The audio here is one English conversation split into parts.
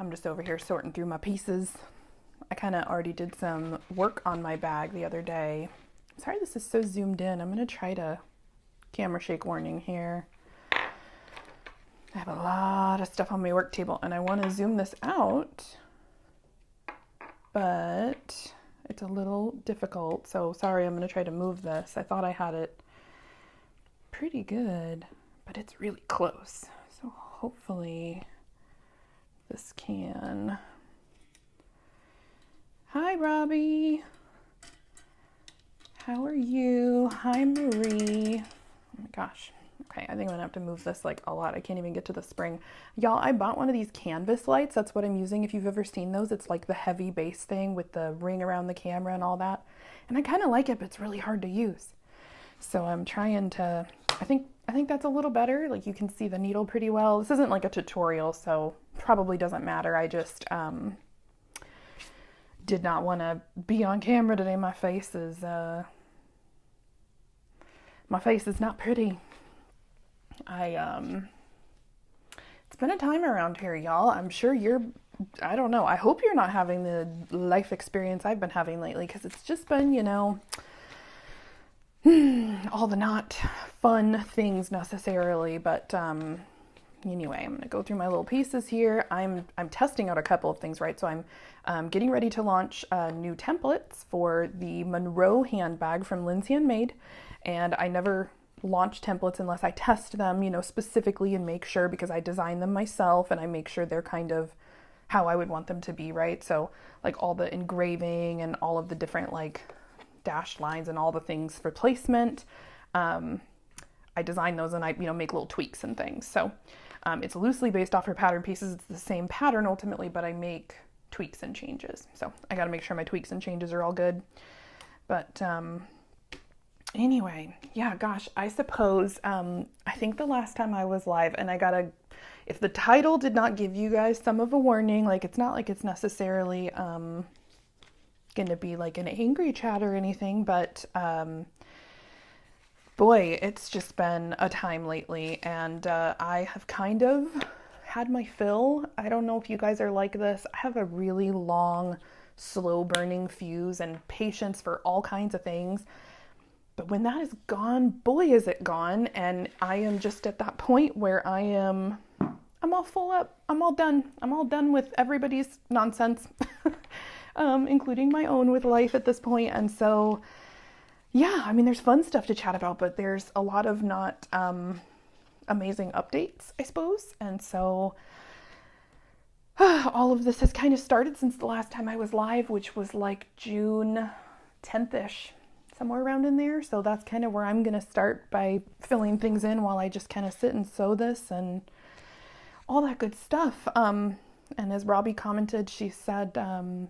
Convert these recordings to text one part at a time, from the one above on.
I'm just over here sorting through my pieces. I kind of already did some work on my bag the other day. Sorry this is so zoomed in. I'm going to try to camera shake warning here. I have a lot of stuff on my work table and I want to zoom this out, but it's a little difficult. So sorry, I'm going to try to move this. I thought I had it pretty good, but it's really close. So hopefully this can. Hi, Robbie. How are you? Hi, Marie. Oh my gosh. Okay, I think I'm gonna have to move this like a lot. I can't even get to the spring. Y'all, I bought one of these canvas lights. That's what I'm using. If you've ever seen those, it's like the heavy base thing with the ring around the camera and all that. And I kind of like it, but it's really hard to use. So I'm trying to, I think that's a little better. Like you can see the needle pretty well. This isn't like a tutorial, so probably doesn't matter. I just did not want to be on camera today. My face is not pretty. It's been a time around here, y'all. I'm sure I don't know. I hope you're not having the life experience I've been having lately, because it's just been, all the not fun things necessarily. But anyway, I'm going to go through my little pieces here. I'm testing out a couple of things, right? So I'm getting ready to launch new templates for the Monroe handbag from Lynn's Handmade. And I never launch templates unless I test them, specifically and make sure, because I design them myself and I make sure they're kind of how I would want them to be, right? So like all the engraving and all of the different like dashed lines and all the things for placement, I design those and I, make little tweaks and things. So it's loosely based off her pattern pieces. It's the same pattern ultimately, but I make tweaks and changes. So I got to make sure my tweaks and changes are all good. But anyway, yeah, gosh, I suppose, I think the last time I was live, and if the title did not give you guys some of a warning, like it's not like it's necessarily gonna be like an angry chat or anything, but boy, it's just been a time lately, and I have kind of had my fill. I don't know if you guys are like this. I have a really long, slow burning fuse and patience for all kinds of things. But when that is gone, boy, is it gone. And I am just at that point where I'm all full up. I'm all done. I'm all done with everybody's nonsense, including my own with life at this point. And so, yeah, I mean, there's fun stuff to chat about, but there's a lot of not amazing updates, I suppose. And so all of this has kind of started since the last time I was live, which was like June 10th-ish. Somewhere around in there. So that's kind of where I'm going to start, by filling things in while I just kind of sit and sew this and all that good stuff. And as Robbie commented, she said, I'm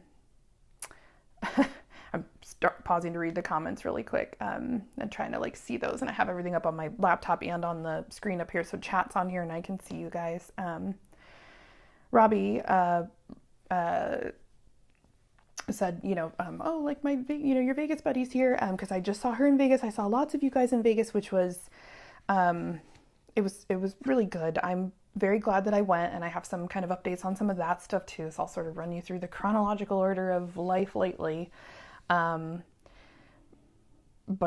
pausing to read the comments really quick and trying to like see those. And I have everything up on my laptop and on the screen up here. So chat's on here and I can see you guys. Robbie, said, oh, like my, your Vegas buddy's here, because I just saw her in Vegas. I saw lots of you guys in Vegas, which was, it was really good. I'm very glad that I went, and I have some kind of updates on some of that stuff too. So I'll sort of run you through the chronological order of life lately. But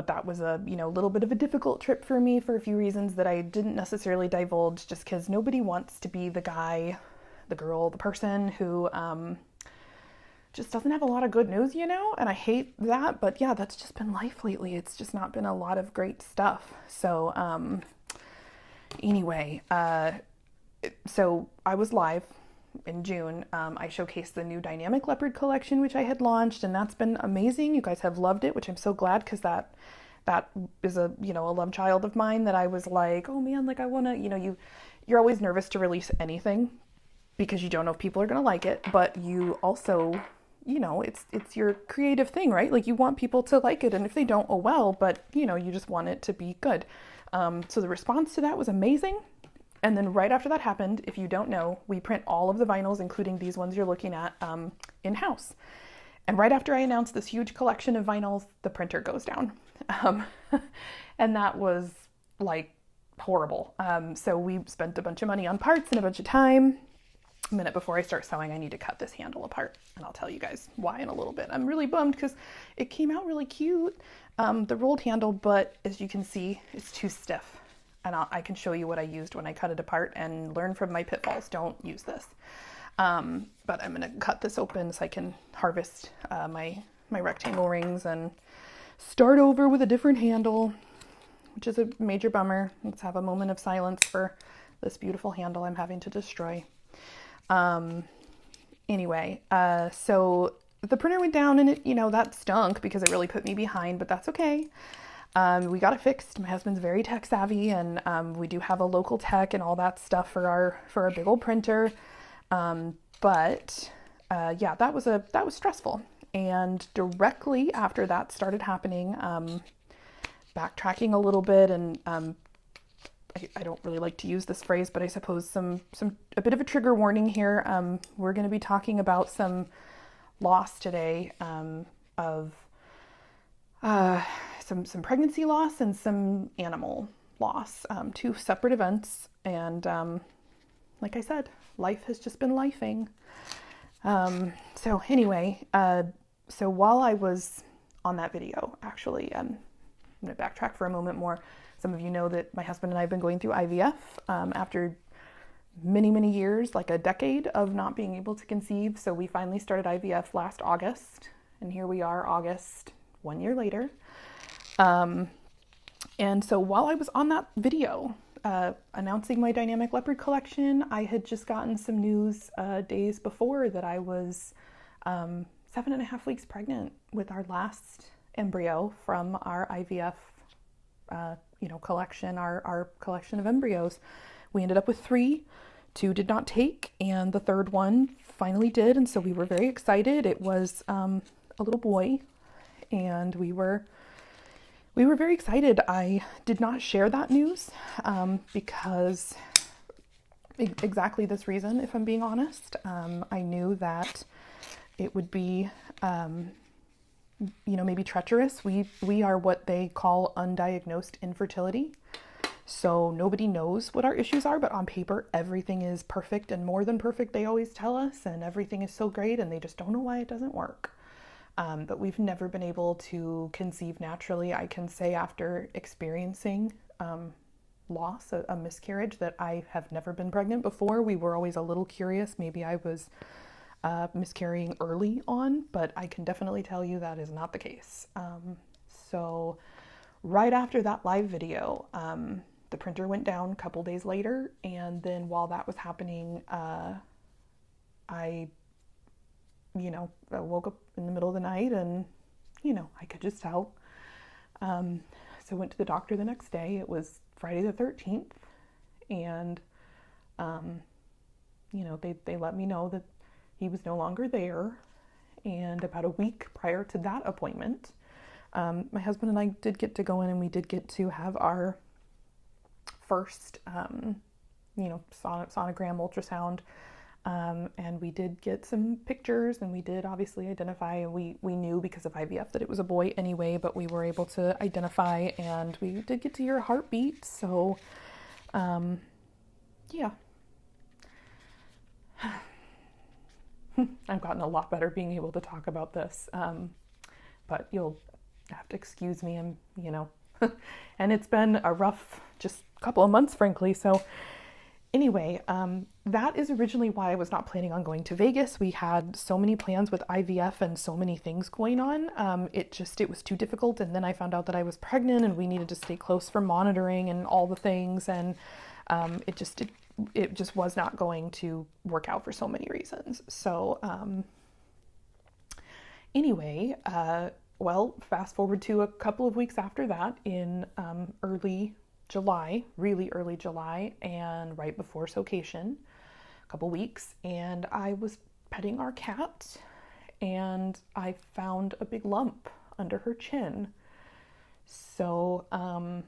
that was a, little bit of a difficult trip for me for a few reasons that I didn't necessarily divulge, just because nobody wants to be the guy, the girl, the person who, just doesn't have a lot of good news, and I hate that, but yeah, that's just been life lately. It's just not been a lot of great stuff. So, anyway, so I was live in June. I showcased the new Dynamic Leopard collection, which I had launched, and that's been amazing. You guys have loved it, which I'm so glad, because that is a, a love child of mine that I was like, oh man, like I want to, you're always nervous to release anything because you don't know if people are going to like it, but you also, it's your creative thing, right? Like you want people to like it, and if they don't, oh well, but you just want it to be good. So the response to that was amazing. And then right after that happened, if you don't know, we print all of the vinyls, including these ones you're looking at, in-house. And right after I announced this huge collection of vinyls, the printer goes down. And that was like horrible. So we spent a bunch of money on parts and a bunch of time. minute before I start sewing, I need to cut this handle apart, and I'll tell you guys why in a little bit. I'm really bummed because it came out really cute, the rolled handle, but as you can see, it's too stiff. And I can show you what I used when I cut it apart and learn from my pitfalls. Don't use this. But I'm going to cut this open so I can harvest my rectangle rings and start over with a different handle, which is a major bummer. Let's have a moment of silence for this beautiful handle I'm having to destroy. Anyway, so the printer went down, and it, that stunk because it really put me behind, but that's okay. We got it fixed. My husband's very tech savvy, and we do have a local tech and all that stuff for our big old printer. But that was stressful. And directly after that started happening, backtracking a little bit, and I don't really like to use this phrase, but I suppose a bit of a trigger warning here. We're going to be talking about some loss today, of some pregnancy loss and some animal loss, two separate events. And like I said, life has just been lifing. So anyway, so while I was on that video, actually, I'm going to backtrack for a moment more. Some of you know that my husband and I have been going through IVF after many, many years, like a decade of not being able to conceive. So we finally started IVF last August, and here we are, August, 1 year later. And so while I was on that video announcing my dynamic leopard collection, I had just gotten some news days before that I was 7.5 weeks pregnant with our last embryo from our IVF collection, our collection of embryos. We ended up with 3. 2 did not take, and the third one finally did, and so we were very excited. It was a little boy, and we were very excited. I did not share that news because exactly this reason, if I'm being honest. I knew that it would be maybe treacherous. We are what they call undiagnosed infertility. So nobody knows what our issues are, but on paper, everything is perfect and more than perfect, they always tell us, and everything is so great, and they just don't know why it doesn't work. But we've never been able to conceive naturally. I can say after experiencing loss, a miscarriage, that I have never been pregnant before. We were always a little curious. Maybe I was miscarrying early on, but I can definitely tell you that is not the case. So right after that live video, the printer went down a couple days later, and then while that was happening, I woke up in the middle of the night, and I could just tell. So went to the doctor the next day. It was Friday the 13th, and they let me know that he was no longer there. And about a week prior to that appointment, my husband and I did get to go in, and we did get to have our first, sonogram ultrasound. And we did get some pictures, and we did obviously identify, we knew because of IVF that it was a boy anyway, but we were able to identify, and we did get to hear a heartbeat. So, yeah. I've gotten a lot better being able to talk about this. But you'll have to excuse me, and it's been a rough, just couple of months, frankly. So anyway, that is originally why I was not planning on going to Vegas. We had so many plans with IVF and so many things going on. It was too difficult. And then I found out that I was pregnant, and we needed to stay close for monitoring and all the things. And it just was not going to work out for so many reasons. So anyway, fast forward to a couple of weeks after that, in early July, really early July, and right before So-cation, a couple weeks, and I was petting our cat, and I found a big lump under her chin. So, I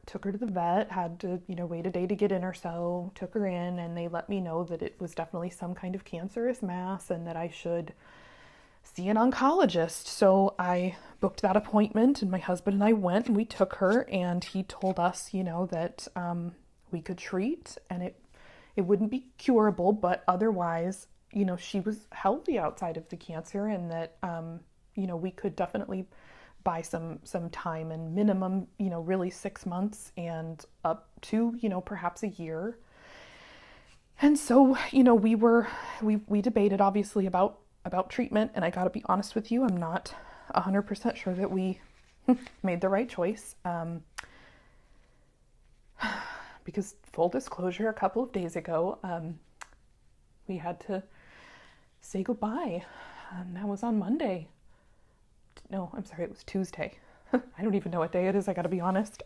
took her to the vet, had to, wait a day to get in or so, took her in, and they let me know that it was definitely some kind of cancerous mass, and that I should see an oncologist. So I booked that appointment, and my husband and I went, and we took her, and he told us, that we could treat, and it wouldn't be curable, but otherwise, she was healthy outside of the cancer, and that, we could definitely buy some time, and minimum, really 6 months and up to, perhaps a year. And so, we debated obviously about treatment, and I got to be honest with you, I'm not 100% sure that we made the right choice. Because full disclosure, a couple of days ago, we had to say goodbye. That was on Monday. No, I'm sorry, it was Tuesday. I don't even know what day it is, I gotta be honest.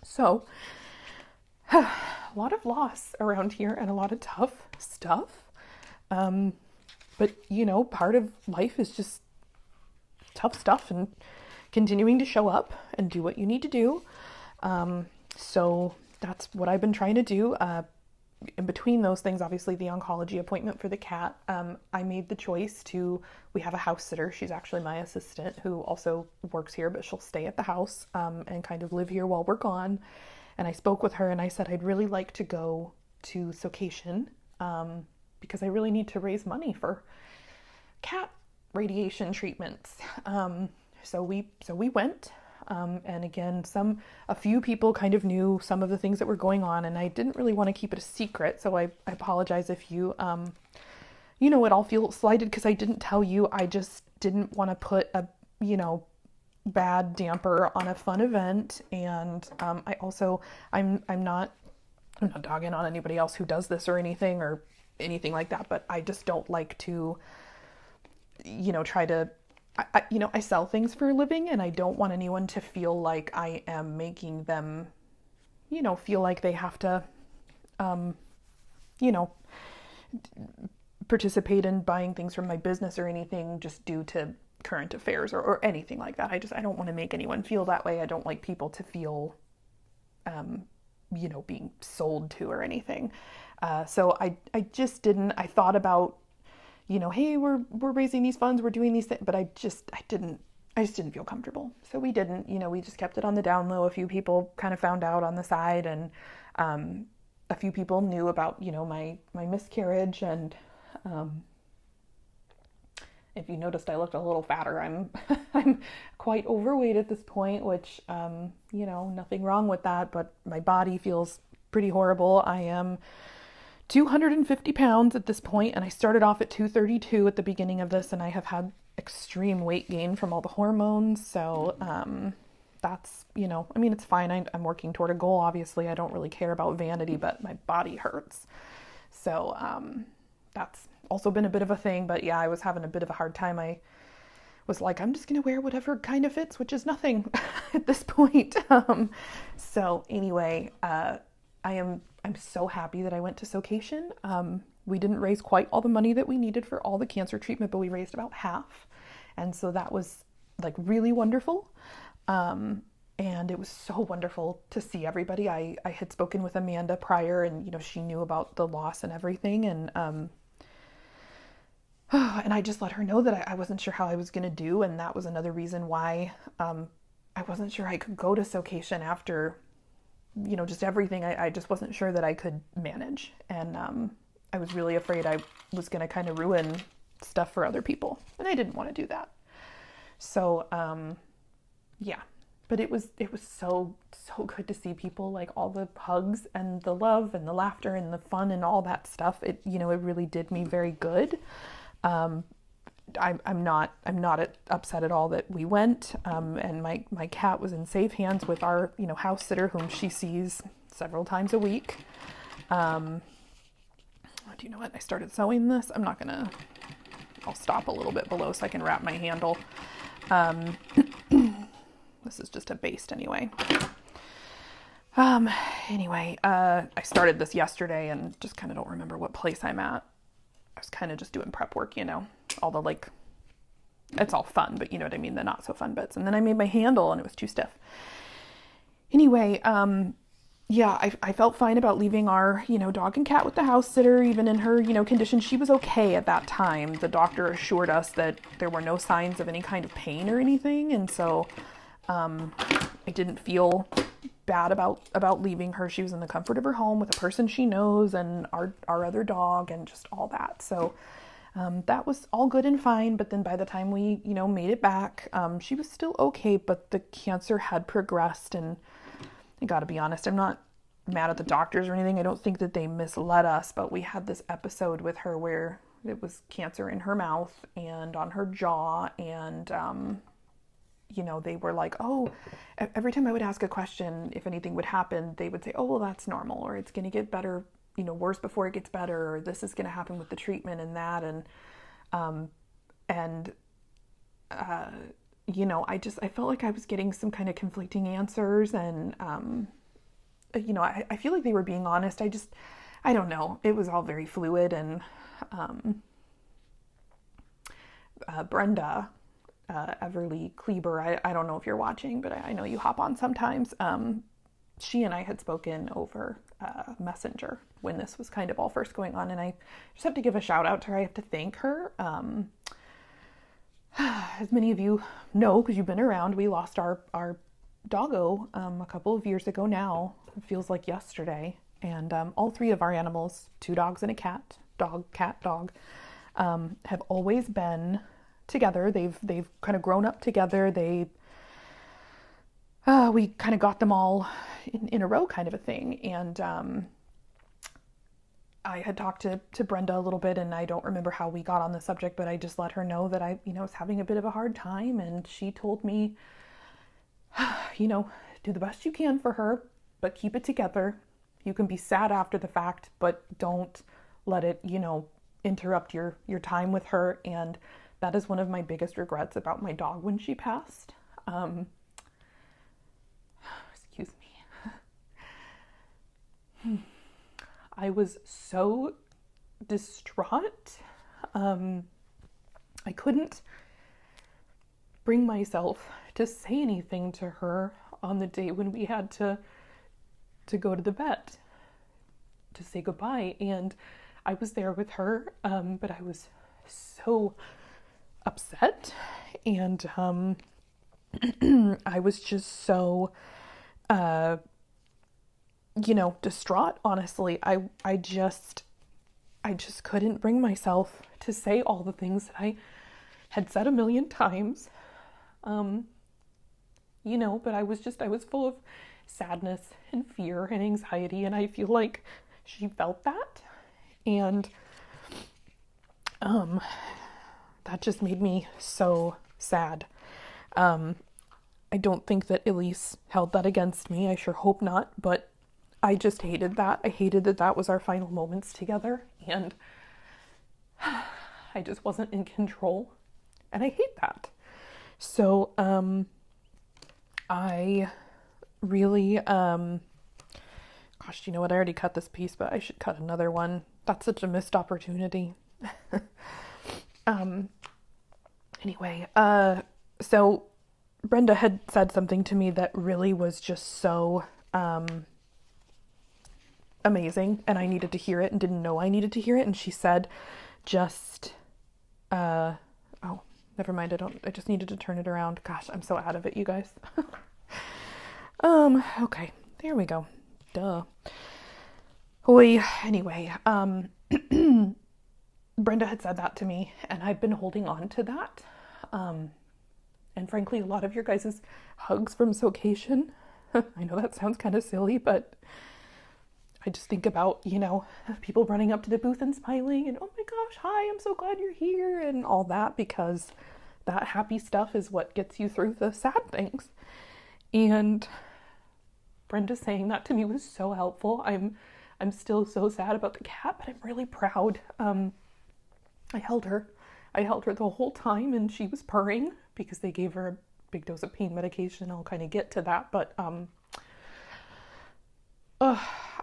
So, a lot of loss around here and a lot of tough stuff. But, part of life is just tough stuff and continuing to show up and do what you need to do. So that's what I've been trying to do. In between those things, obviously the oncology appointment for the cat, I made the choice we have a house sitter. She's actually my assistant who also works here, but she'll stay at the house and kind of live here while we're gone. And I spoke with her and I said, I'd really like to go to So-cation because I really need to raise money for cat radiation treatments. So we went. And again, a few people kind of knew some of the things that were going on, and I didn't really want to keep it a secret. So I apologize if you, it all feel slighted because I didn't tell you. I just didn't want to put a, bad damper on a fun event. And, I also, I'm not dogging on anybody else who does this or anything like that, but I just don't like to, try to, I sell things for a living, and I don't want anyone to feel like I am making them, feel like they have to, participate in buying things from my business or anything just due to current affairs or anything like that. I don't want to make anyone feel that way. I don't like people to feel, being sold to or anything. So I just didn't, I thought about, hey, we're raising these funds, we're doing these things, but I just didn't feel comfortable. So we didn't, we just kept it on the down low. A few people kind of found out on the side, and a few people knew about, my miscarriage. And if you noticed, I looked a little fatter. I'm quite overweight at this point, which, nothing wrong with that, but my body feels pretty horrible. I am 250 pounds at this point, and I started off at 232 at the beginning of this, and I have had extreme weight gain from all the hormones. So that's, it's fine. I'm working toward a goal. Obviously, I don't really care about vanity, but my body hurts. So that's also been a bit of a thing. But yeah, I was having a bit of a hard time. I was like, I'm just going to wear whatever kind of fits, which is nothing at this point. So anyway, I'm so happy that I went to So-cation. We didn't raise quite all the money that we needed for all the cancer treatment, but we raised about half. And so that was like really wonderful. And it was so wonderful to see everybody. I had spoken with Amanda prior, and, she knew about the loss and everything. And I just let her know that I wasn't sure how I was going to do. And that was another reason why I wasn't sure I could go to So-cation after just everything. I just wasn't sure that I could manage. And I was really afraid I was going to kind of ruin stuff for other people. And I didn't want to do that. So, yeah. But it was so good to see people, like all the hugs and the love and the laughter and the fun and all that stuff. It really did me very good. I'm not upset at all that we went, and my cat was in safe hands with our, house sitter, whom she sees several times a week. Do you know what? I started sewing this. I'll stop a little bit below so I can wrap my handle. This is just a baste anyway. Anyway, I started this yesterday and just kind of don't remember what place I'm at. I was kind of just doing prep work, all the it's all fun, but you know what I mean? The not so fun bits. And then I made my handle and it was too stiff. Anyway, yeah, I felt fine about leaving our, dog and cat with the house sitter, even in her, condition. She was okay at that time. The doctor assured us that there were no signs of any kind of pain or anything. And so, I didn't feel bad about leaving her. She was in the comfort of her home with a person she knows and our other dog and just all that. So that was all good and fine. But then by the time we, made it back, she was still okay, but the cancer had progressed. And I gotta be honest, I'm not mad at the doctors or anything. I don't think that they misled us, but we had this episode with her where it was cancer in her mouth and on her jaw. And, they were like, oh, every time I would ask a question, if anything would happen, they would say, oh, well, that's normal, or it's going to get better, worse before it gets better, or this is going to happen with the treatment and that. I felt like I was getting some kind of conflicting answers. And, I feel like they were being honest. I don't know. It was all very fluid. And Brenda, Everly Kleber, I don't know if you're watching, but I know you hop on sometimes. She and I had spoken over Messenger when this was kind of all first going on. And I just have to give a shout out to her. I have to thank her. As many of you know, because you've been around, we lost our doggo a couple of years ago now. It feels like yesterday. And all three of our animals, 2 dogs and a cat, dog, have always been together. They've kind of grown up together. We kind of got them all in a row, kind of a thing. And I had talked to Brenda a little bit, and I don't remember how we got on the subject, but I just let her know that I was having a bit of a hard time. And she told me, do the best you can for her, but keep it together. You can be sad after the fact, but don't let it, interrupt your time with her. And that is one of my biggest regrets about my dog when she passed. Excuse me. I was so distraught. I couldn't bring myself to say anything to her on the day when we had to go to the vet to say goodbye. And I was there with her, but I was so upset, and I was just so distraught, honestly. I just couldn't bring myself to say all the things that I had said a million times. But I was full of sadness and fear and anxiety, and I feel like she felt that. And that just made me so sad. I don't think that Elise held that against me. I sure hope not, but I just hated that. I hated that was our final moments together, and I just wasn't in control, and I hate that. So, I really, gosh, you know what? I already cut this piece, but I should cut another one. That's such a missed opportunity. Anyway, so Brenda had said something to me that really was just so, amazing, and I needed to hear it and didn't know I needed to hear it. And she said, oh, never mind. I just needed to turn it around. Gosh, I'm so out of it, you guys. Okay, there we go. Duh. Anyway, Brenda had said that to me, and I've been holding on to that. And frankly, a lot of your guys' hugs from So-cation. I know that sounds kind of silly, but I just think about, people running up to the booth and smiling and, oh my gosh, hi, I'm so glad you're here, and all that, because that happy stuff is what gets you through the sad things. And Brenda saying that to me was so helpful. I'm still so sad about the cat, but I'm really proud. I held her the whole time, and she was purring because they gave her a big dose of pain medication. I'll kind of get to that, but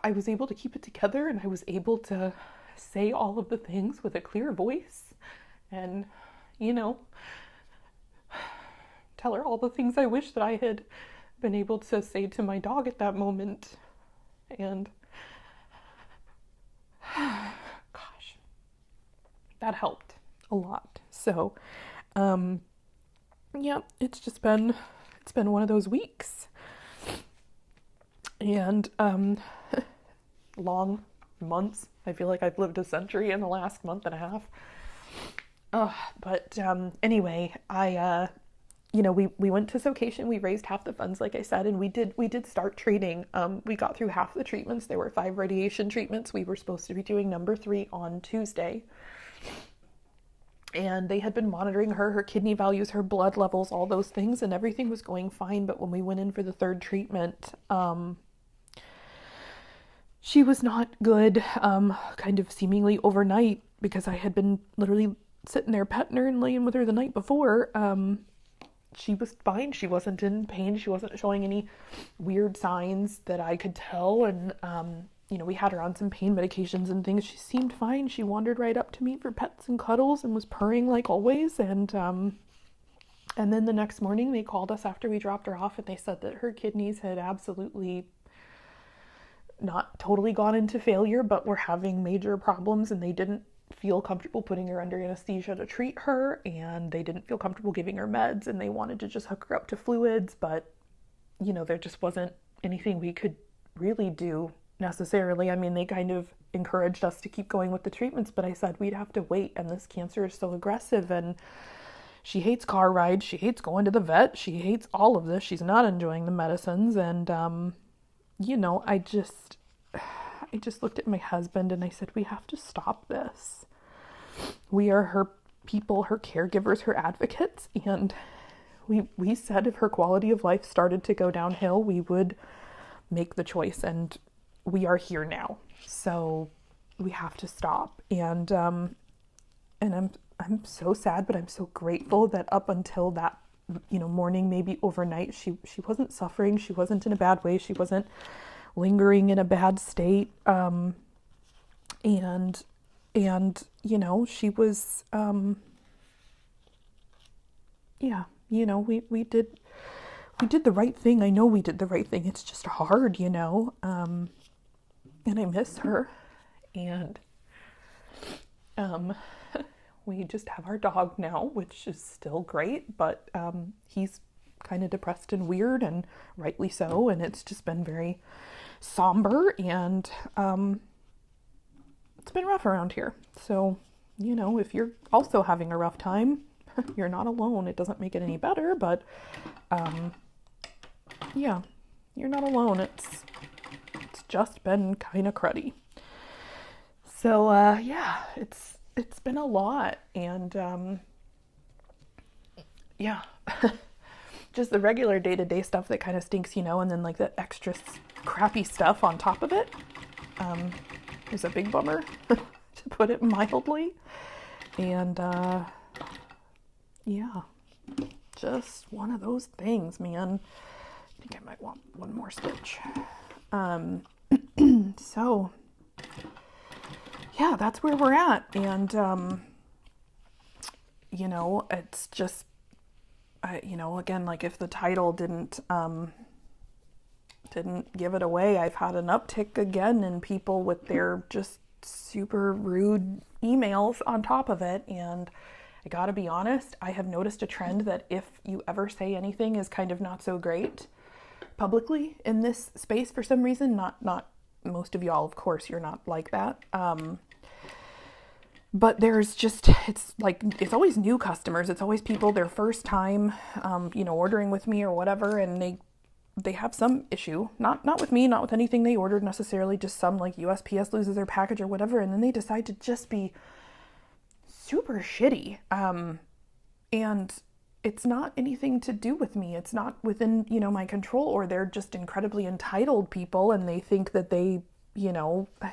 I was able to keep it together, and I was able to say all of the things with a clear voice, and tell her all the things I wish that I had been able to say to my dog at that moment. And gosh, that helped a lot. So yeah, it's been one of those weeks. And long months. I feel like I've lived a century in the last month and a half. But anyway, we went to So-cation. We raised half the funds, like I said, and we did start treating. We got through half the treatments. There were 5 radiation treatments. We were supposed to be doing number 3 on Tuesday. And they had been monitoring her kidney values, her blood levels, all those things, and everything was going fine. But when we went in for the 3rd treatment, she was not good, kind of seemingly overnight, because I had been literally sitting there petting her and laying with her the night before. She was fine. She wasn't in pain. She wasn't showing any weird signs that I could tell. And, we had her on some pain medications and things. She seemed fine. She wandered right up to me for pets and cuddles and was purring like always. And then the next morning they called us after we dropped her off, and they said that her kidneys had absolutely not totally gone into failure, but were having major problems, and they didn't feel comfortable putting her under anesthesia to treat her, and they didn't feel comfortable giving her meds, and they wanted to just hook her up to fluids, but there just wasn't anything we could really do necessarily. I mean, they kind of encouraged us to keep going with the treatments, but I said we'd have to wait, and this cancer is so aggressive, and she hates car rides, she hates going to the vet, she hates all of this, she's not enjoying the medicines, and I just looked at my husband and I said, we have to stop this. We are her people, her caregivers, her advocates, and we said if her quality of life started to go downhill, we would make the choice, and we are here now. So we have to stop. And I'm so sad, but I'm so grateful that up until that morning, maybe overnight, she wasn't suffering, she wasn't in a bad way, she wasn't lingering in a bad state, and she was we did the right thing. I know we did the right thing. It's just hard, and I miss her, and we just have our dog now, which is still great, but he's kind of depressed and weird, and rightly so, and it's just been very somber, and it's been rough around here. So, if you're also having a rough time, you're not alone. It doesn't make it any better, but you're not alone. It's just been kind of cruddy. So it's been a lot, and just the regular day-to-day stuff that kind of stinks, and then like the extra crappy stuff on top of it is a big bummer, to put it mildly. And just one of those things, man. I think I might want one more stitch. So that's where we're at, and it's just again, like if the title didn't give it away, I've had an uptick again in people with their just super rude emails on top of it. And I gotta be honest, I have noticed a trend that if you ever say anything is kind of not so great publicly in this space for some reason, not most of y'all, of course, you're not like that. But there's just, it's always new customers. It's always people, their first time, ordering with me or whatever. And they have some issue, not with me, not with anything they ordered necessarily, just some like USPS loses their package or whatever. And then they decide to just be super shitty. And it's not anything to do with me. It's not within, my control, or they're just incredibly entitled people and they think that they, I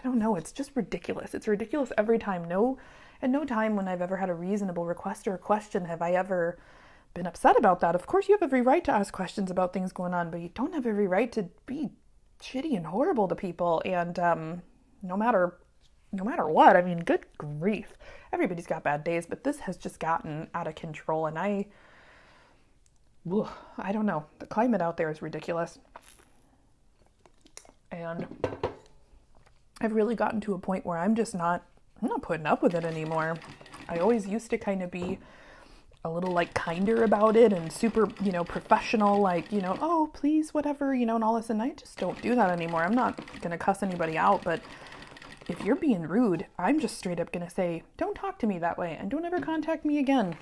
don't know. It's just ridiculous. It's ridiculous every time. At no time when I've ever had a reasonable request or a question have I ever been upset about that. Of course, you have every right to ask questions about things going on, but you don't have every right to be shitty and horrible to people. And no matter what, I mean, good grief. Everybody's got bad days, but this has just gotten out of control. And I don't know. The climate out there is ridiculous. And I've really gotten to a point where I'm not putting up with it anymore. I always used to kind of be a little like kinder about it and super, professional, like, oh, please, whatever, and all this. And I just don't do that anymore. I'm not going to cuss anybody out, but if you're being rude, I'm just straight up going to say, don't talk to me that way and don't ever contact me again.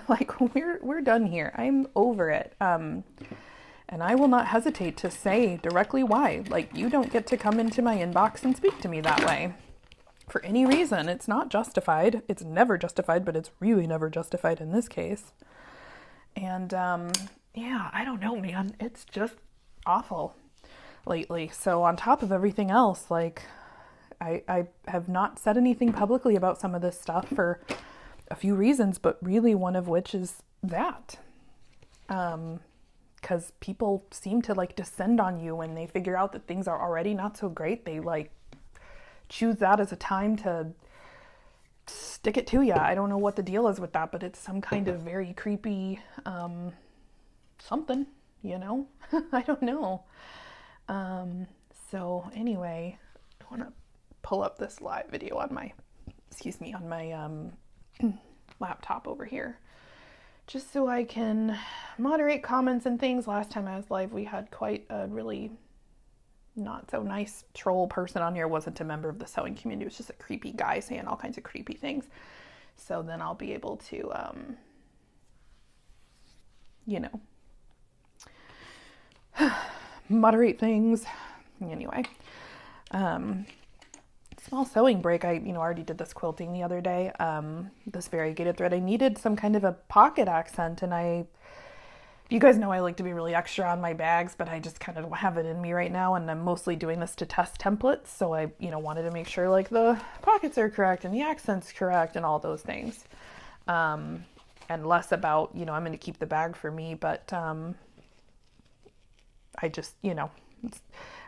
Like, we're done here. I'm over it. And I will not hesitate to say directly why. Like, you don't get to come into my inbox and speak to me that way for any reason. It's not justified. It's never justified, but it's really never justified in this case. And yeah, I don't know, man. It's just awful lately. So on top of everything else, like, I have not said anything publicly about some of this stuff for a few reasons, but really one of which is that. Because people seem to like descend on you when they figure out that things are already not so great. They like choose that as a time to stick it to you. I don't know what the deal is with that, but it's some kind of very creepy something, I don't know. So anyway, I want to pull up this live video on my laptop over here, just so I can moderate comments and things. Last time I was live, we had quite a really not so nice troll person on here. Wasn't a member of the sewing community. It was just a creepy guy saying all kinds of creepy things. So then I'll be able to, moderate things. Anyway, small sewing break. I, already did this quilting the other day, this variegated thread. I needed some kind of a pocket accent, and you guys know I like to be really extra on my bags, but I just kind of have it in me right now, and I'm mostly doing this to test templates, so I, wanted to make sure, like, the pockets are correct and the accent's correct and all those things, and less about, I'm going to keep the bag for me, but I just,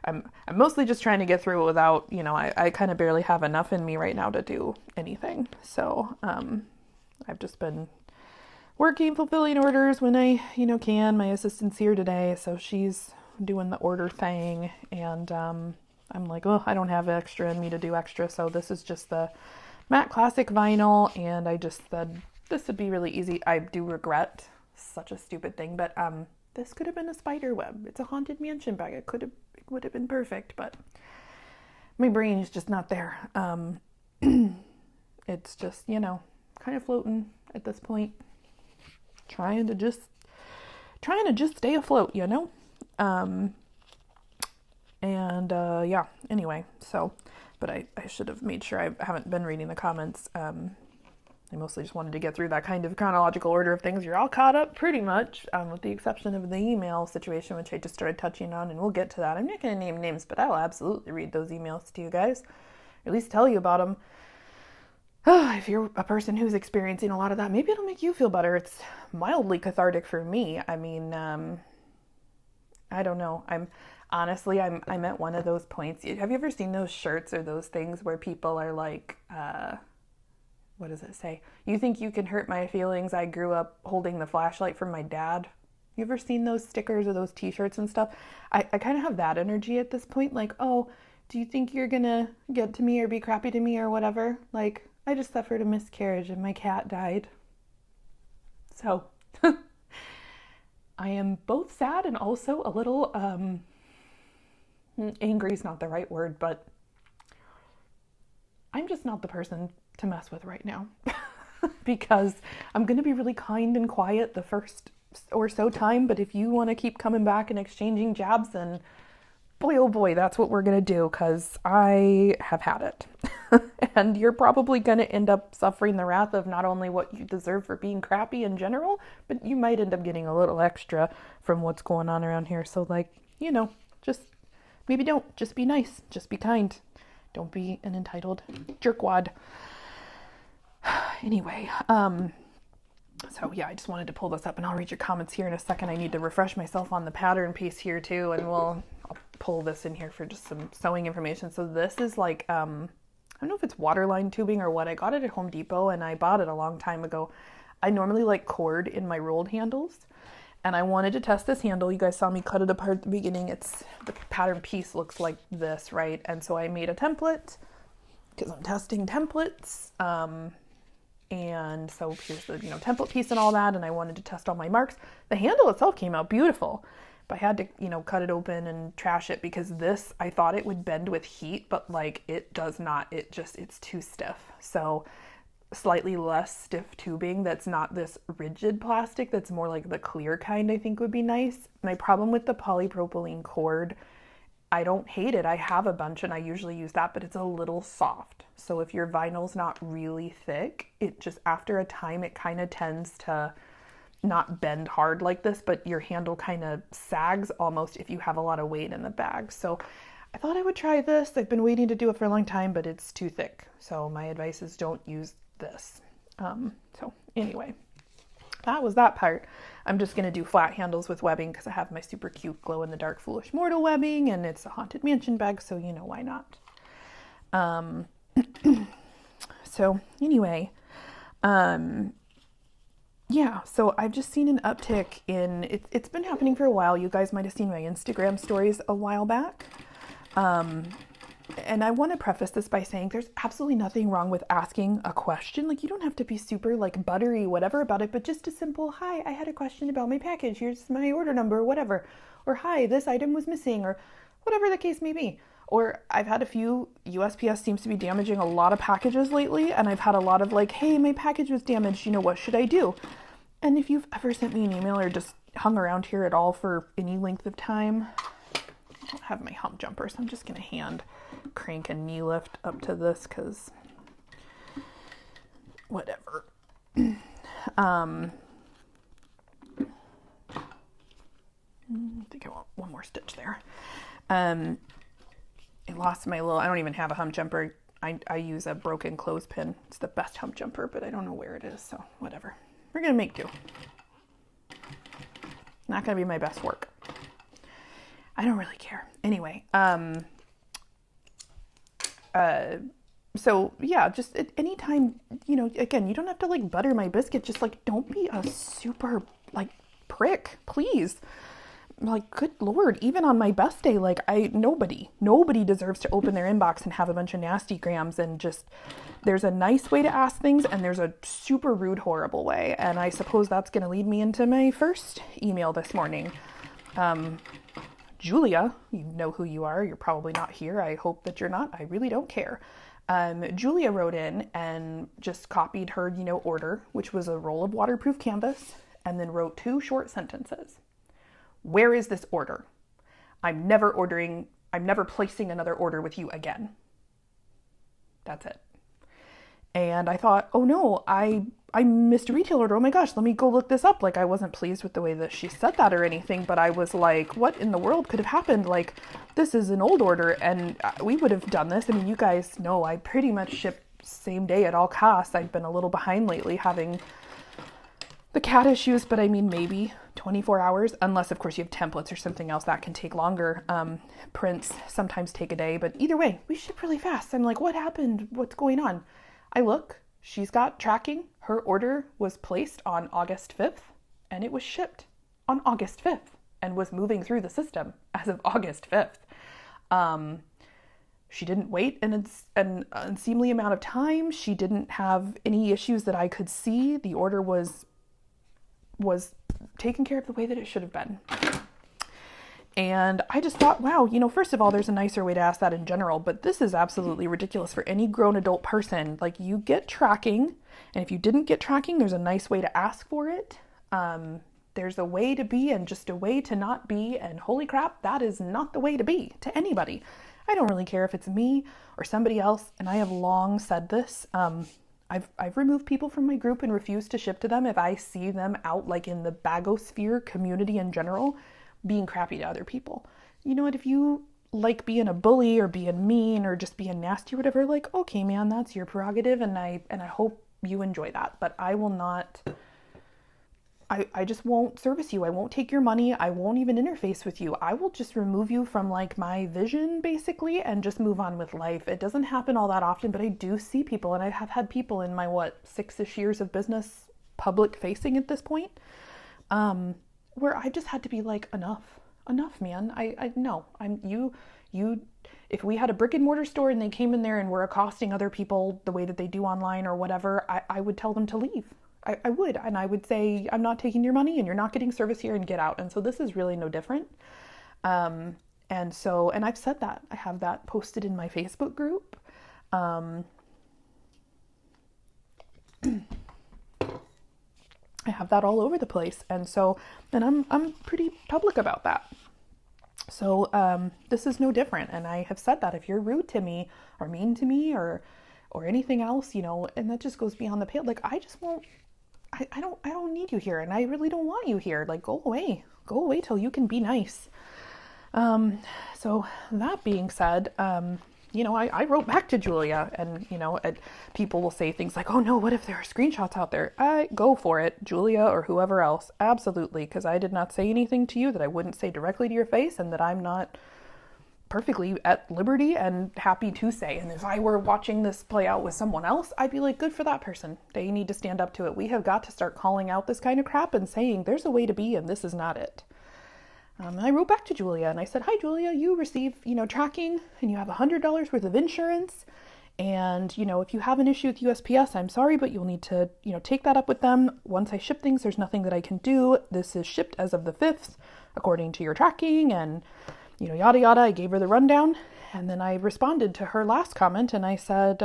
I'm mostly just trying to get through it without, I kind of barely have enough in me right now to do anything. So, I've just been working, fulfilling orders when I, can. My assistant's here today, so she's doing the order thing. And, I'm like, oh, I don't have extra in me to do extra. So this is just the matte classic vinyl. And I just said, this would be really easy. I do regret such a stupid thing, but, this could have been a spider web. It's a Haunted Mansion bag. It would have been perfect, but my brain is just not there. It's just, kind of floating at this point, trying to just stay afloat, yeah, anyway, so, but I should have made sure I haven't been reading the comments. I mostly just wanted to get through that kind of chronological order of things. You're all caught up pretty much, with the exception of the email situation, which I just started touching on, and we'll get to that. I'm not going to name names, but I'll absolutely read those emails to you guys, or at least tell you about them. If you're a person who's experiencing a lot of that, maybe it'll make you feel better. It's mildly cathartic for me. I mean, I don't know. I'm at one of those points. Have you ever seen those shirts or those things where people are like, what does it say? You think you can hurt my feelings? I grew up holding the flashlight from my dad. You ever seen those stickers or those t-shirts and stuff? I kind of have that energy at this point. Like, oh, do you think you're gonna get to me or be crappy to me or whatever? Like, I just suffered a miscarriage and my cat died. So, I am both sad and also a little, angry is not the right word, but I'm just not the person to mess with right now. Because I'm going to be really kind and quiet the first or so time, but if you want to keep coming back and exchanging jabs, then boy, oh boy, that's what we're going to do, because I have had it. And you're probably going to end up suffering the wrath of not only what you deserve for being crappy in general, but you might end up getting a little extra from what's going on around here. So, like, just maybe don't. Just be nice. Just be kind. Don't be an entitled jerkwad. Anyway, so yeah, I just wanted to pull this up, and I'll read your comments here in a second. I need to refresh myself on the pattern piece here too, and I'll pull this in here for just some sewing information. So this is like, I don't know if it's waterline tubing or what. I got it at Home Depot, and I bought it a long time ago. I normally like cord in my rolled handles, and I wanted to test this handle. You guys saw me cut it apart at the beginning. The pattern piece looks like this, right? And so I made a template because I'm testing templates. And so here's the, template piece and all that. And I wanted to test all my marks. The handle itself came out beautiful, but I had to, cut it open and trash it because this, I thought it would bend with heat, but like it does not. It's too stiff. So slightly less stiff tubing that's not this rigid plastic, that's more like the clear kind, I think would be nice. My problem with the polypropylene cord, I don't hate it. I have a bunch and I usually use that, but it's a little soft. So if your vinyl's not really thick, it just, after a time, it kind of tends to not bend hard like this, but your handle kind of sags almost if you have a lot of weight in the bag. So I thought I would try this. I've been waiting to do it for a long time, but it's too thick. So my advice is don't use this. So anyway, that was that part. I'm just going to do flat handles with webbing because I have my super cute glow in the dark Foolish Mortal webbing and it's a Haunted Mansion bag, so why not. So anyway, yeah, so I've just seen an uptick in, it's been happening for a while. You guys might have seen my Instagram stories a while back. And I want to preface this by saying there's absolutely nothing wrong with asking a question. Like, you don't have to be super like buttery, whatever about it, but just a simple, hi, I had a question about my package. Here's my order number, whatever. Or hi, this item was missing, or whatever the case may be. Or I've had a few, USPS seems to be damaging a lot of packages lately. And I've had a lot of like, hey, my package was damaged. What should I do? And if you've ever sent me an email or just hung around here at all for any length of time, I don't have my hump jumper, so I'm just going to hand crank a knee lift up to this because whatever. I think I want one more stitch there. I lost my little, I don't even have a hump jumper. I use a broken clothespin. It's the best hump jumper, but I don't know where it is, so whatever. We're going to make do. Not going to be my best work. I don't really care. Anyway, so yeah, just at any time, again, you don't have to like butter my biscuit. Just like, don't be a super like prick, please. Like, good Lord, even on my best day, like nobody deserves to open their inbox and have a bunch of nasty grams. And just, there's a nice way to ask things and there's a super rude, horrible way. And I suppose that's going to lead me into my first email this morning. Julia, you know who you are. You're probably not here. I hope that you're not. I really don't care. Julia wrote in and just copied her, order, which was a roll of waterproof canvas, and then wrote 2 short sentences. Where is this order? I'm never placing another order with you again. That's it. And I thought, oh no, I missed a retail order. Oh my gosh, let me go look this up. Like, I wasn't pleased with the way that she said that or anything, but I was like, what in the world could have happened? Like, this is an old order and we would have done this. I mean, you guys know I pretty much ship same day at all costs. I've been a little behind lately having the cat issues, but I mean, maybe 24 hours, unless of course you have templates or something else that can take longer. Prints sometimes take a day, but either way, we ship really fast. I'm like, what happened? What's going on? I look, she's got tracking. Her order was placed on August 5th and it was shipped on August 5th and was moving through the system as of August 5th. She didn't wait an unseemly amount of time. She didn't have any issues that I could see. The order was taken care of the way that it should have been. And I just thought, wow, first of all, there's a nicer way to ask that in general, but this is absolutely ridiculous for any grown adult person. Like, you get tracking, and if you didn't get tracking, there's a nice way to ask for it. There's a way to be and just a way to not be, and holy crap, that is not the way to be to anybody. I don't really care if it's me or somebody else, and I have long said this. I've removed people from my group and refused to ship to them if I see them out, like, in the bagosphere community in general, being crappy to other people. You know what? If you like being a bully or being mean or just being nasty or whatever, like, okay, man, that's your prerogative, and I hope you enjoy that. But I will not. I just won't service you. I won't take your money. I won't even interface with you. I will just remove you from like my vision basically and just move on with life. It doesn't happen all that often, but I do see people, and I have had people in my 6-ish years of business, public facing at this point, where I just had to be like, enough, man. I know If we had a brick and mortar store and they came in there and were accosting other people the way that they do online or whatever, I would tell them to leave. I would. And I would say, I'm not taking your money and you're not getting service here, and get out. And so this is really no different. And I've said that. I have that posted in my Facebook group. I have that all over the place. And I'm pretty public about that. So this is no different. And I have said that if you're rude to me or mean to me or anything else, and that just goes beyond the pale, like, I just won't, I don't need you here. And I really don't want you here. Like, go away till you can be nice. So that being said, I wrote back to Julia, and, people will say things like, oh no, what if there are screenshots out there? Go for it, Julia or whoever else. Absolutely. Because I did not say anything to you that I wouldn't say directly to your face, and that I'm not perfectly at liberty and happy to say. And if I were watching this play out with someone else, I'd be like, good for that person. They need to stand up to it. We have got to start calling out this kind of crap and saying there's a way to be, and this is not it. And I wrote back to Julia and I said, hi, Julia, you receive, tracking, and you have $100 worth of insurance. And, if you have an issue with USPS, I'm sorry, but you'll need to, take that up with them. Once I ship things, there's nothing that I can do. This is shipped as of the 5th, according to your tracking, and, yada, yada. I gave her the rundown. And then I responded to her last comment and I said,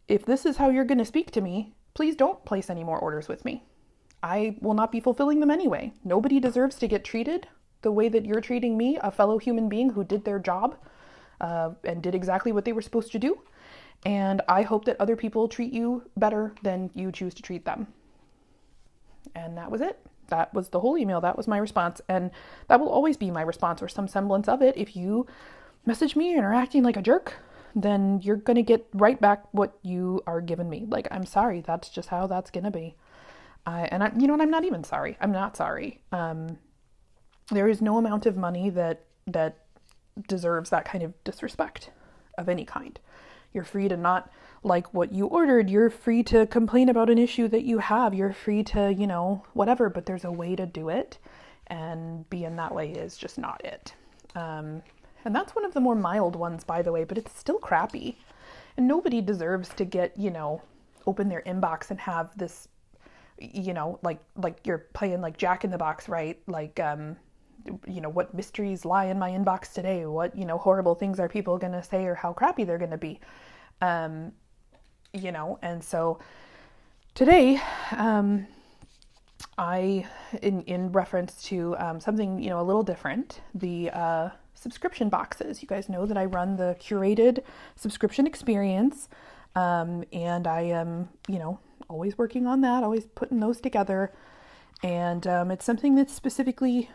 if this is how you're going to speak to me, please don't place any more orders with me. I will not be fulfilling them anyway. Nobody deserves to get treated the way that you're treating me, a fellow human being who did their job and did exactly what they were supposed to do. And I hope that other people treat you better than you choose to treat them. And that was it. That was the whole email. That was my response. And that will always be my response, or some semblance of it. If you message me and are acting like a jerk, then you're going to get right back what you are giving me. Like, I'm sorry. That's just how that's going to be. And I'm not even sorry. I'm not sorry. There is no amount of money that deserves that kind of disrespect of any kind. You're free to not like what you ordered. You're free to complain about an issue that you have. You're free to, whatever, but there's a way to do it, and being that way is just not it. And that's one of the more mild ones, by the way, but it's still crappy. And nobody deserves to get, open their inbox and have this, like you're playing like Jack in the Box, right? Like, what mysteries lie in my inbox today? What, horrible things are people going to say, or how crappy they're going to be? And so today, in reference to, something, a little different, the, subscription boxes. You guys know that I run the curated subscription experience. And I am, always working on that, always putting those together. And it's something that's specifically,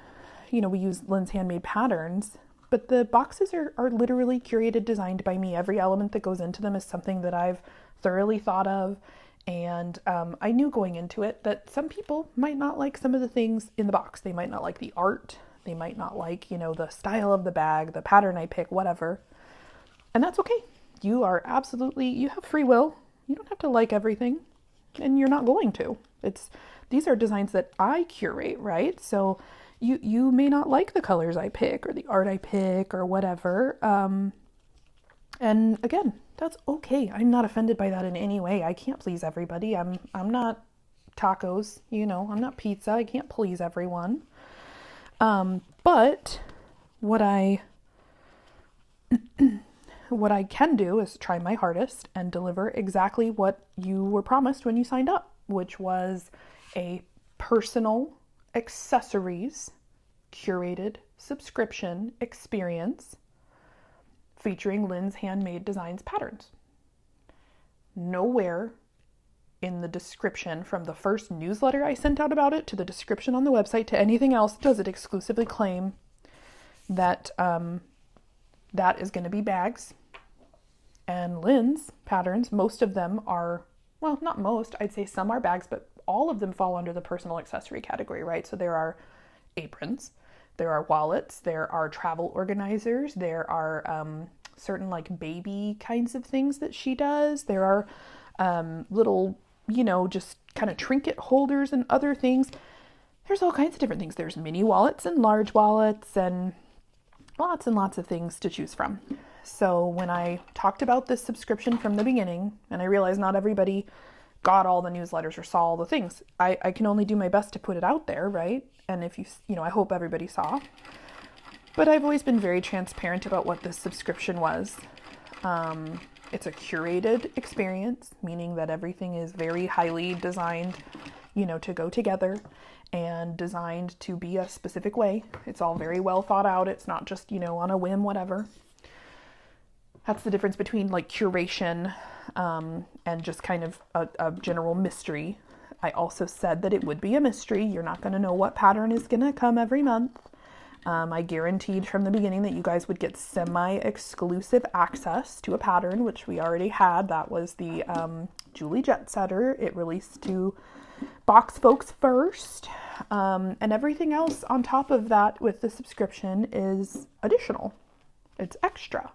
we use Lynn's Handmade Patterns, but the boxes are literally curated, designed by me. Every element that goes into them is something that I've thoroughly thought of. And I knew going into it that some people might not like some of the things in the box. They might not like the art. They might not like, the style of the bag, the pattern I pick, whatever. And that's okay. You have free will. You don't have to like everything, and you're not going to. These are designs that I curate, right? So you may not like the colors I pick or the art I pick or whatever. And again, that's okay. I'm not offended by that in any way. I can't please everybody. I'm not tacos, I'm not pizza. I can't please everyone. But what I can do is try my hardest and deliver exactly what you were promised when you signed up, which was a personal accessories curated subscription experience featuring Lynn's Handmade Designs patterns. Nowhere in the description, from the first newsletter I sent out about it to the description on the website to anything else, does it exclusively claim that that is going to be bags. And Lynn's patterns, most of them are, well, not most, I'd say some are bags, but all of them fall under the personal accessory category, right? So there are aprons, there are wallets, there are travel organizers, there are certain like baby kinds of things that she does. There are little, just kind of trinket holders and other things. There's all kinds of different things. There's mini wallets and large wallets, and lots and lots of things to choose from. So when I talked about this subscription from the beginning, and I realized not everybody got all the newsletters or saw all the things, I can only do my best to put it out there, right? And if I hope everybody saw. But I've always been very transparent about what this subscription was. It's a curated experience, meaning that everything is very highly designed, to go together and designed to be a specific way. It's all very well thought out. It's not just, on a whim, whatever. That's the difference between like curation and just kind of a general mystery. I also said that it would be a mystery. You're not going to know what pattern is going to come every month. I guaranteed from the beginning that you guys would get semi-exclusive access to a pattern, which we already had. That was the Julie Jet Setter. It released to box folks first. And everything else on top of that with the subscription is additional. It's extra.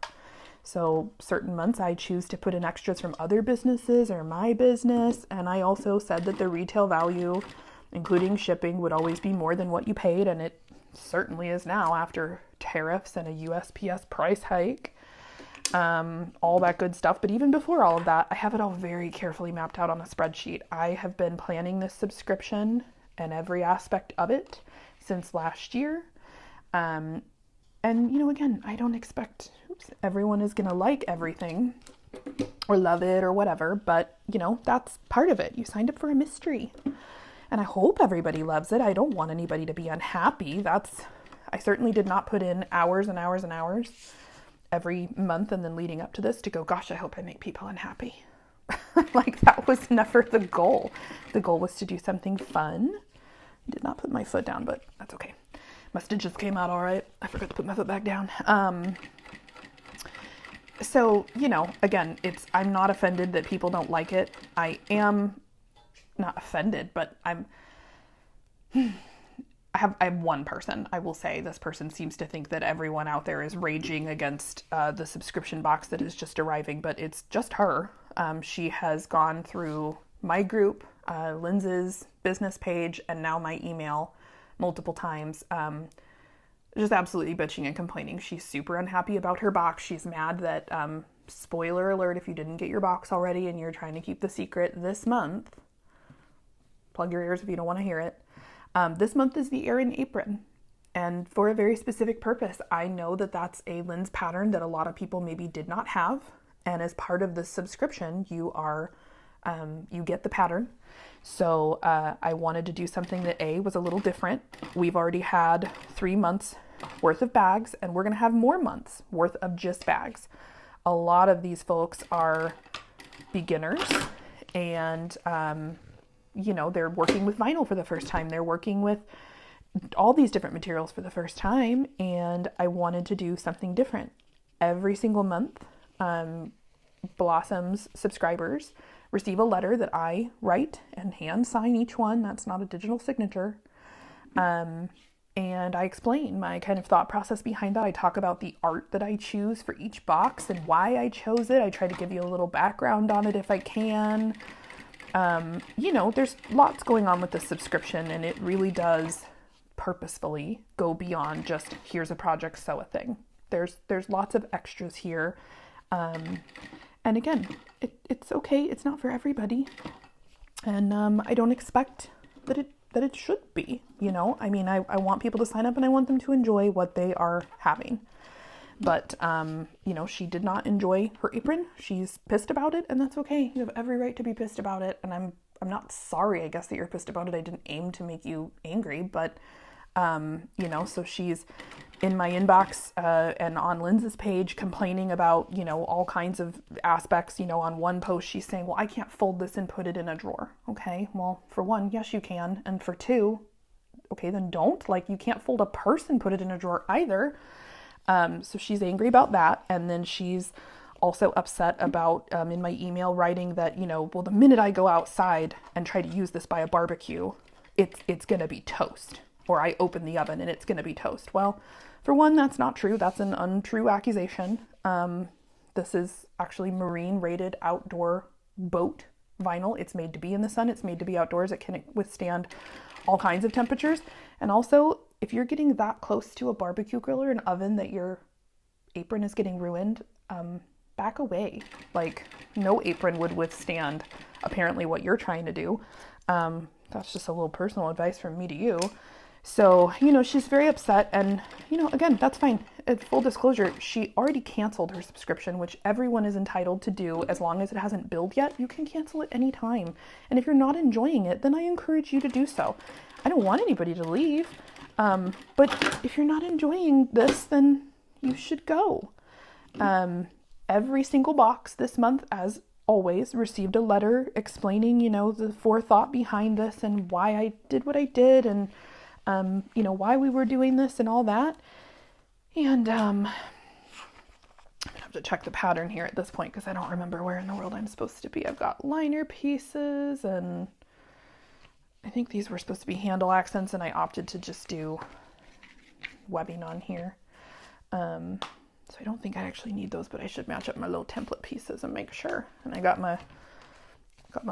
So certain months I choose to put in extras from other businesses or my business. And I also said that the retail value, including shipping, would always be more than what you paid. And it certainly is now after tariffs and a USPS price hike, all that good stuff. But even before all of that, I have it all very carefully mapped out on a spreadsheet. I have been planning this subscription and every aspect of it since last year. And, again, I don't expect everyone is going to like everything or love it or whatever, but, that's part of it. You signed up for a mystery. And I hope everybody loves it. I don't want anybody to be unhappy. I certainly did not put in hours and hours and hours every month and then leading up to this to go, gosh, I hope I make people unhappy. Like that was never the goal. The goal was to do something fun. I did not put my foot down, but that's okay. Must have just came out all right. I forgot to put my foot back down. So, again, I'm not offended that people don't like it. I am not offended, but I have one person. I will say this person seems to think that everyone out there is raging against the subscription box that is just arriving, but it's just her. She has gone through my group, Linds's business page, and now my email multiple times, just absolutely bitching and complaining. She's super unhappy about her box. She's mad that, spoiler alert, if you didn't get your box already and you're trying to keep the secret this month, plug your ears if you don't want to hear it. This month is the Erin Apron, and for a very specific purpose. I know that that's a Lynn's pattern that a lot of people maybe did not have, and as part of the subscription, you get the pattern. So I wanted to do something that was a little different. We've already had 3 months worth of bags, and we're going to have more months worth of just bags. A lot of these folks are beginners, and they're working with vinyl for the first time. They're working with all these different materials for the first time, and I wanted to do something different. Every single month, Blossom's subscribers receive a letter that I write and hand sign each one. That's not a digital signature. And I explain my kind of thought process behind that. I talk about the art that I choose for each box and why I chose it. I try to give you a little background on it if I can. There's lots going on with the subscription, and it really does purposefully go beyond just here's a project, sew a thing. There's lots of extras here. And again, it's okay. It's not for everybody. And I don't expect that it should be, I want people to sign up and I want them to enjoy what they are having. But, she did not enjoy her apron. She's pissed about it, and that's okay. You have every right to be pissed about it. And I'm not sorry, I guess, that you're pissed about it. I didn't aim to make you angry, but, so she's in my inbox and on Linds's page complaining about, all kinds of aspects. On one post, she's saying, well, I can't fold this and put it in a drawer. Okay, well, for one, yes, you can. And for two, okay, then don't. You can't fold a purse and put it in a drawer either. So she's angry about that. And then she's also upset about, in my email writing that, well, the minute I go outside and try to use this by a barbecue, it's going to be toast. Or I open the oven and it's going to be toast. Well, for one, that's not true. That's an untrue accusation. This is actually marine rated outdoor boat vinyl. It's made to be in the sun. It's made to be outdoors. It can withstand all kinds of temperatures. And also, if you're getting that close to a barbecue grill or an oven that your apron is getting ruined, back away. Like, no apron would withstand apparently what you're trying to do. That's just a little personal advice from me to you. So, she's very upset, and, again, that's fine. Full disclosure, she already canceled her subscription, which everyone is entitled to do as long as it hasn't billed yet. You can cancel it anytime. And if you're not enjoying it, then I encourage you to do so. I don't want anybody to leave. But if you're not enjoying this, then you should go. Every single box this month, as always, received a letter explaining, the forethought behind this and why I did what I did, and why we were doing this and all that. And I'm gonna have to check the pattern here at this point because I don't remember where in the world I'm supposed to be. I've got liner pieces, and I think these were supposed to be handle accents, and I opted to just do webbing on here. So I don't think I actually need those, but I should match up my little template pieces and make sure. And I got my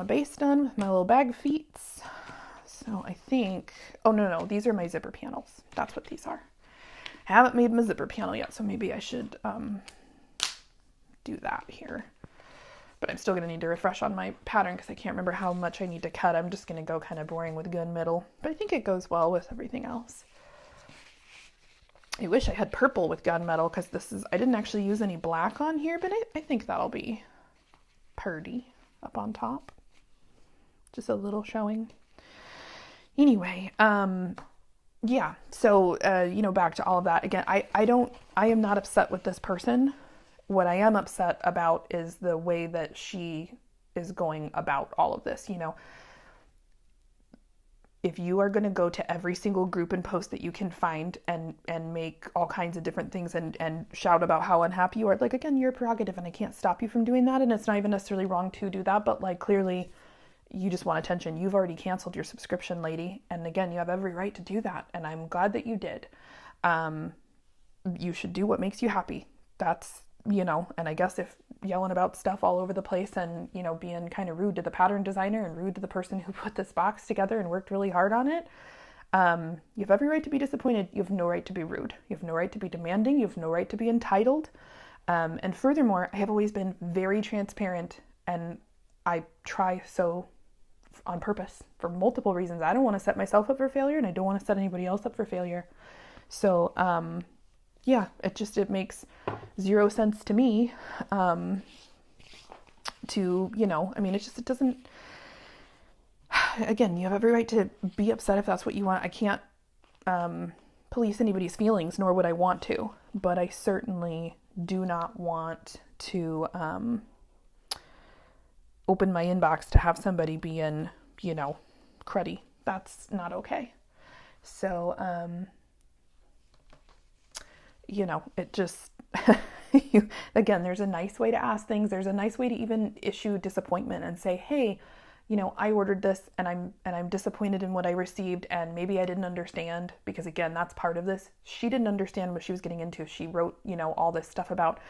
base done with my little bag feet. So I think, oh no, these are my zipper panels. That's what these are. I haven't made my zipper panel yet, so maybe I should do that here. But I'm still going to need to refresh on my pattern because I can't remember how much I need to cut. I'm just going to go kind of boring with gunmetal, but I think it goes well with everything else. I wish I had purple with gunmetal because I didn't actually use any black on here, but I think that'll be purty up on top. Just a little showing. Anyway, yeah, so, back to all of that. Again, I am not upset with this person. What I am upset about is the way that she is going about all of this. If you are going to go to every single group and post that you can find and make all kinds of different things and shout about how unhappy you are, like, again, your prerogative, and I can't stop you from doing that. And it's not even necessarily wrong to do that, but like, clearly you just want attention. You've already canceled your subscription, lady. And again, you have every right to do that. And I'm glad that you did. You should do what makes you happy. That's, and I guess if yelling about stuff all over the place and, being kind of rude to the pattern designer and rude to the person who put this box together and worked really hard on it, you have every right to be disappointed. You have no right to be rude. You have no right to be demanding. You have no right to be entitled. And furthermore, I have always been very transparent, and I try so on purpose for multiple reasons. I don't want to set myself up for failure, and I don't want to set anybody else up for failure. So, yeah, it makes zero sense to me, it doesn't, again, you have every right to be upset if that's what you want. I can't, police anybody's feelings, nor would I want to, but I certainly do not want to, open my inbox to have somebody being, cruddy. That's not okay. So, it just, again, there's a nice way to ask things. There's a nice way to even issue disappointment and say, hey, I ordered this and I'm disappointed in what I received, and maybe I didn't understand, because again, that's part of this. She didn't understand what she was getting into. She wrote, all this stuff about,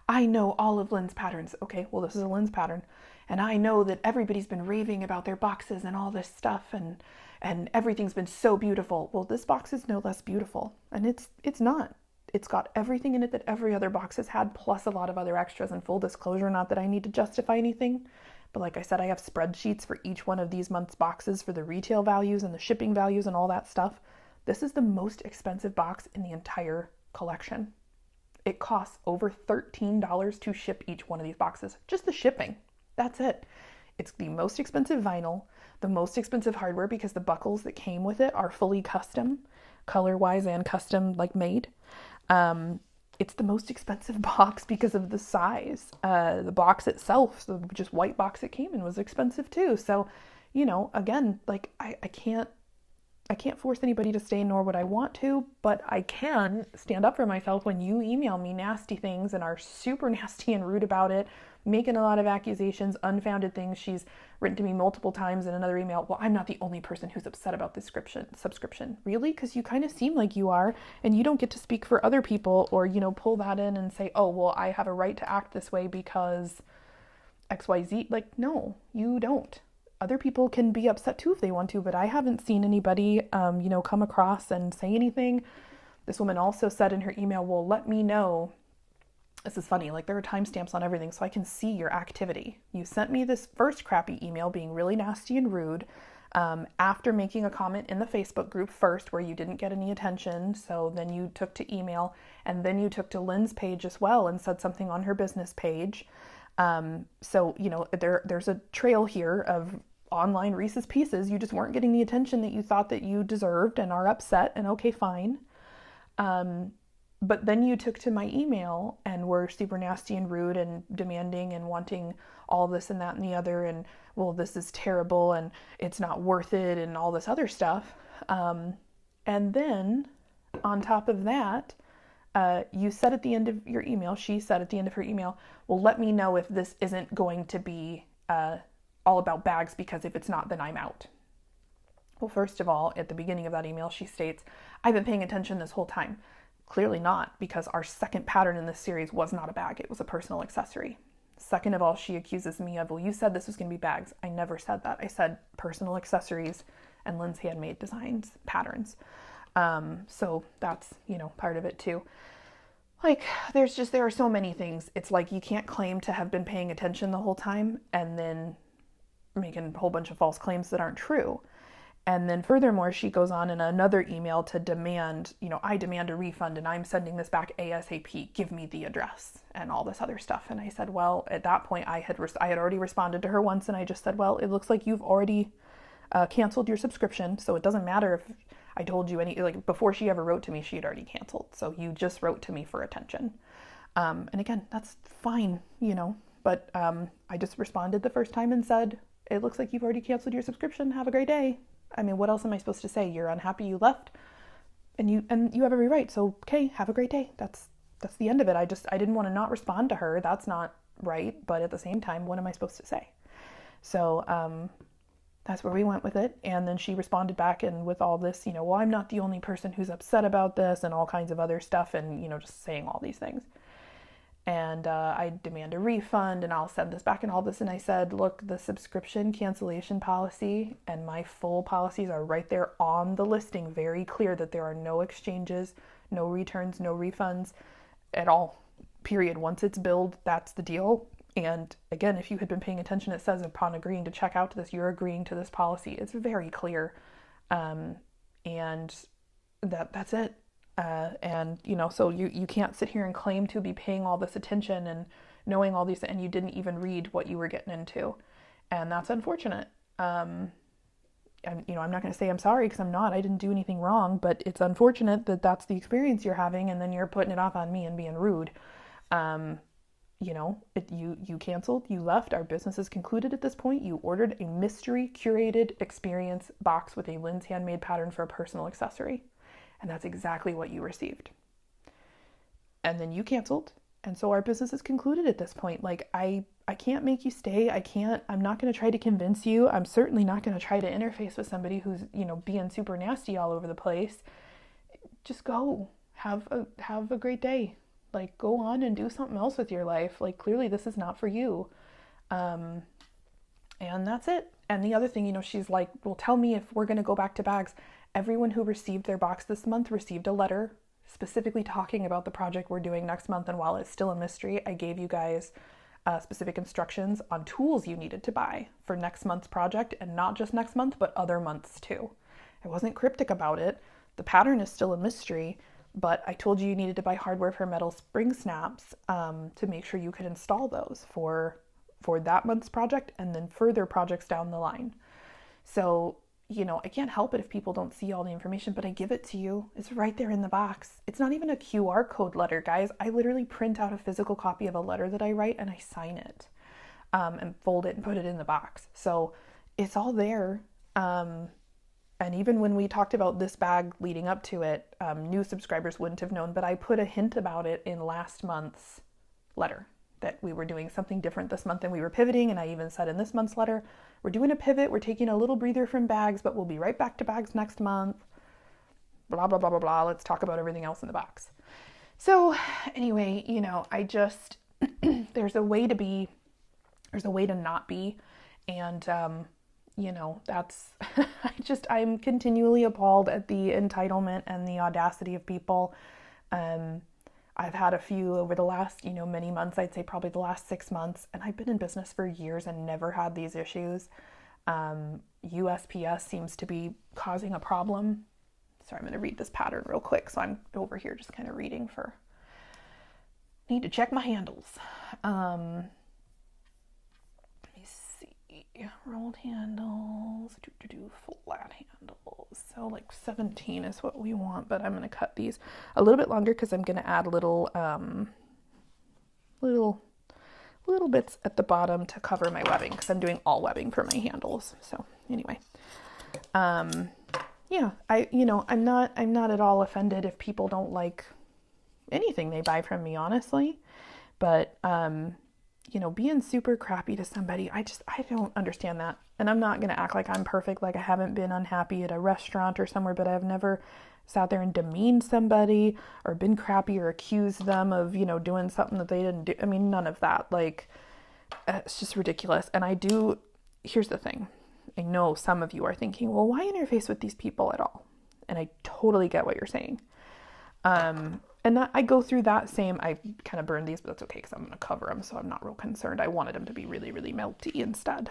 I know all of Lynn's patterns. Okay, well, this is a Lynn's pattern. And I know that everybody's been raving about their boxes and all this stuff, and everything's been so beautiful. Well, this box is no less beautiful, and it's not. It's got everything in it that every other box has had, plus a lot of other extras. And full disclosure, not that I need to justify anything, but like I said, I have spreadsheets for each one of these month's boxes for the retail values and the shipping values and all that stuff. This is the most expensive box in the entire collection. It costs over $13 to ship each one of these boxes. Just the shipping. That's it. It's the most expensive vinyl, the most expensive hardware, because the buckles that came with it are fully custom, color-wise and custom, made. It's the most expensive box because of the size. The box itself, the just white box it came in, was expensive too. So, again, I can't force anybody to stay, nor would I want to, but I can stand up for myself when you email me nasty things and are super nasty and rude about it, making a lot of accusations, unfounded things. She's written to me multiple times in another email, well, I'm not the only person who's upset about this subscription. Really? Because you kind of seem like you are, and you don't get to speak for other people or, pull that in and say, oh, well, I have a right to act this way because XYZ. No, you don't. other people can be upset too if they want to, but I haven't seen anybody, come across and say anything. This woman also said in her email, well, let me know. This is funny, like there are timestamps on everything so I can see your activity. You sent me this first crappy email being really nasty and rude after making a comment in the Facebook group first where you didn't get any attention. So then you took to email, and then you took to Lynn's page as well and said something on her business page. So, there's a trail here of online Reese's Pieces. You just weren't getting the attention that you thought that you deserved and are upset, and okay, fine. But then you took to my email and were super nasty and rude and demanding and wanting all this and that and the other, and well, this is terrible and it's not worth it and all this other stuff. And then on top of that, you said at the end of your email, she said at the end of her email, well, let me know if this isn't going to be all about bags, because if it's not, then I'm out. Well, first of all, at the beginning of that email, she states, I've been paying attention this whole time. Clearly not, because our second pattern in this series was not a bag. It was a personal accessory. Second of all, she accuses me of, well, you said this was going to be bags. I never said that. I said personal accessories and Lynn's handmade designs, patterns. So that's, part of it too. Like, there are so many things. It's like you can't claim to have been paying attention the whole time and then making a whole bunch of false claims that aren't true. And then furthermore, she goes on in another email to demand, I demand a refund and I'm sending this back ASAP. Give me the address and all this other stuff. And I said, well, at that point, I had already responded to her once, and I just said, well, it looks like you've already canceled your subscription. So it doesn't matter if I told you before she ever wrote to me, she had already canceled. So you just wrote to me for attention. And again, that's fine, but I just responded the first time and said, it looks like you've already canceled your subscription. Have a great day. I mean, what else am I supposed to say? You're unhappy you left, and you have every right. So, okay, have a great day. That's the end of it. I didn't want to not respond to her. That's not right. But at the same time, what am I supposed to say? So, that's where we went with it. And then she responded back and with all this, well, I'm not the only person who's upset about this and all kinds of other stuff, and, just saying all these things. And I demand a refund and I'll send this back and all this. And I said, look, the subscription cancellation policy and my full policies are right there on the listing, very clear that there are no exchanges, no returns, no refunds at all, period. Once it's billed, that's the deal. And again, if you had been paying attention, it says upon agreeing to check out to this, you're agreeing to this policy. It's very clear. And that's it. So you can't sit here and claim to be paying all this attention and knowing all these, and you didn't even read what you were getting into. And that's unfortunate. I'm not going to say I'm sorry, because I'm not. I didn't do anything wrong, but it's unfortunate that that's the experience you're having, and then you're putting it off on me and being rude. You canceled, you left, our business is concluded at this point. You ordered a mystery curated experience box with a Lynn's handmade pattern for a personal accessory. And that's exactly what you received. And then you canceled. And so our business is concluded at this point. Like, I can't make you stay. I'm not going to try to convince you. I'm certainly not going to try to interface with somebody who's, being super nasty all over the place. Just go. Have a great day. Like, go on and do something else with your life. Like, clearly this is not for you. And that's it. And the other thing, she's like, well, tell me if we're going to go back to bags. Everyone who received their box this month received a letter specifically talking about the project we're doing next month. And while it's still a mystery, I gave you guys specific instructions on tools you needed to buy for next month's project, and not just next month, but other months too. I wasn't cryptic about it. The pattern is still a mystery, but I told you needed to buy hardware for metal spring snaps to make sure you could install those for that month's project and then further projects down the line. So, I can't help it if people don't see all the information, but I give it to you. It's right there in the box. It's not even a QR code letter, guys. I literally print out a physical copy of a letter that I write and I sign it and fold it and put it in the box. So it's all there. And even when we talked about this bag leading up to it, new subscribers wouldn't have known, but I put a hint about it in last month's letter, that we were doing something different this month and we were pivoting. And I even said in this month's letter, we're doing a pivot. We're taking a little breather from bags, but we'll be right back to bags next month. Blah, blah, blah, blah, blah. Let's talk about everything else in the box. So anyway, there's a way to be, there's a way to not be. And, that's, I'm continually appalled at the entitlement and the audacity of people. I've had a few over the last, many months, I'd say probably the last 6 months, and I've been in business for years and never had these issues. USPS seems to be causing a problem. Sorry, I'm going to read this pattern real quick. So I'm over here just kind of reading need to check my handles. Let me see. Rolled handles, flat handles. So like 17 is what we want, but I'm going to cut these a little bit longer because I'm going to add little bits at the bottom to cover my webbing, because I'm doing all webbing for my handles. So anyway, yeah, I'm not at all offended if people don't like anything they buy from me, honestly. But, being super crappy to somebody, I don't understand that. And I'm not going to act like I'm perfect, like I haven't been unhappy at a restaurant or somewhere, but I've never sat there and demeaned somebody or been crappy or accused them of, doing something that they didn't do. I mean, none of that. Like, it's just ridiculous. And here's the thing. I know some of you are thinking, well, why interface with these people at all? And I totally get what you're saying. And that I go through that same, I kind of burned these, but that's okay because I'm going to cover them, so I'm not real concerned. I wanted them to be really, really melty instead.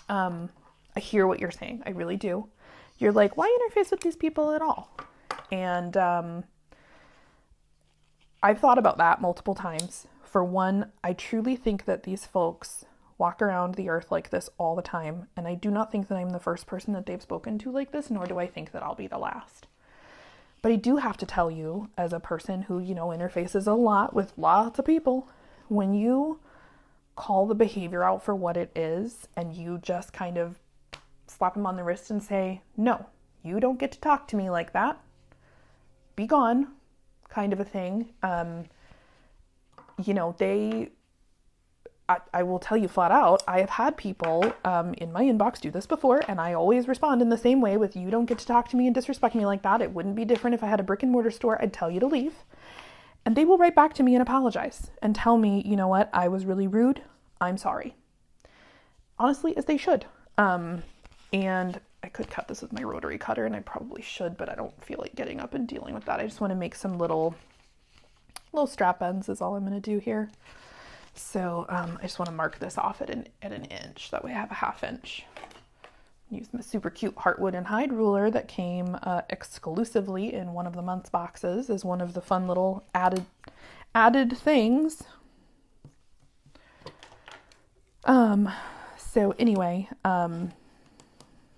I hear what you're saying. I really do. You're like, why interface with these people at all? And I've thought about that multiple times. For one, I truly think that these folks walk around the earth like this all the time, and I do not think that I'm the first person that they've spoken to like this, nor do I think that I'll be the last. But I do have to tell you, as a person who, interfaces a lot with lots of people, when you call the behavior out for what it is, and you just kind of slap them on the wrist and say, no, you don't get to talk to me like that, be gone, kind of a thing. I will tell you flat out, I have had people in my inbox do this before, and I always respond in the same way with, you don't get to talk to me and disrespect me like that. It wouldn't be different if I had a brick and mortar store. I'd tell you to leave. And they will write back to me and apologize and tell me, you know what, I was really rude. I'm sorry. Honestly, as they should. And I could cut this with my rotary cutter, and I probably should, but I don't feel like getting up and dealing with that. I just want to make some little strap ends is all I'm going to do here. So I just want to mark this off at an inch. That way I have a 1/2 inch. Use my super cute heartwood and hide ruler that came exclusively in one of the month's boxes as one of the fun little added things. So anyway,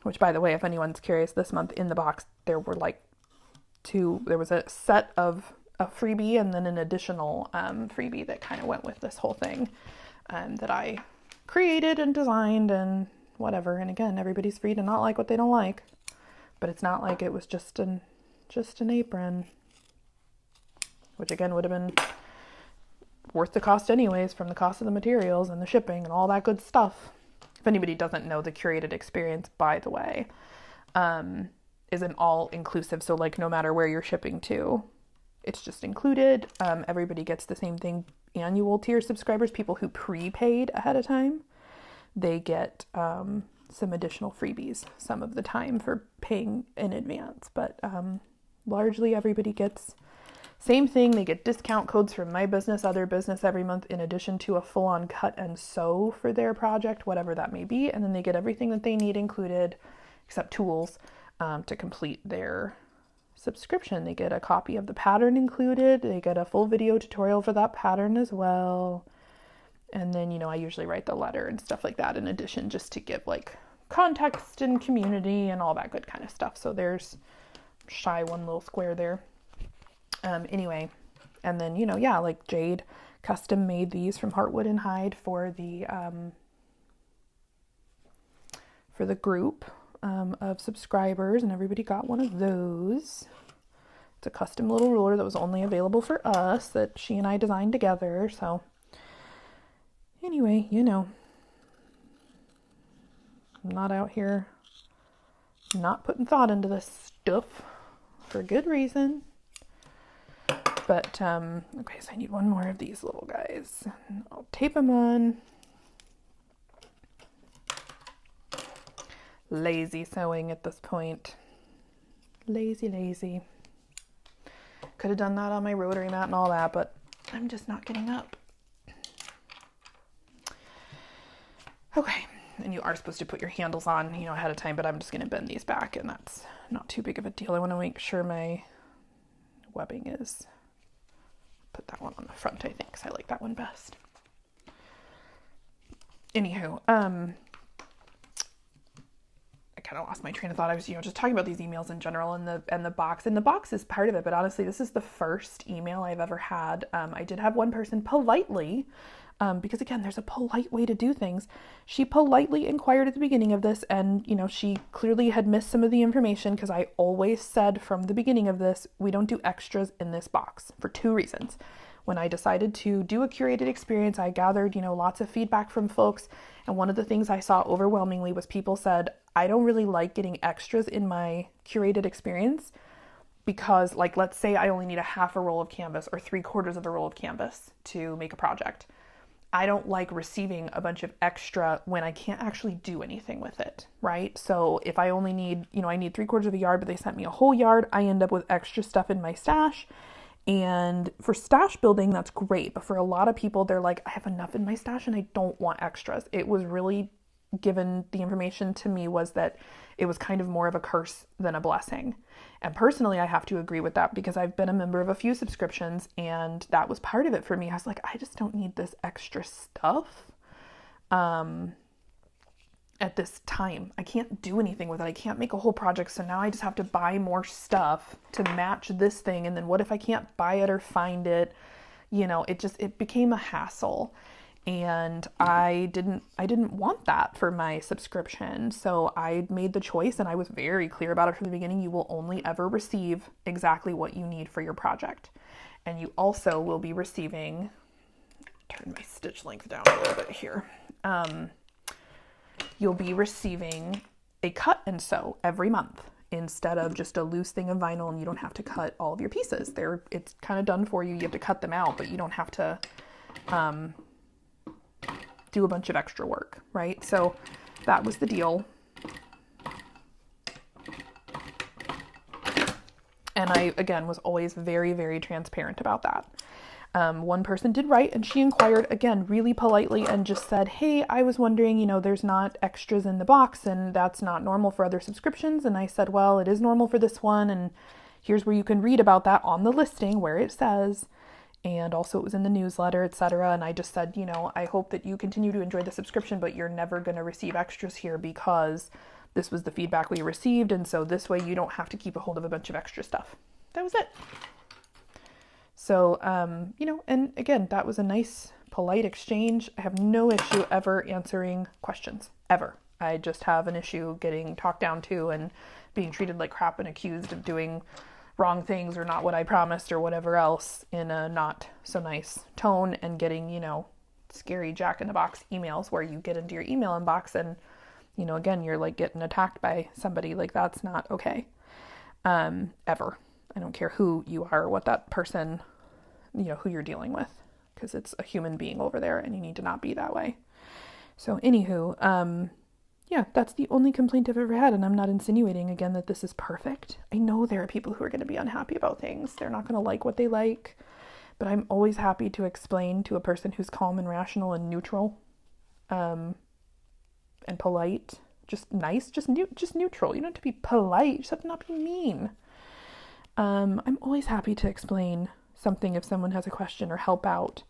which by the way, if anyone's curious, this month in the box there were there was a set of a freebie and then an additional freebie that kind of went with this whole thing that I created and designed and whatever. And again, everybody's free to not like what they don't like, but it's not like it was just an apron, which again would have been worth the cost anyways from the cost of the materials and the shipping and all that good stuff. If anybody doesn't know, the curated experience, by the way, is an all-inclusive. So no matter where you're shipping to, it's just included. Everybody gets the same thing. Annual tier subscribers, people who prepaid ahead of time, they get some additional freebies some of the time for paying in advance. But largely everybody gets same thing. They get discount codes from my business, other business every month, in addition to a full-on cut and sew for their project, whatever that may be. And then they get everything that they need included, except tools, to complete their subscription. They get a copy of the pattern included. They get a full video tutorial for that pattern as well. And then, I usually write the letter and stuff like that in addition, just to give context and community and all that good kind of stuff. So there's one little square there. Anyway, and then, Jade custom made these from Heartwood and Hide for the group of subscribers, and everybody got one of those. It's a custom little ruler that was only available for us that she and I designed together. So anyway, I'm not out here not putting thought into this stuff for good reason. But okay, so I need one more of these little guys. I'll tape them on. lazy sewing at this point. Lazy. Could have done that on my rotary mat and all that, but I'm just not getting up. Okay, and you are supposed to put your handles on, ahead of time, but I'm just going to bend these back, and that's not too big of a deal. I want to make sure my webbing is, put that one on the front, I think, because I like that one best. Anywho, I kind of lost my train of thought. I was, just talking about these emails in general and the box. And the box is part of it, but honestly, this is the first email I've ever had. I did have one person politely, because again, there's a polite way to do things. She politely inquired at the beginning of this, and she clearly had missed some of the information, because I always said from the beginning of this, we don't do extras in this box for 2 reasons. When I decided to do a curated experience, I gathered, lots of feedback from folks. And one of the things I saw overwhelmingly was people said, I don't really like getting extras in my curated experience because, like, let's say I only need a half a roll of canvas or 3/4 of a roll of canvas to make a project. I don't like receiving a bunch of extra when I can't actually do anything with it, right? So if I only need, I need 3/4 of a yard, but they sent me a whole yard, I end up with extra stuff in my stash. And for stash building, that's great. But for a lot of people, they're like, I have enough in my stash and I don't want extras. It was really given, the information to me was that it was kind of more of a curse than a blessing. And personally, I have to agree with that because I've been a member of a few subscriptions and that was part of it for me. I was like, I just don't need this extra stuff. At this time, I can't do anything with it. I can't make a whole project. So now I just have to buy more stuff to match this thing. And then what if I can't buy it or find it? It became a hassle, and I didn't want that for my subscription. So I made the choice, and I was very clear about it from the beginning. You will only ever receive exactly what you need for your project. And you also will be receiving, turn my stitch length down a little bit here. You'll be receiving a cut and sew every month instead of just a loose thing of vinyl, and you don't have to cut all of your pieces. It's kind of done for you. You have to cut them out, but you don't have to do a bunch of extra work, right? So that was the deal. And I, again, was always very, very transparent about that. One person did write, and she inquired again really politely and just said, hey, I was wondering, there's not extras in the box and that's not normal for other subscriptions. And I said, well, it is normal for this one. And here's where you can read about that on the listing where it says, and also it was in the newsletter, etc. And I just said, I hope that you continue to enjoy the subscription, but you're never going to receive extras here because this was the feedback we received. And so this way you don't have to keep a hold of a bunch of extra stuff. That was it. So, and again, that was a nice, polite exchange. I have no issue ever answering questions, ever. I just have an issue getting talked down to and being treated like crap and accused of doing wrong things or not what I promised or whatever else in a not so nice tone, and getting, scary Jack-in-the-Box emails where you get into your email inbox and, again, you're like getting attacked by somebody. Like, that's not okay. Ever. I don't care who you are or what that person, who you're dealing with, because it's a human being over there and you need to not be that way. So anywho, yeah, that's the only complaint I've ever had. And I'm not insinuating again that this is perfect. I know there are people who are going to be unhappy about things. They're not going to like what they like, but I'm always happy to explain to a person who's calm and rational and neutral, and polite, just nice, just neutral. You don't have to be polite. You just have to not be mean. I'm always happy to explain something if someone has a question or help out,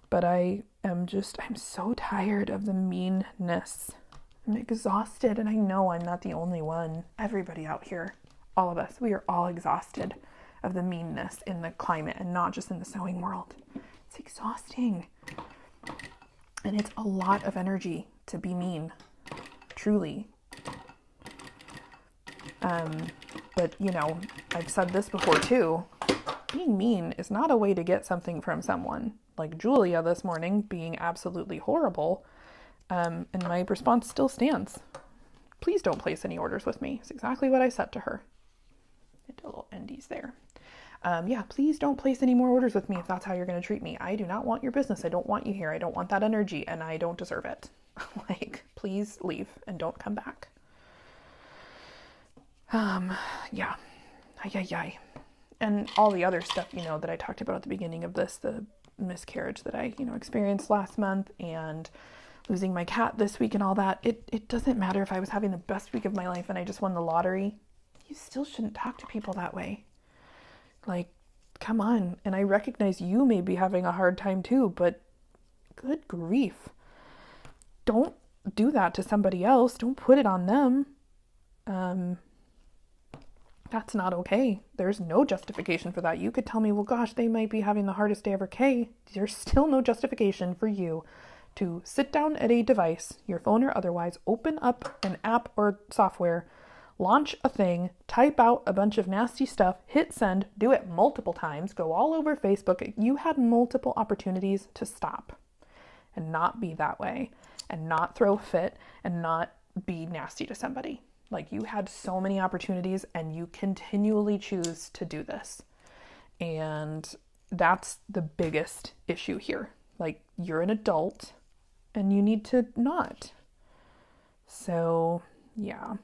but I'm so tired of the meanness. I'm exhausted, and I know I'm not the only one. Everybody out here, all of us, we are all exhausted of the meanness in the climate, and not just in the sewing world. It's exhausting, and it's a lot of energy to be mean, truly. But I've said this before too, being mean is not a way to get something from someone. Like Julia this morning being absolutely horrible. And my response still stands. Please don't place any orders with me. It's exactly what I said to her. I did a little endies there. Yeah, please don't place any more orders with me if that's how you're going to treat me. I do not want your business. I don't want you here. I don't want that energy, and I don't deserve it. Like, please leave and don't come back. Yeah. Ay. And all the other stuff, that I talked about at the beginning of this, the miscarriage that I, experienced last month and losing my cat this week and all that. It doesn't matter if I was having the best week of my life and I just won the lottery. You still shouldn't talk to people that way. Like, come on. And I recognize you may be having a hard time too, but good grief. Don't do that to somebody else. Don't put it on them. That's not okay. There's no justification for that. You could tell me, well, gosh, they might be having the hardest day ever. Okay, there's still no justification for you to sit down at a device, your phone or otherwise, open up an app or software, launch a thing, type out a bunch of nasty stuff, hit send, do it multiple times, go all over Facebook. You had multiple opportunities to stop and not be that way and not throw a fit and not be nasty to somebody. Like, you had so many opportunities and you continually choose to do this. And that's the biggest issue here. Like, you're an adult and you need to not. So, yeah.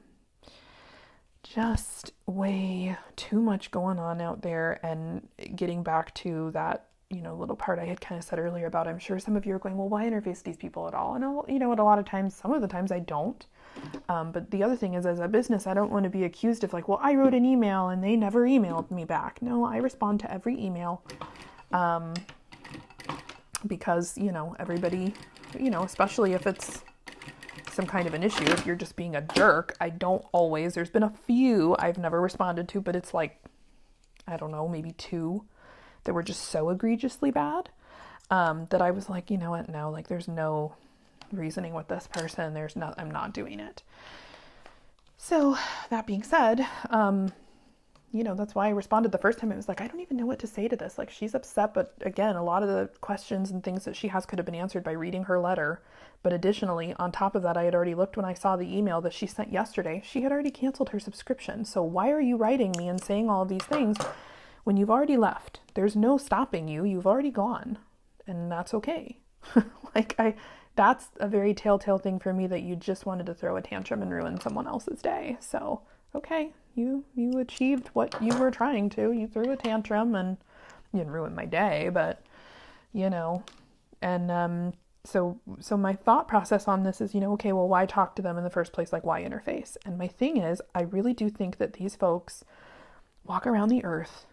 Just way too much going on out there. And getting back to that, little part I had kind of said earlier about, I'm sure some of you are going, well, why interface these people at all? And a lot of times, some of the times I don't. But the other thing is, as a business, I don't want to be accused of like, well, I wrote an email and they never emailed me back. No, I respond to every email. Because, everybody, especially if it's some kind of an issue, if you're just being a jerk, I don't always, there's been a few I've never responded to, but it's like, I don't know, maybe 2 that were just so egregiously bad, that I was like, you know what, no, like, there's no reasoning with this person. I'm not doing it. So that being said, that's why I responded the first time. It was like, I don't even know what to say to this. Like, she's upset, but again, a lot of the questions and things that she has could have been answered by reading her letter. But additionally, on top of that, I had already looked when I saw the email that she sent yesterday. She had already canceled her subscription. So why are you writing me and saying all of these things when you've already left? There's no stopping you. You've already gone, and that's okay. That's a very telltale thing for me, that you just wanted to throw a tantrum and ruin someone else's day. So, okay, you achieved what you were trying to. You threw a tantrum and you didn't ruin my day, but, and so my thought process on this is, okay, well, why talk to them in the first place? Like, why interface? And my thing is, I really do think that these folks walk around the earth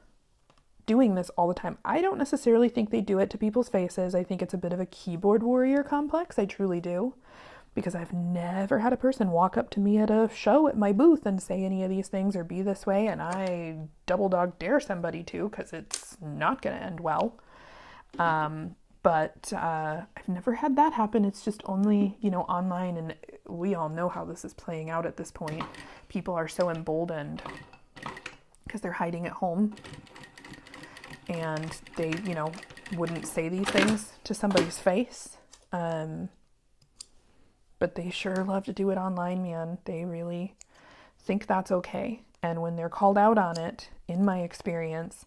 doing this all the time. I don't necessarily think they do it to people's faces. I think it's a bit of a keyboard warrior complex. I truly do. Because I've never had a person walk up to me at a show at my booth and say any of these things or be this way. And I double dog dare somebody to, because it's not going to end well. But I've never had that happen. It's just only, online. And we all know how this is playing out at this point. People are so emboldened because they're hiding at home. And they, wouldn't say these things to somebody's face. But they sure love to do it online, man. They really think that's okay. And when they're called out on it, in my experience,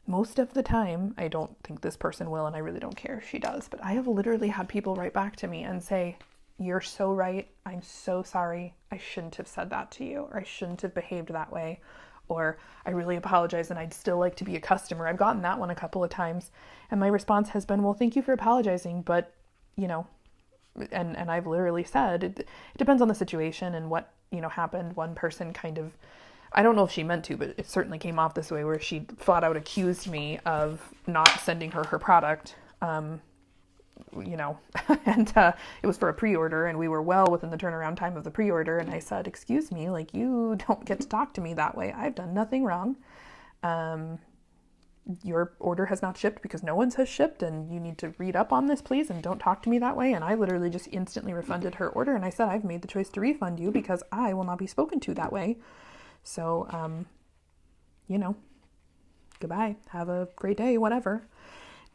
most of the time, I don't think this person will, and I really don't care if she does, but I have literally had people write back to me and say, you're so right. I'm so sorry. I shouldn't have said that to you, or I shouldn't have behaved that way. Or I really apologize and I'd still like to be a customer. I've gotten that one a couple of times. And my response has been, well, thank you for apologizing. But, and I've literally said, it depends on the situation and what, happened. One person kind of, I don't know if she meant to, but it certainly came off this way, where she flat out accused me of not sending her product. And it was for a pre-order, and we were well within the turnaround time of the pre-order. And I said, excuse me, like, you don't get to talk to me that way. I've done nothing wrong. Your order has not shipped because no one's has shipped, and you need to read up on this, please, and don't talk to me that way. And I literally just instantly refunded her order. And I said, I've made the choice to refund you because I will not be spoken to that way. So, goodbye, have a great day, whatever.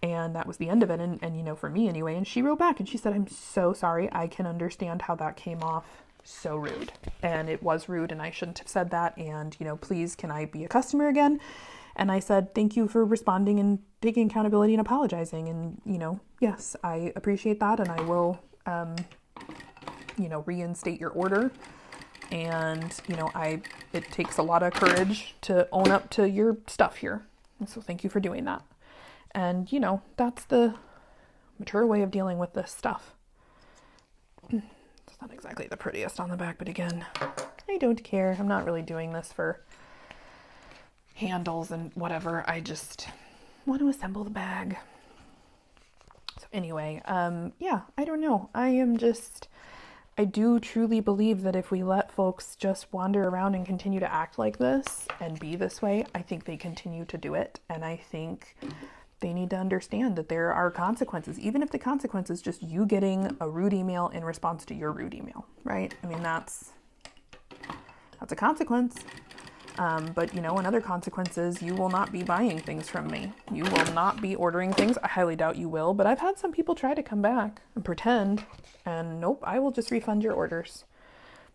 And that was the end of it. And for me anyway, and she wrote back and she said, I'm so sorry. I can understand how that came off so rude. And it was rude and I shouldn't have said that. And, please, can I be a customer again? And I said, thank you for responding and taking accountability and apologizing. And, yes, I appreciate that. And I will, reinstate your order. And, it takes a lot of courage to own up to your stuff here. And so thank you for doing that. And, that's the mature way of dealing with this stuff. It's not exactly the prettiest on the back, but again, I don't care. I'm not really doing this for handles and whatever. I just want to assemble the bag. So anyway, I don't know. I do truly believe that if we let folks just wander around and continue to act like this and be this way, I think they continue to do it. And I think they need to understand that there are consequences, even if the consequence is just you getting a rude email in response to your rude email, right? I mean, that's a consequence. But in other consequences, you will not be buying things from me. You will not be ordering things. I highly doubt you will, but I've had some people try to come back and pretend, and nope, I will just refund your orders.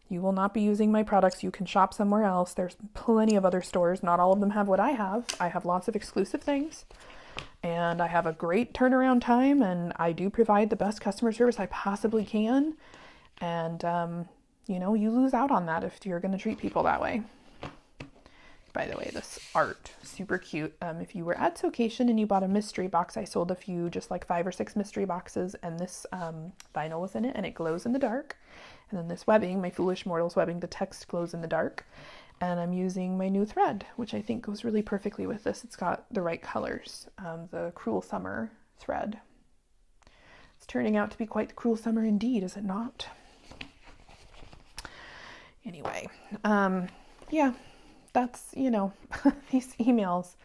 You will not be using my products. You can shop somewhere else. There's plenty of other stores. Not all of them have what I have. I have lots of exclusive things, and I have a great turnaround time, and I do provide the best customer service I possibly can. And, you lose out on that if you're going to treat people that way. By the way, this art, super cute. If you were at So-cation and you bought a mystery box, I sold a few, just like 5 or 6 mystery boxes, and this vinyl was in it, and it glows in the dark. And then this webbing, my Foolish Mortals webbing, the text glows in the dark. And I'm using my new thread, which I think goes really perfectly with this. It's got the right colors, the Cruel Summer thread. It's turning out to be quite the cruel summer indeed, is it not? Anyway, that's, these emails.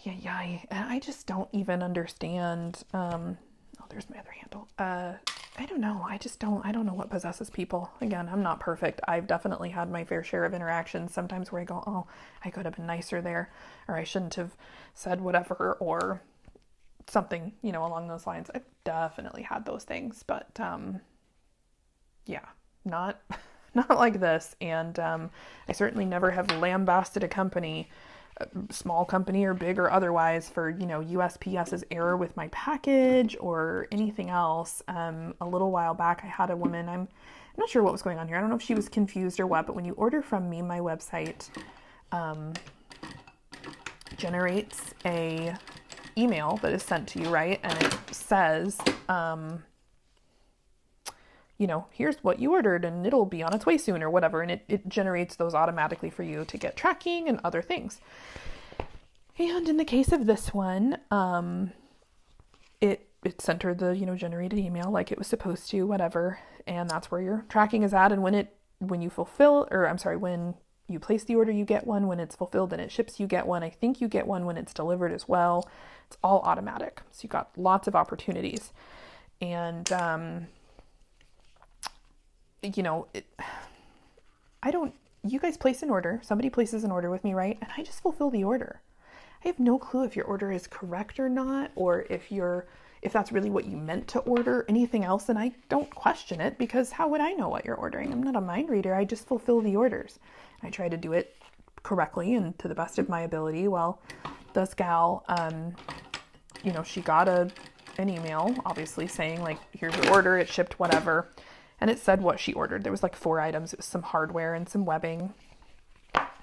I just don't even understand. There's my other handle. I don't know. I don't know what possesses people. Again, I'm not perfect. I've definitely had my fair share of interactions sometimes where I go, oh, I could have been nicer there, or I shouldn't have said whatever, or something, along those lines. I've definitely had those things, but, not like this. And I certainly never have lambasted a company, small company or big or otherwise, for, USPS's error with my package or anything else. A little while back, I had a woman, I'm not sure what was going on here. I don't know if she was confused or what, but when you order from me, my website generates a email that is sent to you, right? And it says, here's what you ordered and it'll be on its way soon or whatever. And it generates those automatically for you to get tracking and other things. And in the case of this one, it sent her the, generated email like it was supposed to, whatever. And that's where your tracking is at. And when you place the order, you get one. When it's fulfilled and it ships, you get one. I think you get one when it's delivered as well. It's all automatic. So you've got lots of opportunities. And, you guys place an order, somebody places an order with me, right? And I just fulfill the order. I have no clue if your order is correct or not, or if that's really what you meant to order, anything else. And I don't question it, because how would I know what you're ordering? I'm not a mind reader. I just fulfill the orders. I try to do it correctly and to the best of my ability. Well, this gal, she got an email, obviously saying like, here's your order, it shipped, whatever. And it said what she ordered. There was like 4 items. It was some hardware and some webbing.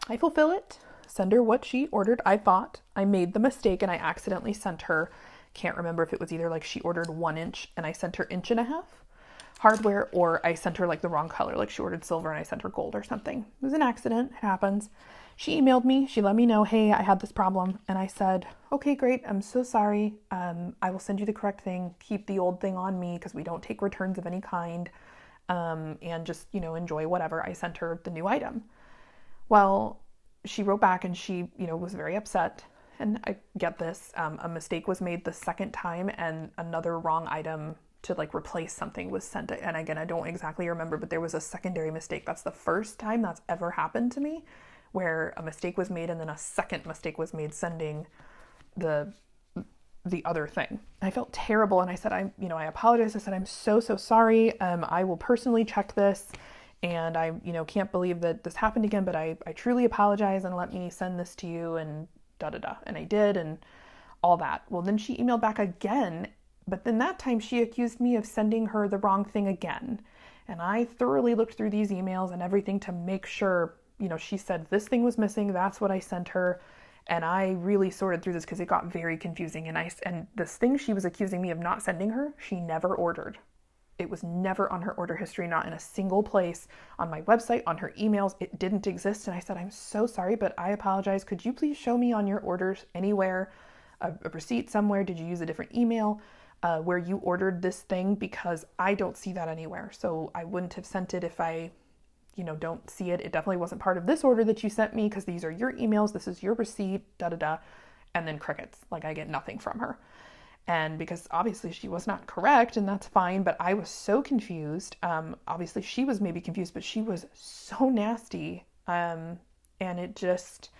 I fulfill it, send her what she ordered. I thought I made the mistake and I accidentally sent her, can't remember if it was either like she ordered 1 inch and I sent her 1.5 inches hardware, or I sent her like the wrong color, like she ordered silver and I sent her gold or something. It was an accident. It happens. She emailed me. She let me know, hey, I had this problem. And I said, okay, great. I'm so sorry. I will send you the correct thing. Keep the old thing on me because we don't take returns of any kind. And just, enjoy whatever. I sent her the new item. Well, she wrote back and she, was very upset. And I get this, a mistake was made the second time and another wrong item to like replace something was sent. And again, I don't exactly remember, but there was a secondary mistake. That's the first time that's ever happened to me, where a mistake was made and then a second mistake was made sending the other thing. I felt terrible. And I said, I apologize. I said, I'm so sorry. I will personally check this. And I, can't believe that this happened again, but I truly apologize and let me send this to you and da-da-da. And I did, and all that. Well, then she emailed back again, but then that time she accused me of sending her the wrong thing again. And I thoroughly looked through these emails and everything to make sure, she said this thing was missing. That's what I sent her. And I really sorted through this because it got very confusing. And this thing she was accusing me of not sending her, she never ordered. It was never on her order history, not in a single place on my website, on her emails. It didn't exist. And I said, I'm so sorry, but I apologize. Could you please show me on your orders anywhere, a receipt somewhere? Did you use a different email where you ordered this thing? Because I don't see that anywhere. So I wouldn't have sent it if I, don't see it. It definitely wasn't part of this order that you sent me because these are your emails. This is your receipt, da-da-da. And then crickets. Like I get nothing from her. And because obviously she was not correct, and that's fine, but I was so confused. Obviously she was maybe confused, but she was so nasty. And it just,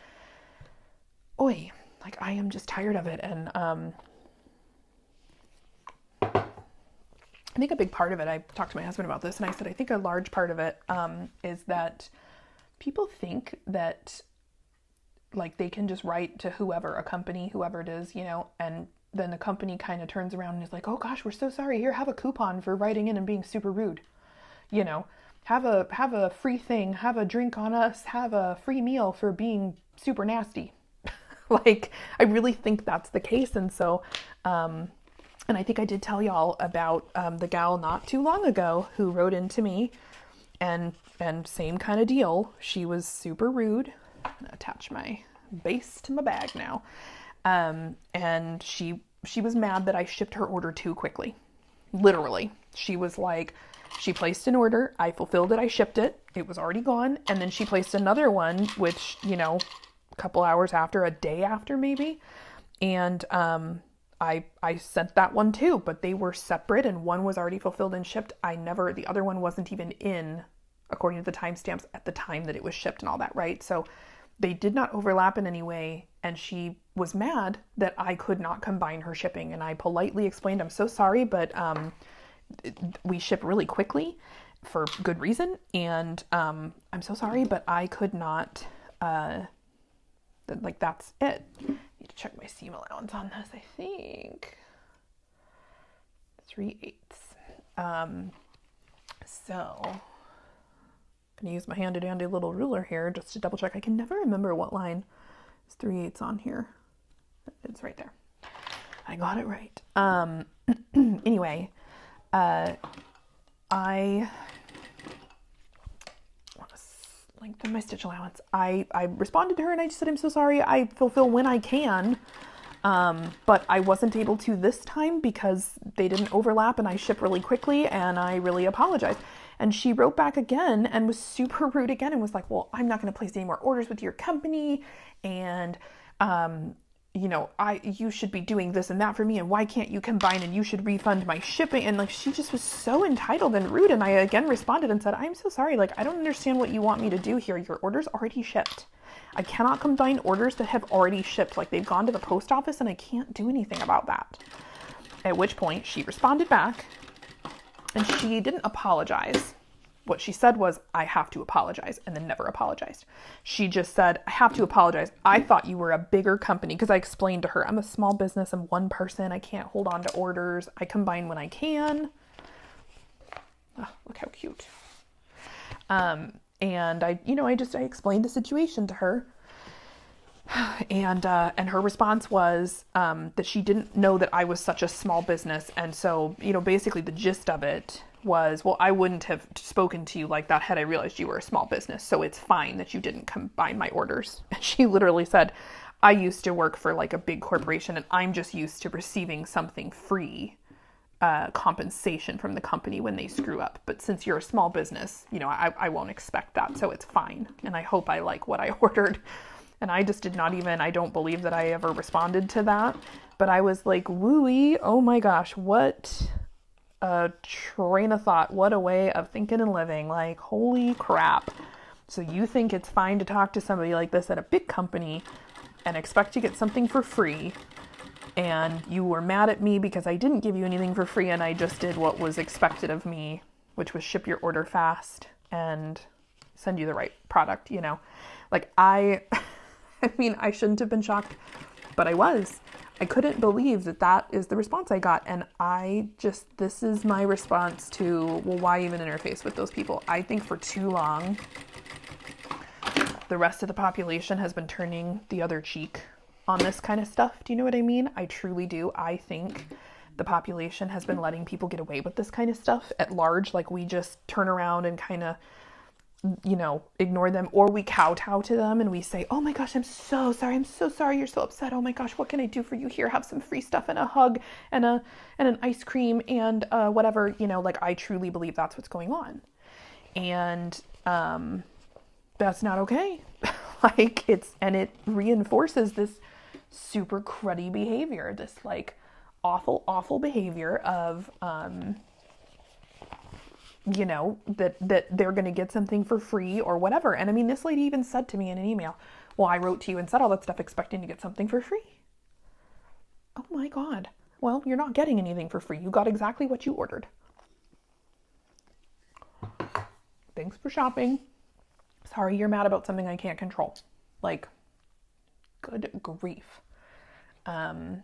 I am just tired of it. And I think a big part of it, I talked to my husband about this, and I said, I think a large part of it is that people think that like they can just write to whoever, a company, whoever it is, and then the company kind of turns around and is like, oh gosh, we're so sorry. Here, have a coupon for writing in and being super rude. Have a free thing, have a drink on us, have a free meal for being super nasty. Like, I really think that's the case. And so, and I think I did tell y'all about the gal not too long ago who wrote into me and same kind of deal. She was super rude. I'm going to attach my base to my bag now. And she was mad that I shipped her order too quickly. Literally. She was like, she placed an order, I fulfilled it, I shipped it, it was already gone. And then she placed another one, which, a couple hours after, a day after maybe. And, I sent that one too, but they were separate and one was already fulfilled and shipped. The other one wasn't even in, according to the timestamps at the time that it was shipped and all that, right? So they did not overlap in any way, and she was mad that I could not combine her shipping. And I politely explained, I'm so sorry, but we ship really quickly for good reason, and I'm so sorry, but I could not, that's it. I need to check my seam allowance on this. I think 3/8. So I'm going to use my handy dandy little ruler here just to double check. I can never remember what line is 3/8 on here. It's right there. I got it right. Anyway, I want to lengthen my stitch allowance. I responded to her and I just said, I'm so sorry. I fulfill when I can. But I wasn't able to this time because they didn't overlap and I ship really quickly, and I really apologize. And she wrote back again and was super rude again and was like, well, I'm not going to place any more orders with your company. And, you should be doing this and that for me. And why can't you combine, and you should refund my shipping? And she just was so entitled and rude. And I again responded and said, I'm so sorry. I don't understand what you want me to do here. Your order's already shipped. I cannot combine orders that have already shipped. They've gone to the post office and I can't do anything about that. At which point she responded back. And she didn't apologize. What she said was, I have to apologize, and then never apologized. She just said, I have to apologize. I thought you were a bigger company, because I explained to her, I'm a small business. I'm one person. I can't hold on to orders. I combine when I can. Oh, look how cute. And I explained the situation to her. And her response was that she didn't know that I was such a small business. And so, basically the gist of it was, well, I wouldn't have spoken to you like that had I realized you were a small business. So it's fine that you didn't combine my orders. And she literally said, I used to work for a big corporation and I'm just used to receiving something free, compensation from the company when they screw up. But since you're a small business, I won't expect that. So it's fine. And I hope I like what I ordered. And I just did not even, I don't believe that I ever responded to that. But I was like, wooey, oh my gosh, what a train of thought. What a way of thinking and living. Holy crap. So you think it's fine to talk to somebody like this at a big company and expect to get something for free. And you were mad at me because I didn't give you anything for free and I just did what was expected of me, which was ship your order fast and send you the right product, I shouldn't have been shocked, but I was. I couldn't believe that that is the response I got. And this is my response to, well, why even interface with those people? I think for too long, the rest of the population has been turning the other cheek on this kind of stuff. Do you know what I mean? I truly do. I think the population has been letting people get away with this kind of stuff at large. Like, we just turn around and kind of, ignore them, or we kowtow to them and we say, oh my gosh, I'm so sorry. I'm so sorry. You're so upset. Oh my gosh, what can I do for you? Here, have some free stuff and a hug and an ice cream and whatever, like, I truly believe that's what's going on. And that's not okay. Like, it reinforces this super cruddy behavior, this like awful behavior of, that they're going to get something for free or whatever. And I mean, this lady even said to me in an email, well, I wrote to you and said all that stuff expecting to get something for free. Oh my God. Well, you're not getting anything for free. You got exactly what you ordered. Thanks for shopping. Sorry, you're mad about something I can't control. Like, good grief. I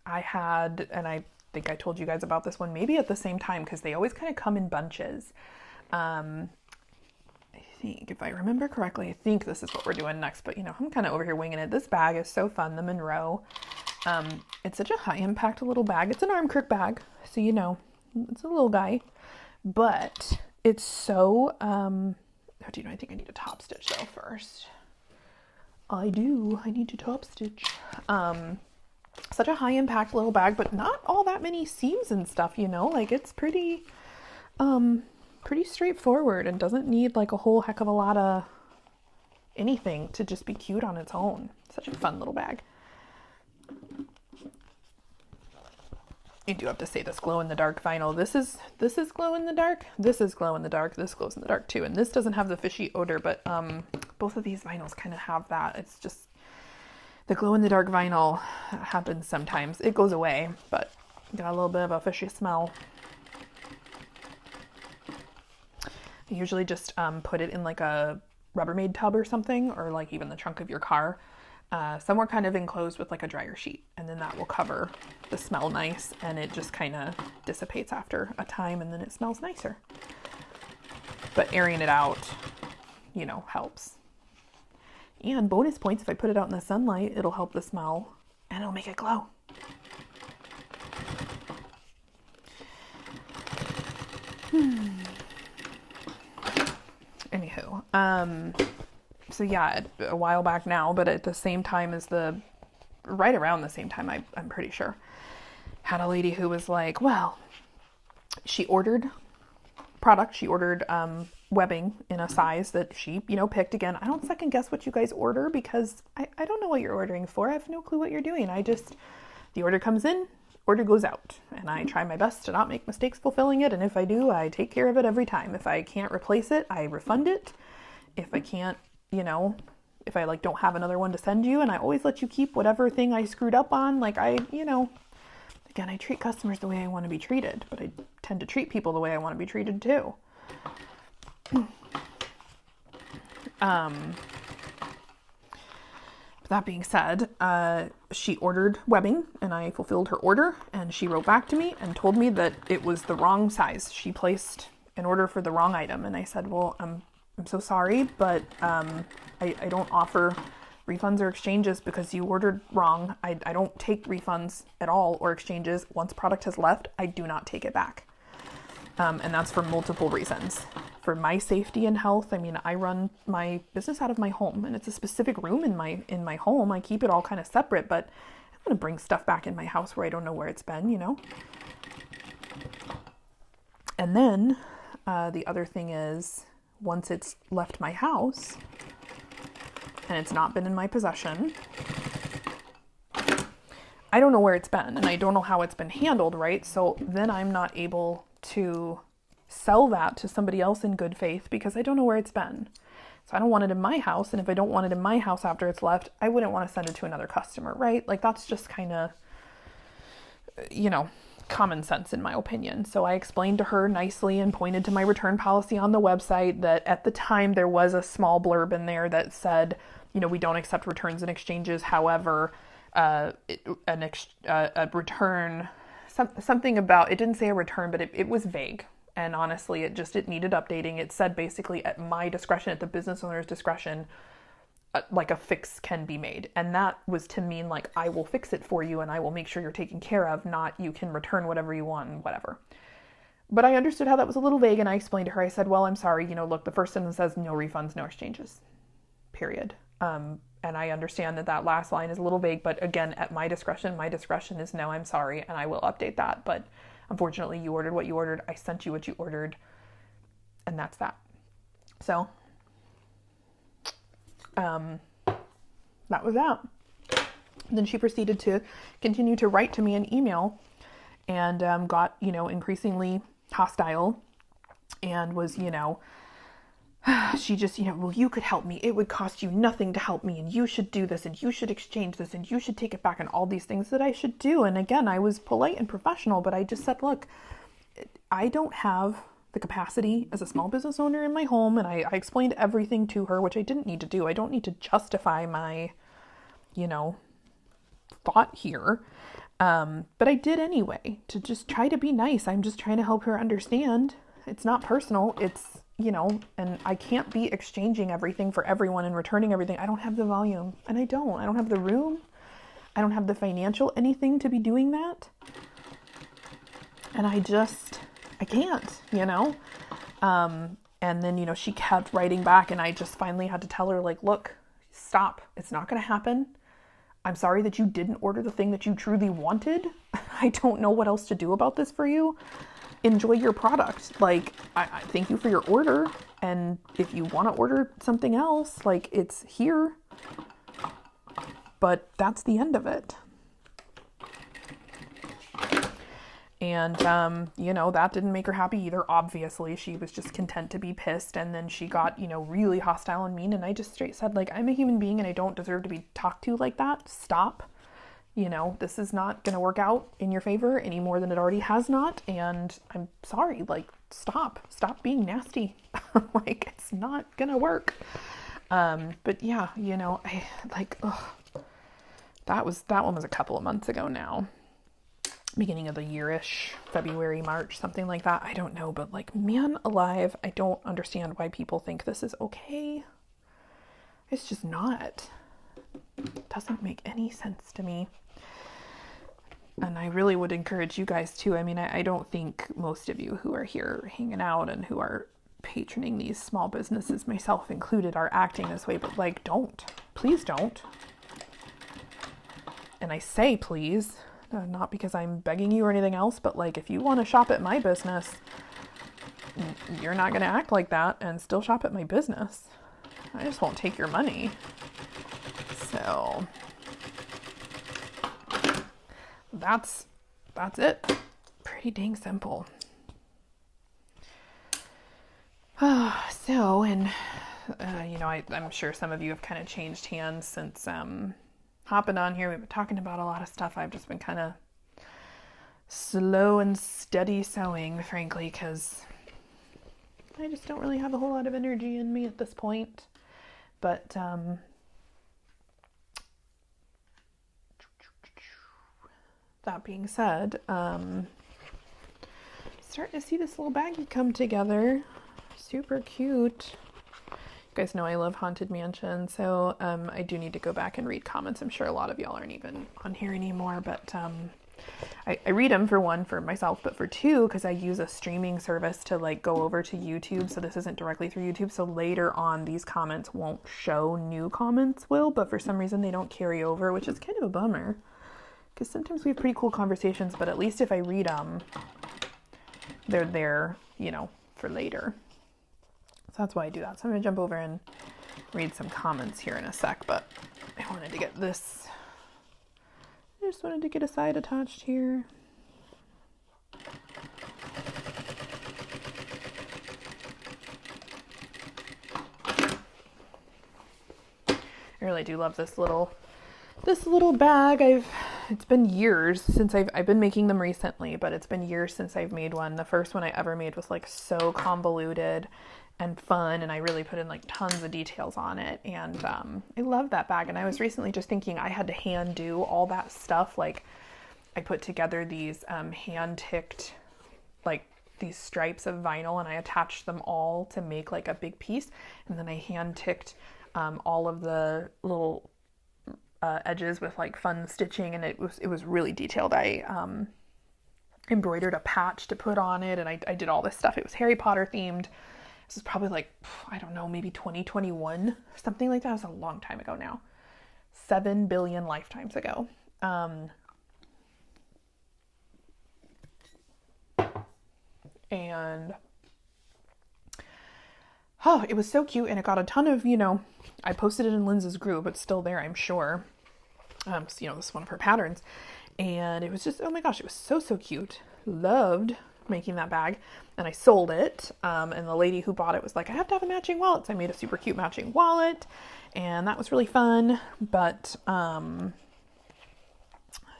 had, and I think I told you guys about this one maybe at the same time, because they always kind of come in bunches. I think, if I remember correctly, I think this is what we're doing next, but I'm kind of over here winging it. This bag is so fun, the Monroe. It's such a high impact little bag. It's an arm crook bag, so it's a little guy, but it's so, I think I need a top stitch though first. I do. I need to top stitch. Such a high impact little bag, but not all that many seams and stuff, like, it's pretty straightforward and doesn't need like a whole heck of a lot of anything to just be cute on its own. Such a fun little bag. You do have to say this glow in the dark vinyl. This is glow in the dark. This is glow in the dark. This glows in the dark too. And this doesn't have the fishy odor, but both of these vinyls kind of have that. It's just the glow in the dark vinyl happens sometimes. It goes away, but got a little bit of a fishy smell. I usually just put it in like a Rubbermaid tub or something, or like even the trunk of your car. Somewhere kind of enclosed with like a dryer sheet, and then that will cover the smell nice, and it just kind of dissipates after a time, and then it smells nicer. But airing it out, helps. And bonus points, if I put it out in the sunlight, it'll help the smell and it'll make it glow. Anywho, so yeah, a while back now, but at the same time as right around the same time, I'm pretty sure, had a lady who was like, well, she ordered product. She ordered webbing in a size that she, picked. Again, I don't second guess what you guys order, because I don't know what you're ordering for. I have no clue what you're doing. The order comes in, order goes out, and I try my best to not make mistakes fulfilling it. And if I do, I take care of it every time. If I can't replace it, I refund it. If I can't, if I don't have another one to send you, and I always let you keep whatever thing I screwed up on. Again, I treat customers the way I want to be treated, but I tend to treat people the way I want to be treated too. That being said, she ordered webbing and I fulfilled her order, and she wrote back to me and told me that it was the wrong size. She placed an order for the wrong item. And I said, well, I'm so sorry, but I don't offer refunds or exchanges because you ordered wrong. I don't take refunds at all or exchanges. Once product has left, I do not take it back. And that's for multiple reasons. For my safety and health, I run my business out of my home, and it's a specific room in my home. I keep it all kind of separate, but I'm going to bring stuff back in my house where I don't know where it's been, And then the other thing is, once it's left my house and it's not been in my possession, I don't know where it's been, and I don't know how it's been handled, right? So then I'm not able to sell that to somebody else in good faith because I don't know where it's been. So I don't want it in my house, and if I don't want it in my house after it's left, I wouldn't want to send it to another customer, right? That's just kind of, common sense in my opinion. So I explained to her nicely and pointed to my return policy on the website that at the time there was a small blurb in there that said, we don't accept returns and exchanges. However, a return, something about, it didn't say a return, but it was vague. And honestly, it needed updating. It said basically at my discretion, at the business owner's discretion, like a fix can be made. And that was to mean like, I will fix it for you and I will make sure you're taken care of, not you can return whatever you want and whatever. But I understood how that was a little vague, and I explained to her, I said, well, I'm sorry, look, the first sentence says no refunds, no exchanges, period. And I understand that last line is a little vague, but again, at my discretion is no, I'm sorry, and I will update that. But unfortunately, you ordered what you ordered, I sent you what you ordered, and that's that. So, that was that. Then she proceeded to continue to write to me an email, and got, increasingly hostile, and was, she just, well, you could help me. It would cost you nothing to help me, and you should do this, and you should exchange this, and you should take it back, and all these things that I should do. And again, I was polite and professional, but I just said, look, I don't have the capacity as a small business owner in my home, and I explained everything to her, which I didn't need to do. I don't need to justify my, thought here. But I did anyway, to just try to be nice. I'm just trying to help her understand. It's not personal. It's, and I can't be exchanging everything for everyone and returning everything. I don't have the volume, and I don't have the room. I don't have the financial anything to be doing that. And I can't, and then, she kept writing back, and I just finally had to tell her, like, look, stop. It's not going to happen. I'm sorry that you didn't order the thing that you truly wanted. I don't know what else to do about this for you. Enjoy your product. Like, I thank you for your order. And if you want to order something else, like, it's here. But that's the end of it. And, that didn't make her happy either. Obviously, she was just content to be pissed. And then she got, really hostile and mean. And I just straight said, like, I'm a human being and I don't deserve to be talked to like that. Stop. This is not going to work out in your favor any more than it already has not. And I'm sorry, like, stop being nasty. Like, it's not going to work. But yeah, I like, that one was a couple of months ago now. Beginning of the year-ish, February, March, something like that. I don't know, but like, man alive, I don't understand why people think this is okay. It's just not. It doesn't make any sense to me. And I really would encourage you guys too. I mean, I don't think most of you who are here hanging out and who are patroning these small businesses, myself included, are acting this way, but like, please don't. And I say please, not because I'm begging you or anything else, but like, if you want to shop at my business, you're not going to act like that and still shop at my business. I just won't take your money. So that's it. Pretty dang simple. So, and I'm sure some of you have kind of changed hands since hopping on here. We've been talking about a lot of stuff. I've just been kind of slow and steady sewing, frankly, because I just don't really have a whole lot of energy in me at this point. But that being said, starting to see this little baggie come together. Super cute. You guys know I love Haunted Mansion, so I do need to go back and read comments. I'm sure a lot of y'all aren't even on here anymore, but I read them, for one, for myself, but for two, because I use a streaming service to like go over to YouTube, so this isn't directly through YouTube, so later on these comments won't show, new comments will, but for some reason they don't carry over, which is kind of a bummer, because sometimes we have pretty cool conversations, but at least if I read them, they're there, for later. So that's why I do that. So I'm going to jump over and read some comments here in a sec, but I wanted to get this. I just wanted to get a side attached here. I really do love this little bag. It's been years since I've been making them recently, but it's been years since I've made one. The first one I ever made was like so convoluted and fun, and I really put in like tons of details on it, and I love that bag. And I was recently just thinking I had to hand do all that stuff. Like I put together these hand ticked, like these stripes of vinyl, and I attached them all to make like a big piece, and then I hand ticked all of the little edges with like fun stitching, and it was really detailed. I embroidered a patch to put on it, and I did all this stuff. It was Harry Potter themed. This is probably like, I don't know, maybe 2021, something like that. It was a long time ago now. 7 billion lifetimes ago. And oh, it was so cute, and it got a ton of, I posted it in Lindsay's group. It's still there, I'm sure. This is one of her patterns. And it was just, oh my gosh, it was so, so cute. Loved making that bag. And I sold it. And the lady who bought it was like, I have to have a matching wallet. So I made a super cute matching wallet. And that was really fun. But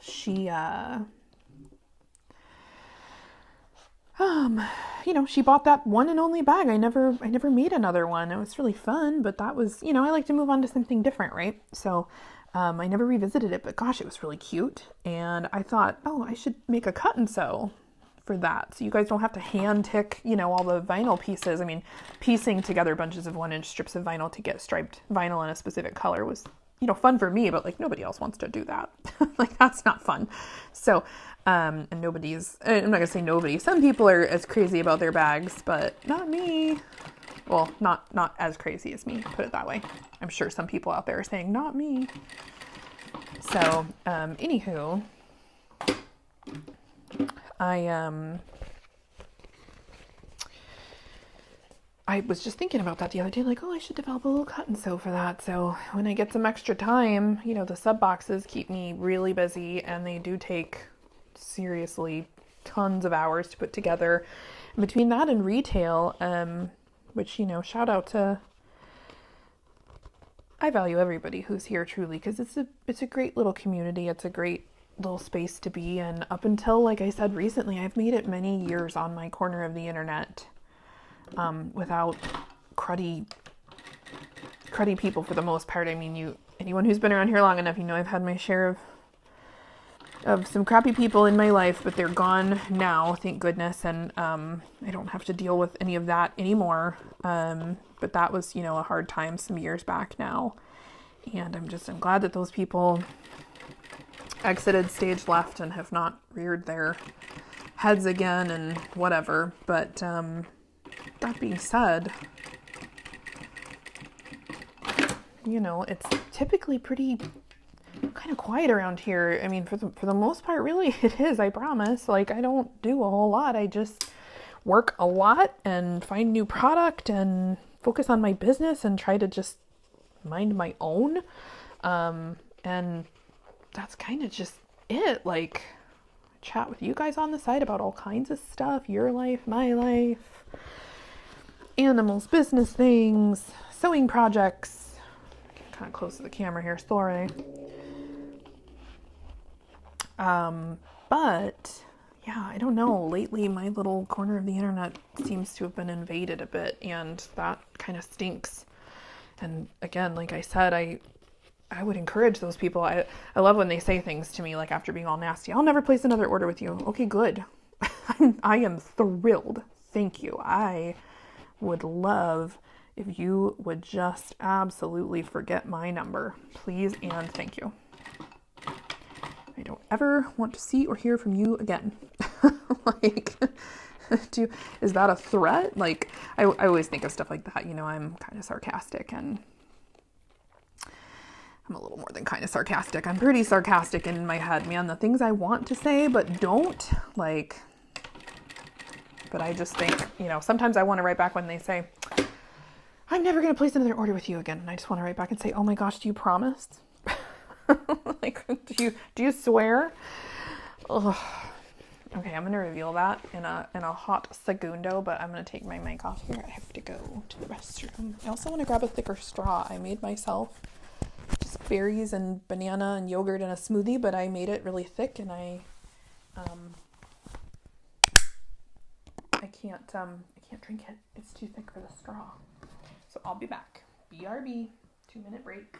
she she bought that one and only bag. I never made another one. It was really fun, but that was, I like to move on to something different, right? So I never revisited it, but gosh, it was really cute. And I thought, oh, I should make a cut and sew for that. So you guys don't have to hand tick, all the vinyl pieces. I mean, piecing together bunches of 1-inch strips of vinyl to get striped vinyl in a specific color was, fun for me, but like nobody else wants to do that. Like that's not fun. So, and I'm not gonna say nobody. Some people are as crazy about their bags, but not me. Well, not as crazy as me, put it that way. I'm sure some people out there are saying, not me. So, anywho, I was just thinking about that the other day, like, oh, I should develop a little cut and sew for that. So when I get some extra time, the sub boxes keep me really busy, and they do take seriously tons of hours to put together. And between that and retail, which, shout out to, I value everybody who's here truly, because it's a great little community. It's a great little space to be. And up until, like I said recently, I've made it many years on my corner of the internet, without cruddy people for the most part. I mean, anyone who's been around here long enough, I've had my share of some crappy people in my life, but they're gone now, thank goodness, and I don't have to deal with any of that anymore. But that was, a hard time some years back now, and I'm glad that those people exited stage left and have not reared their heads again and whatever. But that being said, it's typically pretty kind of quiet around here. I mean, for the most part, really, it is, I promise. Like, I don't do a whole lot. I just work a lot and find new product and focus on my business and try to just mind my own. And that's kind of just it. Like, chat with you guys on the side about all kinds of stuff, your life, my life, animals, business things, sewing projects. Kind of close to the camera here, sorry. But yeah, I don't know. Lately, my little corner of the internet seems to have been invaded a bit, and that kind of stinks. And again, like I said, I would encourage those people. I love when they say things to me, like after being all nasty, I'll never place another order with you. Okay, good. I am thrilled. Thank you. I would love if you would just absolutely forget my number, please and thank you. I don't ever want to see or hear from you again. Like, is that a threat? Like, I always think of stuff like that. I'm kind of sarcastic, and I'm a little more than kind of sarcastic. I'm pretty sarcastic in my head, man. The things I want to say but don't, like, but I just think, sometimes I want to write back when they say, I'm never going to place another order with you again. And I just want to write back and say, oh my gosh, do you promise? Like, do you swear? Ugh. Okay, I'm going to reveal that in a hot segundo, but I'm going to take my mic off here. I have to go to the restroom. I also want to grab a thicker straw. I made myself just berries and banana and yogurt in a smoothie, but I made it really thick, and I can't drink it. it's too thick for the straw. So I'll be back. BRB, 2-minute break.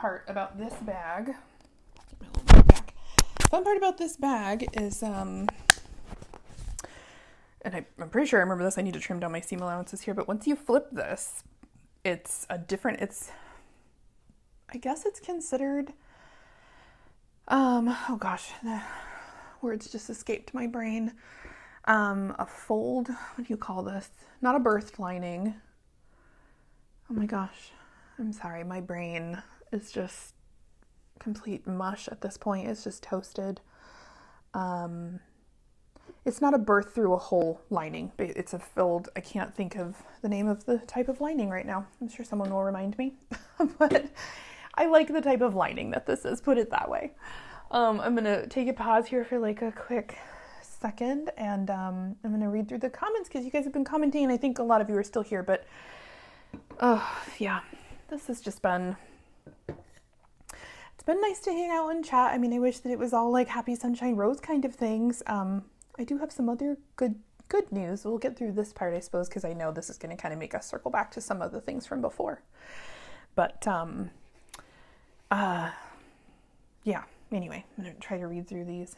part about this bag, my little bag back. Fun part about this bag is, and I'm pretty sure I remember this, I need to trim down my seam allowances here, but once you flip this, it's a different, I guess it's considered, oh gosh, the words just escaped my brain. A fold, what do you call this? Not a birth lining. Oh my gosh, I'm sorry, my brain is just complete mush at this point. It's just toasted. It's not a birth through a hole lining. It's a filled, I can't think of the name of the type of lining right now. I'm sure someone will remind me. But I like the type of lining that this is, put it that way. I'm going to take a pause here for like a quick second, and I'm going to read through the comments because you guys have been commenting, and I think a lot of you are still here, but yeah, this has just been, it's been nice to hang out and chat. I mean, I wish that it was all like happy sunshine rose kind of things. I do have some other good news. We'll get through this part, I suppose, because I know this is going to kind of make us circle back to some of the things from before. But yeah, anyway, I'm going to try to read through these.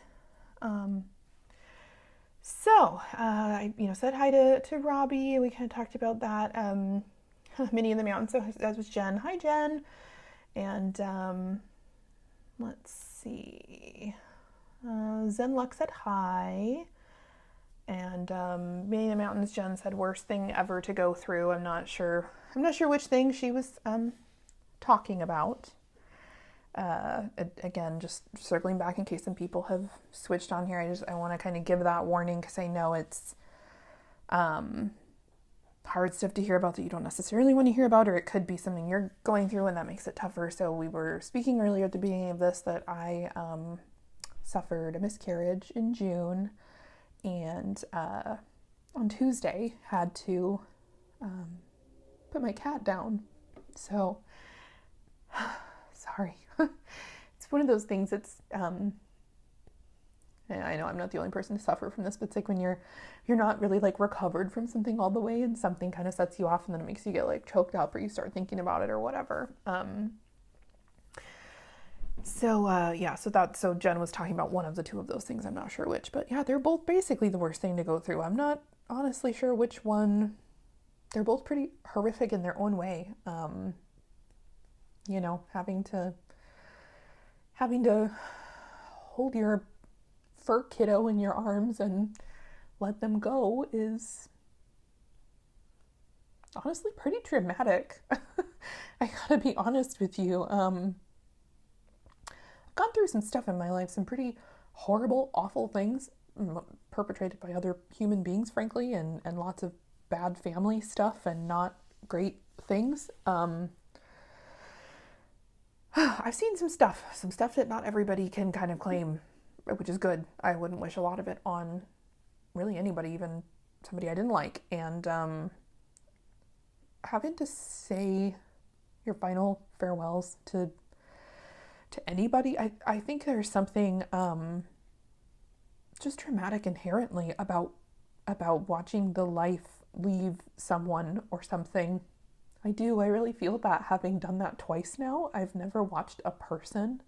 So I said hi to Robbie. We kind of talked about that. Minnie in the Mountain, so that was Jen. Hi, Jen. And let's see. Zen Luck said hi. And Minnie in the Mountains, Jen said worst thing ever to go through. I'm not sure which thing she was talking about. Again, just circling back in case some people have switched on here. I want to kind of give that warning because I know it's hard stuff to hear about that you don't necessarily want to hear about, or it could be something you're going through and that makes it tougher. So we were speaking earlier at the beginning of this that I suffered a miscarriage in June, and on Tuesday had to put my cat down. So sorry. It's one of those things. It's and I know I'm not the only person to suffer from this, but it's like when you're not really like recovered from something all the way, and something kind of sets you off, and then it makes you get like choked up, or you start thinking about it or whatever. So Jen was talking about one of the two of those things. I'm not sure which, but yeah, they're both basically the worst thing to go through. I'm not honestly sure which one. They're both pretty horrific in their own way. Having to hold your fur kiddo in your arms and let them go is honestly pretty traumatic. I gotta be honest with you. I've gone through some stuff in my life, some pretty horrible, awful things perpetrated by other human beings, frankly, and lots of bad family stuff and not great things. I've seen some stuff that not everybody can kind of claim, which is good. I wouldn't wish a lot of it on really anybody, even somebody I didn't like. And having to say your final farewells to anybody, I think there's something just traumatic inherently about watching the life leave someone or something. I really feel that, having done that twice now. I've never watched a person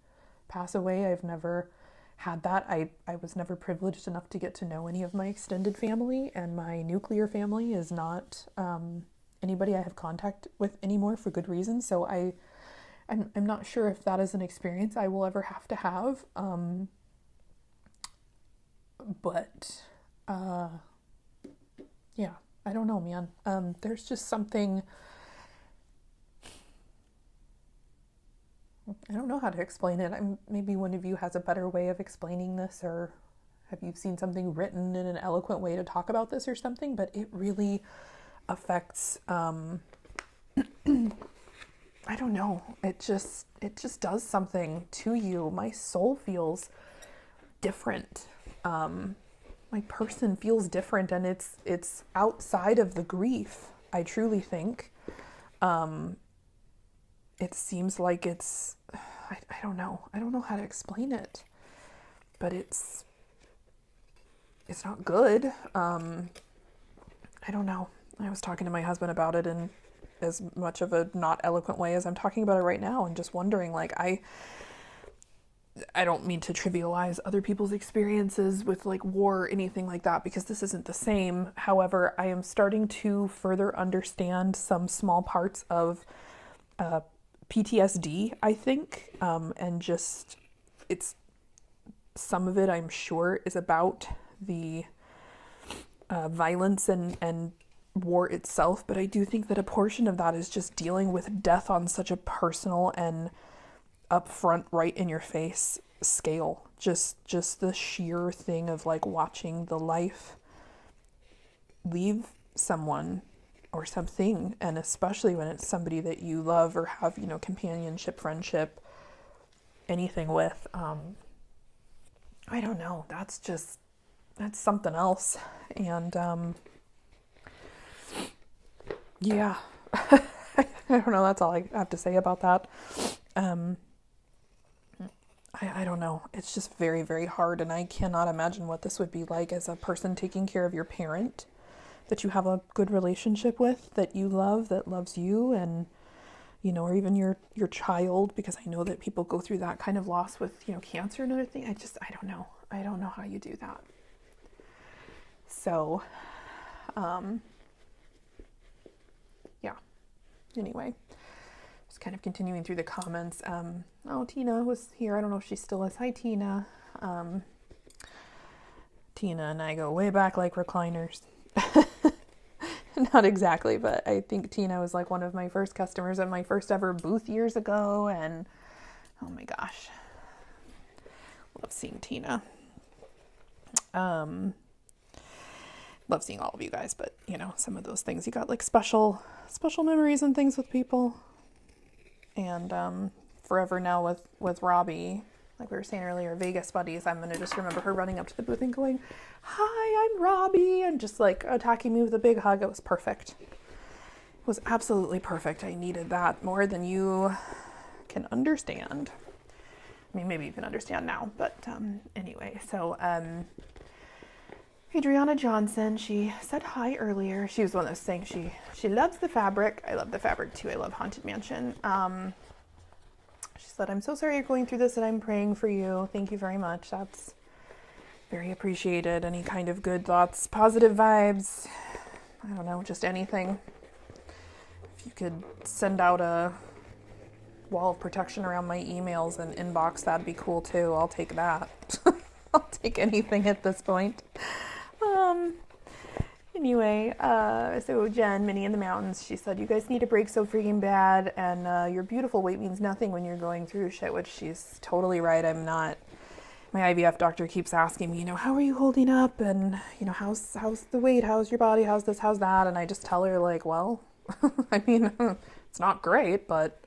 pass away. I've never had that. I was never privileged enough to get to know any of my extended family, and my nuclear family is not anybody I have contact with anymore for good reason. So I'm not sure if that is an experience I will ever have to have. Yeah, I don't know, man. There's just something. I don't know how to explain it. Maybe one of you has a better way of explaining this, or have you seen something written in an eloquent way to talk about this or something, but it really affects, I don't know. It just does something to you. My soul feels different. My person feels different, and it's outside of the grief, I truly think. It seems like it's, I don't know. I don't know how to explain it, but it's not good. I don't know. I was talking to my husband about it, and as much of a not eloquent way as I'm talking about it right now, and just wondering, like, I don't mean to trivialize other people's experiences with like war or anything like that, because this isn't the same. However, I am starting to further understand some small parts of PTSD, I think, and just it's some of it, I'm sure, is about the violence and war itself, but I do think that a portion of that is just dealing with death on such a personal and upfront, right in your face scale. Just the sheer thing of like watching the life leave someone or something, and especially when it's somebody that you love or have, you know, companionship, friendship, anything with. I don't know. That's something else. And yeah, I don't know. That's all I have to say about that. I don't know. It's just very, very hard. And I cannot imagine what this would be like as a person taking care of your parent that you have a good relationship with, that you love, that loves you, and, you know, or even your child, because I know that people go through that kind of loss with, you know, cancer and other things. I don't know. I don't know how you do that. So, yeah. Anyway, just kind of continuing through the comments. Tina was here. I don't know if she still is. Hi, Tina. Tina and I go way back like recliners. Not exactly, but I think Tina was like one of my first customers at my first ever booth years ago, and oh my gosh, love seeing Tina. Love seeing all of you guys, but you know, some of those things, you got like special memories and things with people. And forever now with Robbie, like we were saying earlier, Vegas buddies, I'm gonna just remember her running up to the booth and going, "Hi, I'm Robbie," and just like attacking me with a big hug. It was perfect. It was absolutely perfect. I needed that more than you can understand. I mean, maybe you can understand now, but anyway, so Adriana Johnson, she said hi earlier. She was the one that was saying she loves the fabric. I love the fabric too. I love Haunted Mansion. She said, "I'm so sorry you're going through this, and I'm praying for you." Thank you very much. That's very appreciated. Any kind of good thoughts, positive vibes, I don't know, just anything. If you could send out a wall of protection around my emails and inbox, that'd be cool too. I'll take that. I'll take anything at this point. Anyway, so Jen, Minnie in the Mountains, she said, "You guys need a break so freaking bad, and your beautiful weight means nothing when you're going through shit," which she's totally right. I'm not. My IVF doctor keeps asking me, you know, "How are you holding up? And, you know, how's the weight? How's your body? How's this? How's that?" And I just tell her, like, well, I mean, it's not great, but,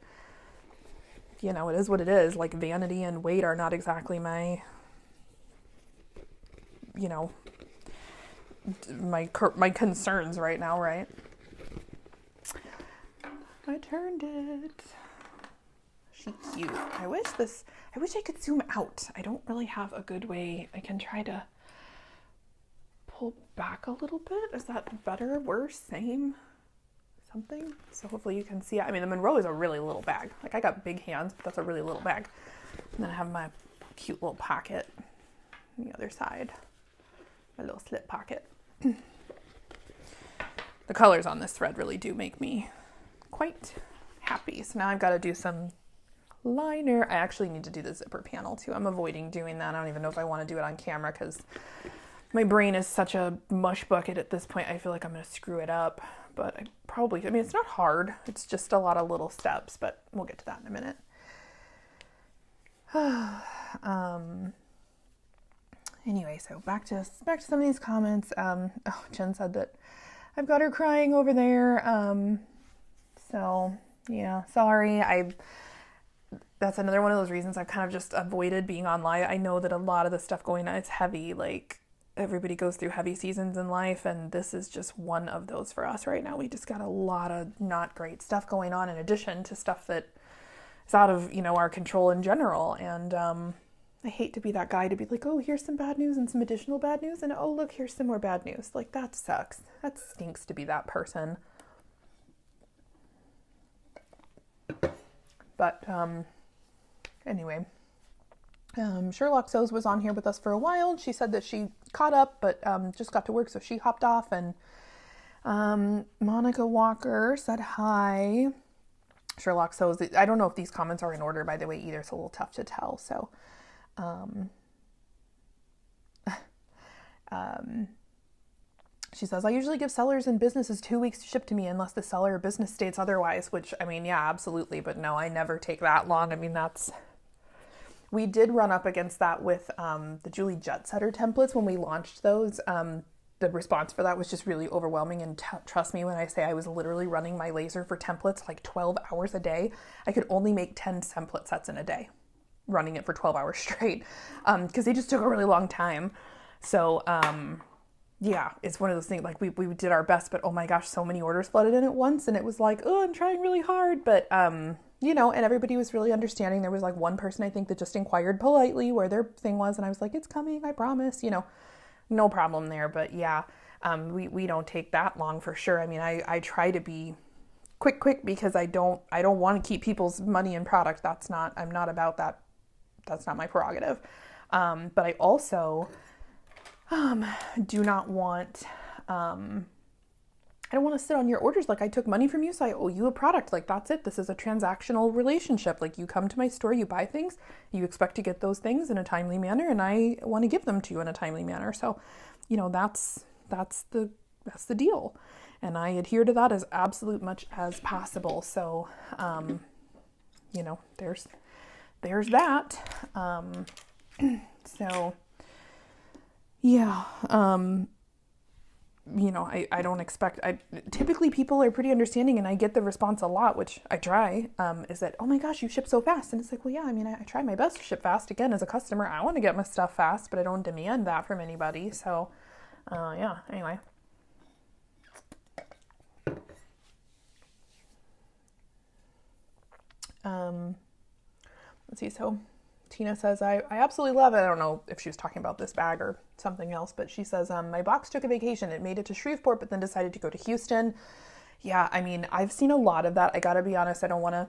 you know, it is what it is. Like, vanity and weight are not exactly my, you know, my concerns right now, right? I turned it. She cute. I wish I could zoom out. I don't really have a good way. I can try to pull back a little bit. Is that better, worse, same, something? So hopefully you can see it. I mean, the Monroe is a really little bag. Like, I got big hands, but that's a really little bag. And then I have my cute little pocket on the other side. My little slip pocket. The colors on this thread really do make me quite happy. So now I've got to do some liner. I actually need to do the zipper panel too. I'm avoiding doing that. I don't even know if I want to do it on camera because my brain is such a mush bucket at this point. I feel like I'm going to screw it up, but I mean, it's not hard. It's just a lot of little steps, but we'll get to that in a minute. Anyway, so back to some of these comments. Jen said that I've got her crying over there. So yeah, sorry. That's another one of those reasons I've kind of just avoided being on live. I know that a lot of the stuff going on, it's heavy. Like, everybody goes through heavy seasons in life, and this is just one of those for us right now. We just got a lot of not great stuff going on in addition to stuff that is out of, you know, our control in general. And I hate to be that guy to be like, "Oh, here's some bad news and some additional bad news, and oh, look, here's some more bad news." Like, that sucks. That stinks to be that person. But anyway, Sherlock So's was on here with us for a while. She said that she caught up, but just got to work, so she hopped off. And Monica Walker said hi. Sherlock So's, I don't know if these comments are in order, by the way, either. It's a little tough to tell. So she says, I usually give sellers and businesses 2 weeks to ship to me unless the seller or business states otherwise, which, I mean, yeah, absolutely. But no, I never take that long. I mean, we did run up against that with the Julie Jetsetter templates when we launched those. The response for that was just really overwhelming. And trust me when I say I was literally running my laser for templates like 12 hours a day. I could only make 10 template sets in a day, running it for 12 hours straight, because they just took a really long time. So, yeah, it's one of those things, like we did our best, but oh my gosh, so many orders flooded in at once. And it was like, oh, I'm trying really hard. But, you know, and everybody was really understanding. There was like one person, I think, that just inquired politely where their thing was. And I was like, it's coming, I promise, you know, no problem there. But yeah, we don't take that long for sure. I mean, I try to be quick because I don't want to keep people's money and product. I'm not about that. That's not my prerogative. But I also do not want, I don't want to sit on your orders like I took money from you, so I owe you a product. Like, that's it. This is a transactional relationship. Like, you come to my store, you buy things, you expect to get those things in a timely manner, and I want to give them to you in a timely manner. So, you know, that's the deal. And I adhere to that as absolute much as possible. So, you know, there's that. So, yeah, you know, I don't expect, typically people are pretty understanding, and I get the response a lot, which I try, is that, oh my gosh, you ship so fast. And it's like, well, yeah, I mean, I try my best to ship fast. Again, as a customer, I want to get my stuff fast, but I don't demand that from anybody. So, yeah, anyway. Let's see, so Tina says, I absolutely love it. I don't know if she was talking about this bag or something else, but she says, my box took a vacation. It made it to Shreveport, but then decided to go to Houston. Yeah, I mean, I've seen a lot of that. I gotta be honest, I don't want to,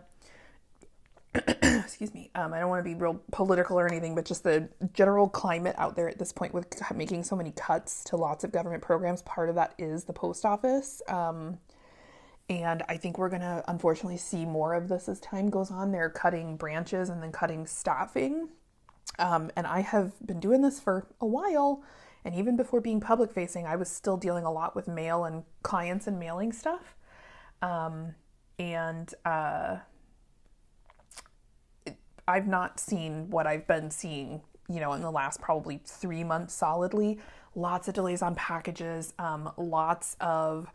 excuse me, I don't want to be real political or anything, but just the general climate out there at this point with making so many cuts to lots of government programs, part of that is the post office. And I think we're going to, unfortunately, see more of this as time goes on. They're cutting branches and then cutting staffing. And I have been doing this for a while. And even before being public facing, I was still dealing a lot with mail and clients and mailing stuff. I've not seen what I've been seeing, you know, in the last probably 3 months solidly. Lots of delays on packages, lots of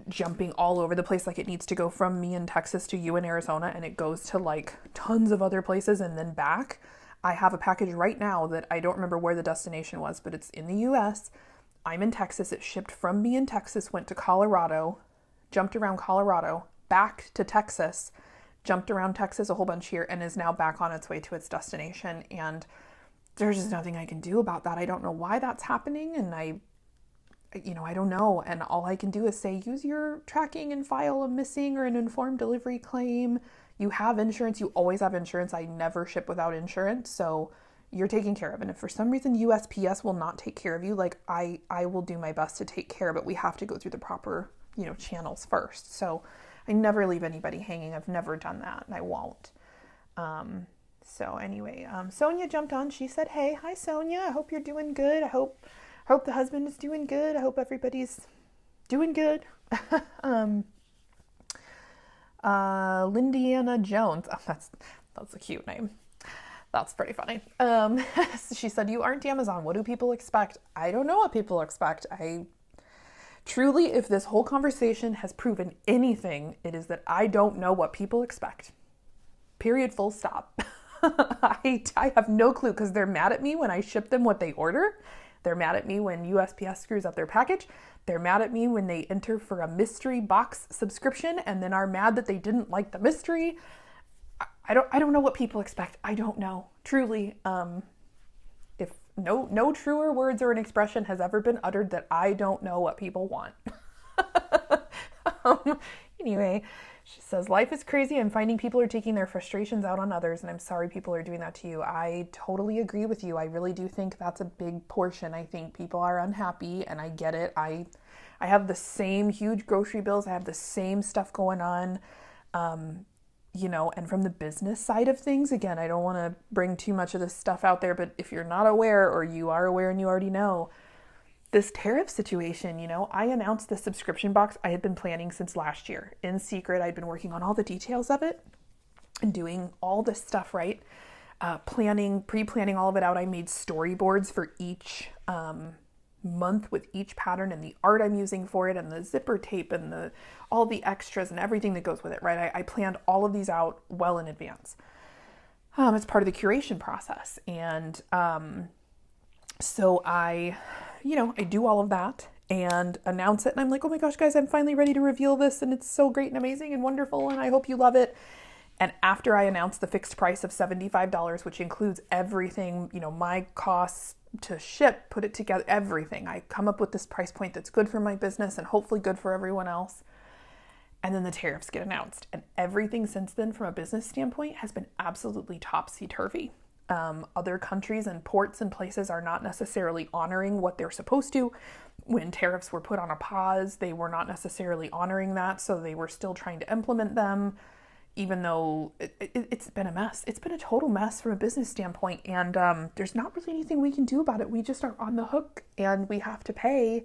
jumping all over the place. Like, it needs to go from me in Texas to you in Arizona, and it goes to like tons of other places and then back. I have a package right now that I don't remember where the destination was, but it's in the US. I'm in Texas. It shipped from me in Texas, went to Colorado, jumped around Colorado, back to Texas, jumped around Texas a whole bunch here, and is now back on its way to its destination. And there's just nothing I can do about that. I don't know why that's happening, and I don't know. And all I can do is say, use your tracking and file a missing or an informed delivery claim. You have insurance. You always have insurance. I never ship without insurance. So you're taken care of. And if for some reason USPS will not take care of you, like I will do my best to take care, but we have to go through the proper, you know, channels first. So I never leave anybody hanging. I've never done that, and I won't. So anyway, Sonia jumped on. She said, hey, hi, Sonia. I hope you're doing good. I hope the husband is doing good. I hope everybody's doing good. Lindiana Jones. Oh, that's a cute name. That's pretty funny. She said, you aren't Amazon. What do people expect? I don't know what people expect. I truly, if this whole conversation has proven anything, it is that I don't know what people expect. Period, full stop. I have no clue, because they're mad at me when I ship them what they order. They're mad at me when USPS screws up their package. They're mad at me when they enter for a mystery box subscription and then are mad that they didn't like the mystery. I don't know what people expect. I don't know. Truly, if no truer words or an expression has ever been uttered that I don't know what people want. Anyway, she says, life is crazy. I'm finding people are taking their frustrations out on others, and I'm sorry people are doing that to you. I totally agree with you. I really do think that's a big portion. I think people are unhappy, and I get it. I have the same huge grocery bills. I have the same stuff going on. And from the business side of things, again, I don't want to bring too much of this stuff out there, but if you're not aware, or you are aware and you already know, this tariff situation, I announced the subscription box I had been planning since last year. In secret, I'd been working on all the details of it and doing all this stuff, right? Pre-planning all of it out. I made storyboards for each month with each pattern and the art I'm using for it and the zipper tape and all the extras and everything that goes with it, right? I planned all of these out well in advance. It's part of the curation process. And so I do all of that and announce it. And I'm like, oh my gosh, guys, I'm finally ready to reveal this. And it's so great and amazing and wonderful. And I hope you love it. And after I announced the fixed price of $75, which includes everything, my costs to ship, put it together, everything. I come up with this price point that's good for my business and hopefully good for everyone else. And then the tariffs get announced. And everything since then from a business standpoint has been absolutely topsy-turvy. Other countries and ports and places are not necessarily honoring what they're supposed to. When tariffs were put on a pause, they were not necessarily honoring that, so they were still trying to implement them, even though it's been a mess. It's been a total mess from a business standpoint, and there's not really anything we can do about it. We just are on the hook, and we have to pay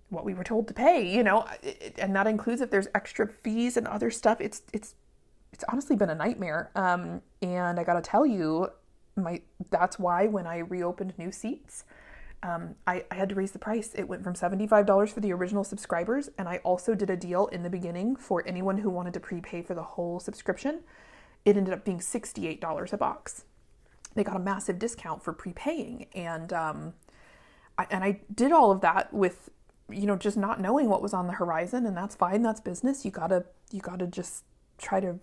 what we were told to pay, and that includes if there's extra fees and other stuff. It's honestly been a nightmare. And I gotta tell you, that's why when I reopened New Seats, I had to raise the price. It went from $75 for the original subscribers. And I also did a deal in the beginning for anyone who wanted to prepay for the whole subscription. It ended up being $68 a box. They got a massive discount for prepaying. And I did all of that with, just not knowing what was on the horizon, and that's fine. That's business. You gotta just try to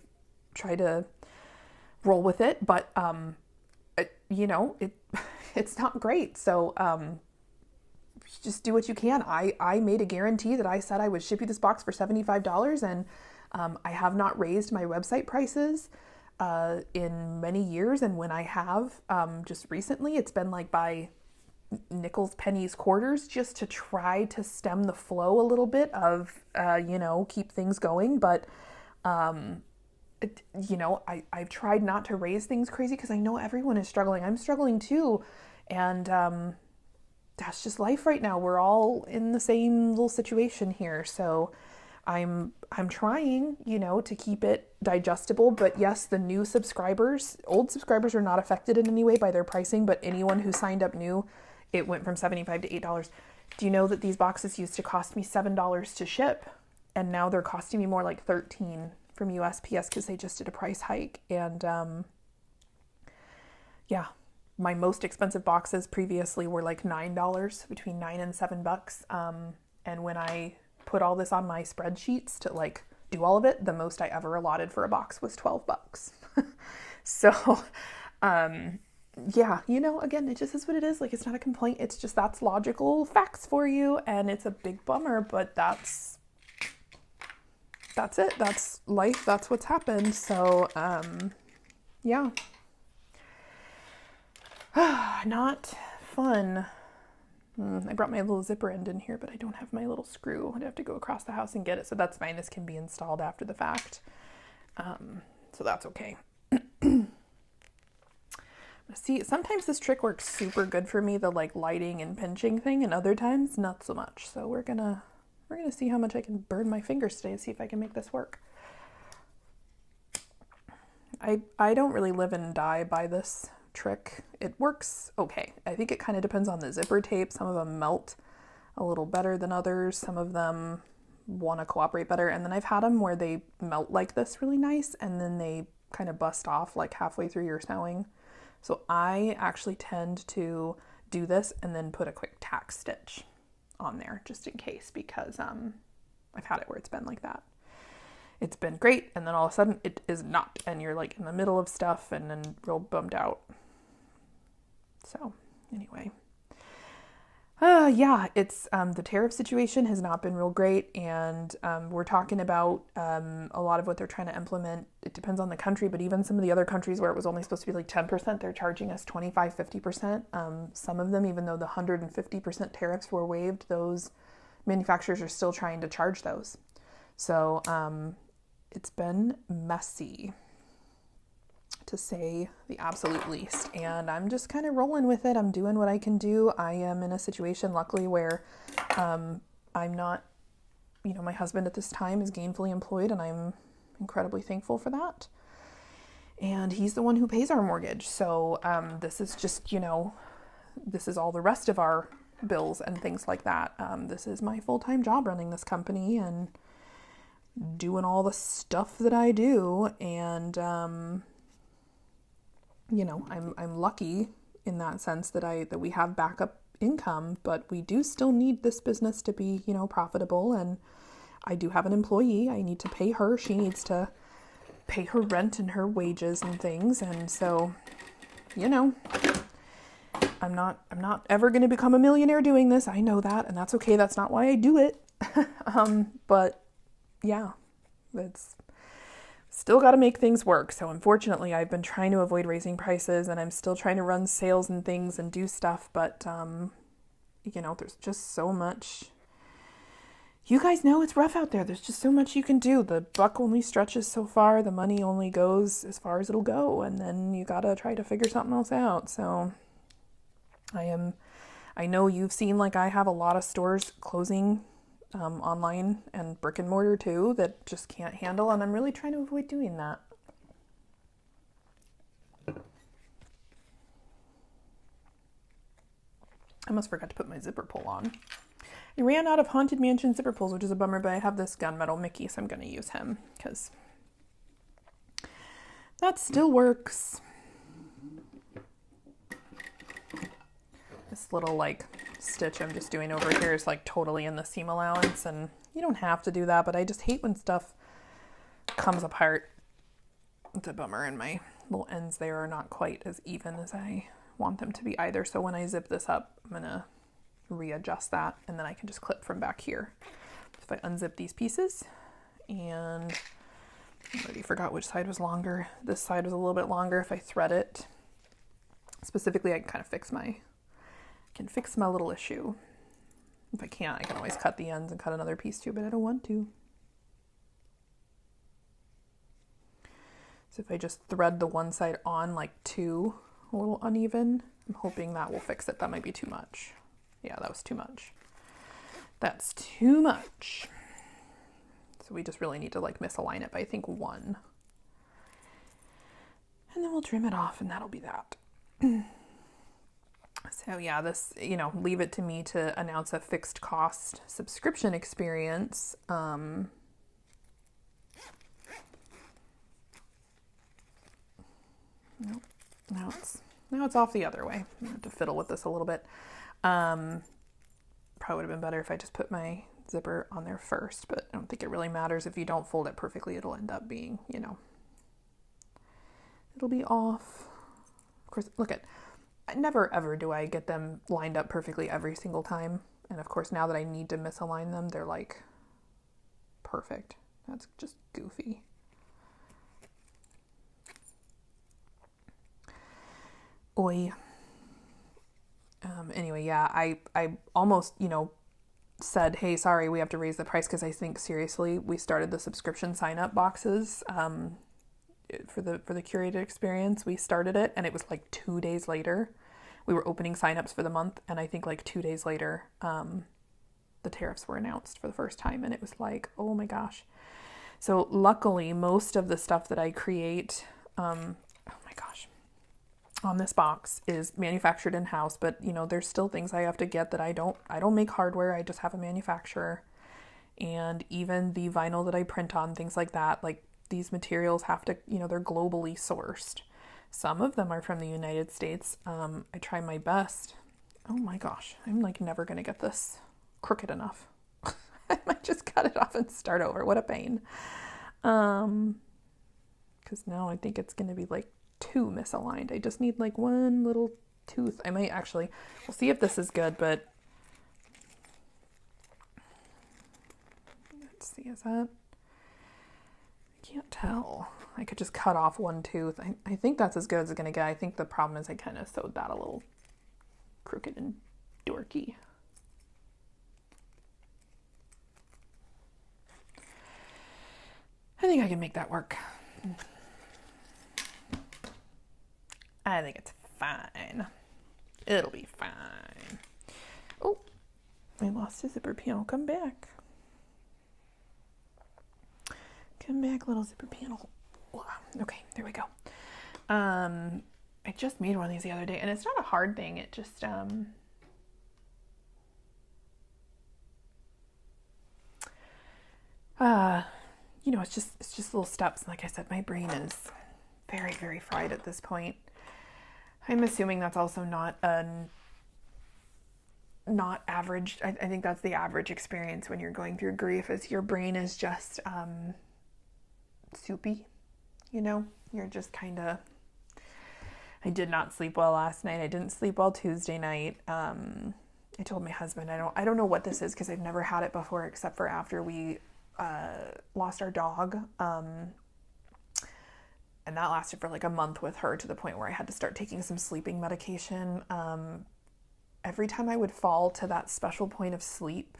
roll with it, but it's not great. So just do what you can. I made a guarantee that I said I would ship you this box for $75, and I have not raised my website prices in many years. And when I have, just recently, it's been like by nickels, pennies, quarters, just to try to stem the flow a little bit of keep things going. But I've tried not to raise things crazy because I know everyone is struggling. I'm struggling too. And that's just life right now. We're all in the same little situation here. So I'm trying, to keep it digestible. But yes, the new subscribers, old subscribers are not affected in any way by their pricing, but anyone who signed up new, it went from $75 to $8. Do you know that these boxes used to cost me $7 to ship? And now they're costing me more like $13 from USPS because they just did a price hike. And my most expensive boxes previously were like $9, between $9 and $7. And when I put all this on my spreadsheets to like do all of it, the most I ever allotted for a box was $12. So again, it just is what it is. Like, it's not a complaint. It's just, that's logical facts for you. And it's a big bummer, but that's it. That's life. That's what's happened. So, not fun. I brought my little zipper end in here, but I don't have my little screw. I'd have to go across the house and get it. So that's fine. This can be installed after the fact. So that's okay. See, sometimes this trick works super good for me, the like lighting and pinching thing, and other times not so much. So we're gonna see how much I can burn my fingers today and see if I can make this work. I don't really live and die by this trick. It works okay. I think it kind of depends on the zipper tape. Some of them melt a little better than others. Some of them want to cooperate better. And then I've had them where they melt like this really nice, and then they kind of bust off like halfway through your sewing. So I actually tend to do this and then put a quick tack stitch on there just in case, because I've had it where it's been like that. It's been great, and then all of a sudden it is not, and you're like in the middle of stuff and then real bummed out. So anyway, Yeah, it's the tariff situation has not been real great, and we're talking about a lot of what they're trying to implement. It depends on the country, but even some of the other countries where it was only supposed to be like 10%, they're charging us 25, 50%. Some of them, even though the 150% tariffs were waived, those manufacturers are still trying to charge those. So it's been messy, to say the absolute least. And I'm just kind of rolling with it. I'm doing what I can do. I am in a situation, luckily, where I'm not, my husband at this time is gainfully employed, and I'm incredibly thankful for that. And he's the one who pays our mortgage. So this is just, this is all the rest of our bills and things like that. This is my full-time job, running this company and doing all the stuff that I do. And I'm lucky in that sense that we have backup income, but we do still need this business to be, profitable. And I do have an employee. I need to pay her. She needs to pay her rent and her wages and things. And so, I'm not ever going to become a millionaire doing this. I know that, and that's okay. That's not why I do it. But yeah, it's still got to make things work. So unfortunately, I've been trying to avoid raising prices, and I'm still trying to run sales and things and do stuff. But, there's just so much. You guys know it's rough out there. There's just so much you can do. The buck only stretches so far. The money only goes as far as it'll go. And then you got to try to figure something else out. So I know you've seen, like I have, a lot of stores closing online and brick and mortar too, that just can't handle, and I'm really trying to avoid doing that. I almost forgot to put my zipper pull on. I ran out of Haunted Mansion zipper pulls, which is a bummer, but I have this gunmetal Mickey, so I'm going to use him because that still works. This little stitch I'm just doing over here is totally in the seam allowance, and you don't have to do that, but I just hate when stuff comes apart. It's a bummer, and my little ends there are not quite as even as I want them to be either. So when I zip this up, I'm gonna readjust that, and then I can just clip from back here. If I unzip these pieces, and I already forgot which side was longer. This side was a little bit longer. If I thread it specifically, I can kind of fix my little issue. If I can't, I can always cut the ends and cut another piece too, but I don't want to. So if I just thread the one side on too a little uneven, I'm hoping that will fix it. That might be too much. Yeah, that was too much. That's too much. So we just really need to misalign it by, I think, 1. And then we'll trim it off, and that'll be that. So yeah, this, leave it to me to announce a fixed cost subscription experience. Now it's off the other way. I'm gonna have to fiddle with this a little bit. Probably would have been better if I just put my zipper on there first, but I don't think it really matters. If you don't fold it perfectly, it'll end up being, it'll be off. Of course, never ever do I get them lined up perfectly every single time. And of course, now that I need to misalign them, they're perfect. That's just goofy. Oi. Anyway, yeah, I almost, said, hey, sorry, we have to raise the price, because I think seriously, we started the subscription sign-up boxes for the curated experience. We started it, and it was 2 days later. We were opening signups for the month, and I think 2 days later, the tariffs were announced for the first time, and it was oh my gosh. So luckily, most of the stuff that I create, oh my gosh, on this box is manufactured in-house, but there's still things I have to get that I don't make hardware. I just have a manufacturer. And even the vinyl that I print on, things like that, these materials have to, they're globally sourced. Some of them are from the United States. I try my best. Oh my gosh, I'm never going to get this crooked enough. I might just cut it off and start over. What a pain. Because now I think it's going to be 2 misaligned. I just need one little tooth. I might actually, we'll see if this is good, but see, is that? I can't tell. I could just cut off one tooth. I think that's as good as it's going to get. I think the problem is I kind of sewed that a little crooked and dorky. I think I can make that work. I think it's fine. It'll be fine. Oh, I lost a zipper panel. Come back. Come back, little zipper panel. Okay, there we go. I just made one of these the other day, and it's not a hard thing. It just, you know, it's just little steps. Like I said, my brain is very, very fried at this point. I'm assuming that's also not average. I think that's the average experience when you're going through grief, is your brain is just soupy, you know? You're just kind of... I did not sleep well last night. I didn't sleep well Tuesday night. I told my husband, I don't know what this is, because I've never had it before except for after we lost our dog. And that lasted for like a month with her, to the point where I had to start taking some sleeping medication. Every time I would fall to that special point of sleep,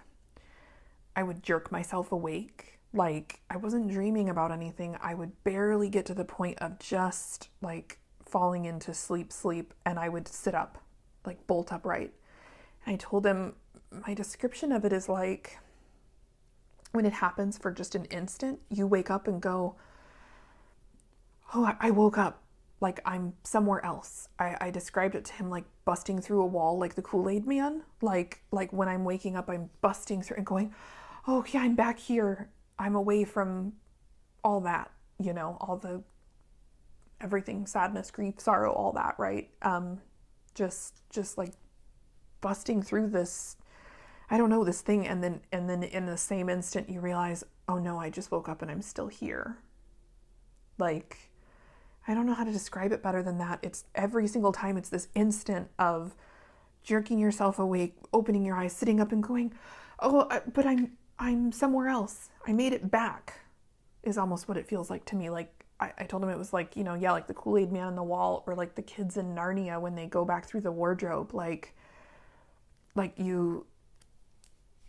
I would jerk myself awake. Like, I wasn't dreaming about anything. I would barely get to the point of just like falling into sleep, and I would sit up, like bolt upright. And I told him, my description of it is like, when it happens for just an instant, you wake up and go, oh, I woke up, like I'm somewhere else. I described it to him like busting through a wall, like the Kool-Aid Man. Like when I'm waking up, I'm busting through and going, oh yeah, I'm back here. I'm away from all that, you know, all the everything, sadness, grief, sorrow, all that, right? Just like busting through this, I don't know, this thing, and then in the same instant you realize, oh no, I just woke up and I'm still here. Like, I don't know how to describe it better than that. It's every single time, it's this instant of jerking yourself awake, opening your eyes, sitting up and going, oh, but I'm somewhere else. I made it back, is almost what it feels like to me. Like, I told him it was like, you know, yeah, like the Kool-Aid Man on the wall, or like the kids in Narnia when they go back through the wardrobe. Like you,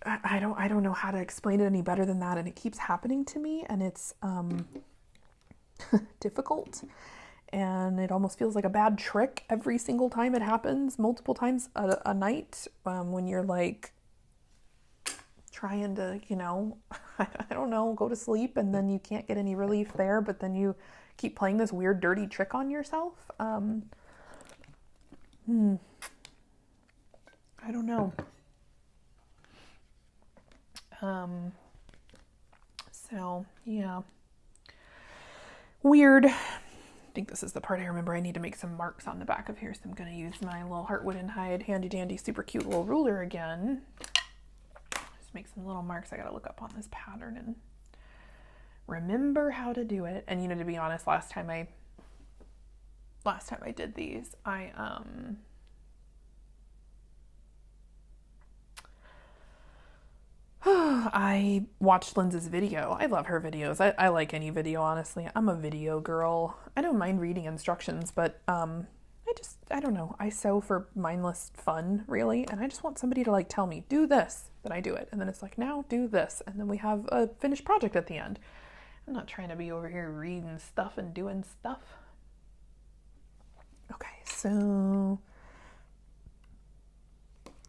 I don't know how to explain it any better than that. And it keeps happening to me, and it's difficult, and it almost feels like a bad trick every single time it happens, multiple times a night, when you're like trying to, you know, I don't know, go to sleep, and then you can't get any relief there, but then you keep playing this weird dirty trick on yourself. I don't know. So yeah, weird. I think this is the part I remember I need to make some marks on the back of here, so I'm going to use my little Heartwood and Hide handy dandy super cute little ruler again. Just make some little marks. I got to look up on this pattern and remember how to do it. And you know, to be honest, last time I did these, I watched Lindsay's video. I love her videos. I like any video, honestly. I'm a video girl. I don't mind reading instructions, but I don't know. I sew for mindless fun, really, and I just want somebody to like tell me, do this, then I do it. And then it's like, now do this, and then we have a finished project at the end. I'm not trying to be over here reading stuff and doing stuff. Okay, so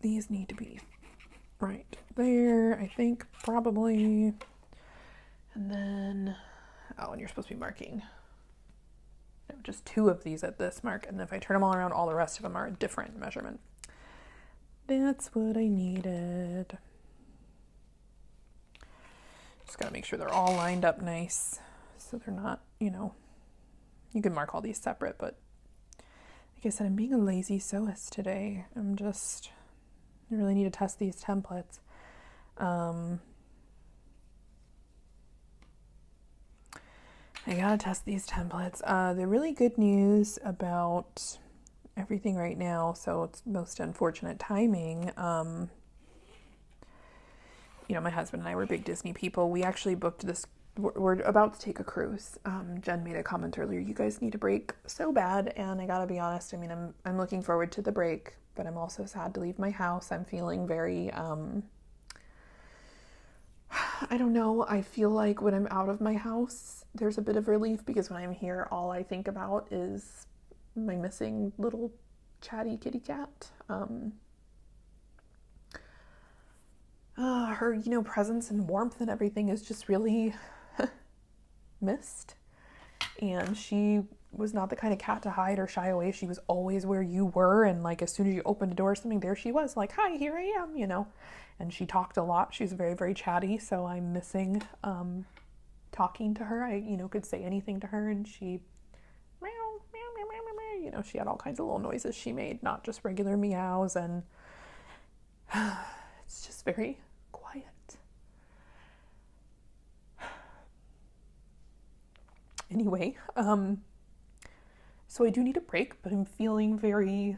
these need to be right there, I think, probably. And then, oh, and you're supposed to be marking, no, just 2 of these at this mark, and if I turn them all around, all the rest of them are a different measurement. That's what I needed. Just gotta make sure they're all lined up nice, so they're not, you know, you can mark all these separate, but like I said, I'm being a lazy sewist today. I really need to test these templates. I gotta test these templates. The really good news about everything right now, so it's most unfortunate timing, my husband and I were big Disney people. We actually booked this. We're about to take a cruise. Jen made a comment earlier. You guys need a break so bad, and I gotta be honest. I mean, I'm looking forward to the break, but I'm also sad to leave my house. I'm feeling very. I don't know. I feel like when I'm out of my house, there's a bit of relief, because when I'm here, all I think about is my missing little chatty kitty cat. Her, presence and warmth and everything is just really missed. And she was not the kind of cat to hide or shy away. She was always where you were, and like as soon as you opened a door or something, there she was, like, hi, here I am, And she talked a lot. She was very, very chatty, so I'm missing talking to her. I, could say anything to her, and she meow, meow, meow, meow, meow, she had all kinds of little noises she made, not just regular meows, and it's just very quiet. Anyway, so I do need a break, but I'm feeling very,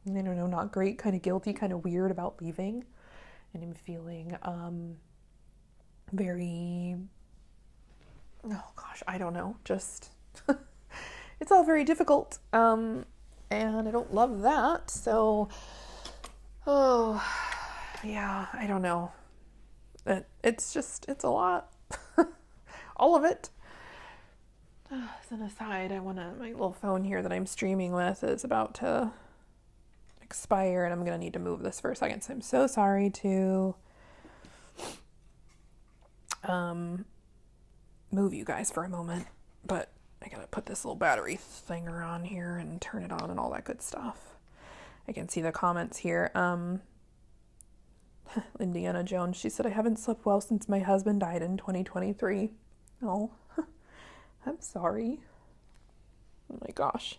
I don't know, not great, kind of guilty, kind of weird about leaving. And I'm feeling very, oh gosh, I don't know, just, it's all very difficult. And I don't love that. So, oh, yeah, I don't know. It's a lot. All of it. As an aside, my little phone here that I'm streaming with is about to expire, and I'm going to need to move this for a second. So I'm so sorry to move you guys for a moment, but I got to put this little battery thinger on here and turn it on and all that good stuff. I can see the comments here. Indiana Jones, she said, I haven't slept well since my husband died in 2023. Oh, I'm sorry. Oh my gosh.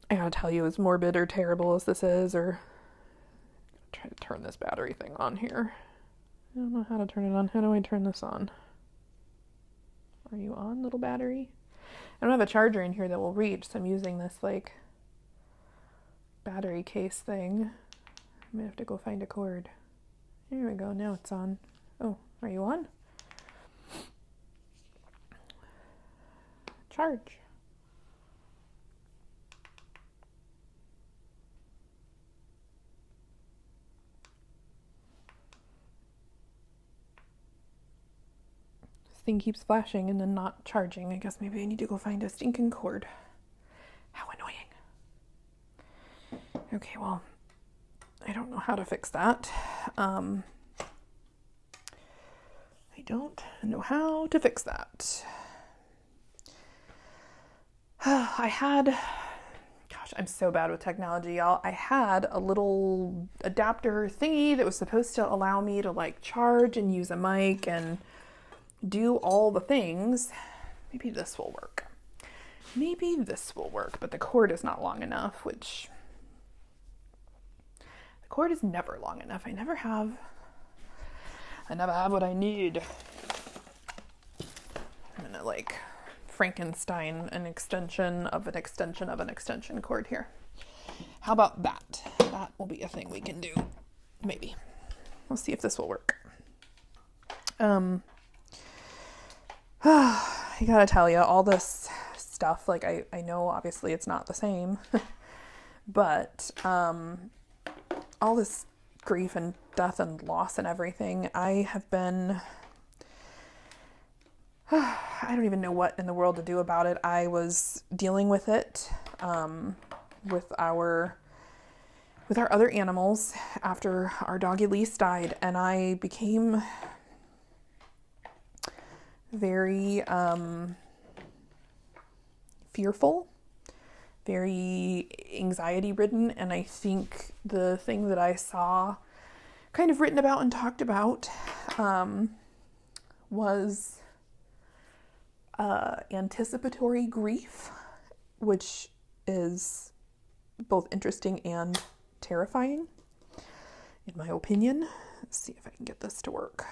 I gotta tell you, as morbid or terrible as this is, or try to turn this battery thing on here. I don't know how to turn it on. How do I turn this on? Are you on, little battery? I don't have a charger in here that will reach, so I'm using this like battery case thing. I'm gonna have to go find a cord. Here we go, now it's on. Oh, are you on? Charge. This thing keeps flashing and then not charging. I guess maybe I need to go find a stinking cord. How annoying. Okay, well, I don't know how to fix that. I don't know how to fix that. Gosh, I'm so bad with technology, y'all. I had a little adapter thingy that was supposed to allow me to like charge and use a mic and do all the things. Maybe this will work. But the cord is not long enough, which the cord is never long enough. I never have what I need. I'm gonna like Frankenstein an extension of an extension of an extension cord here. How about that? That will be a thing we can do. Maybe. We'll see if this will work. I gotta tell you, all this stuff, like I know obviously it's not the same, but all this grief and death and loss and everything, I have been, I don't even know what in the world to do about it. I was dealing with it with our other animals after our dog Elise died, and I became very fearful, very anxiety ridden, and I think the thing that I saw kind of written about and talked about was anticipatory grief, which is both interesting and terrifying, in my opinion. Let's see if I can get this to work.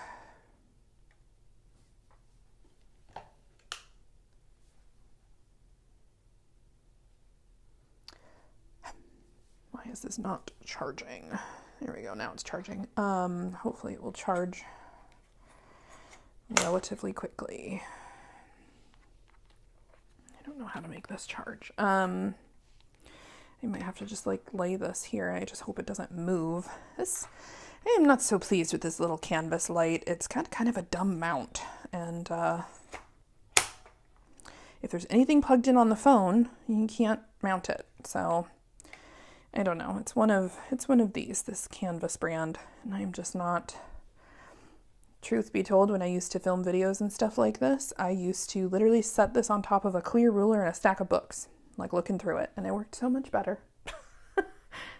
Why is this not charging? There we go. Now it's charging. Hopefully it will charge relatively quickly. I don't know how to make this charge. I might have to just like lay this here. I just hope it doesn't move. I am not so pleased with this little canvas light. It's got kind of a dumb mount, and if there's anything plugged in on the phone, you can't mount it. So I don't know. It's one of these, this canvas brand, and I'm just not. Truth be told, when I used to film videos and stuff like this, I used to literally set this on top of a clear ruler and a stack of books, like looking through it, and it worked so much better.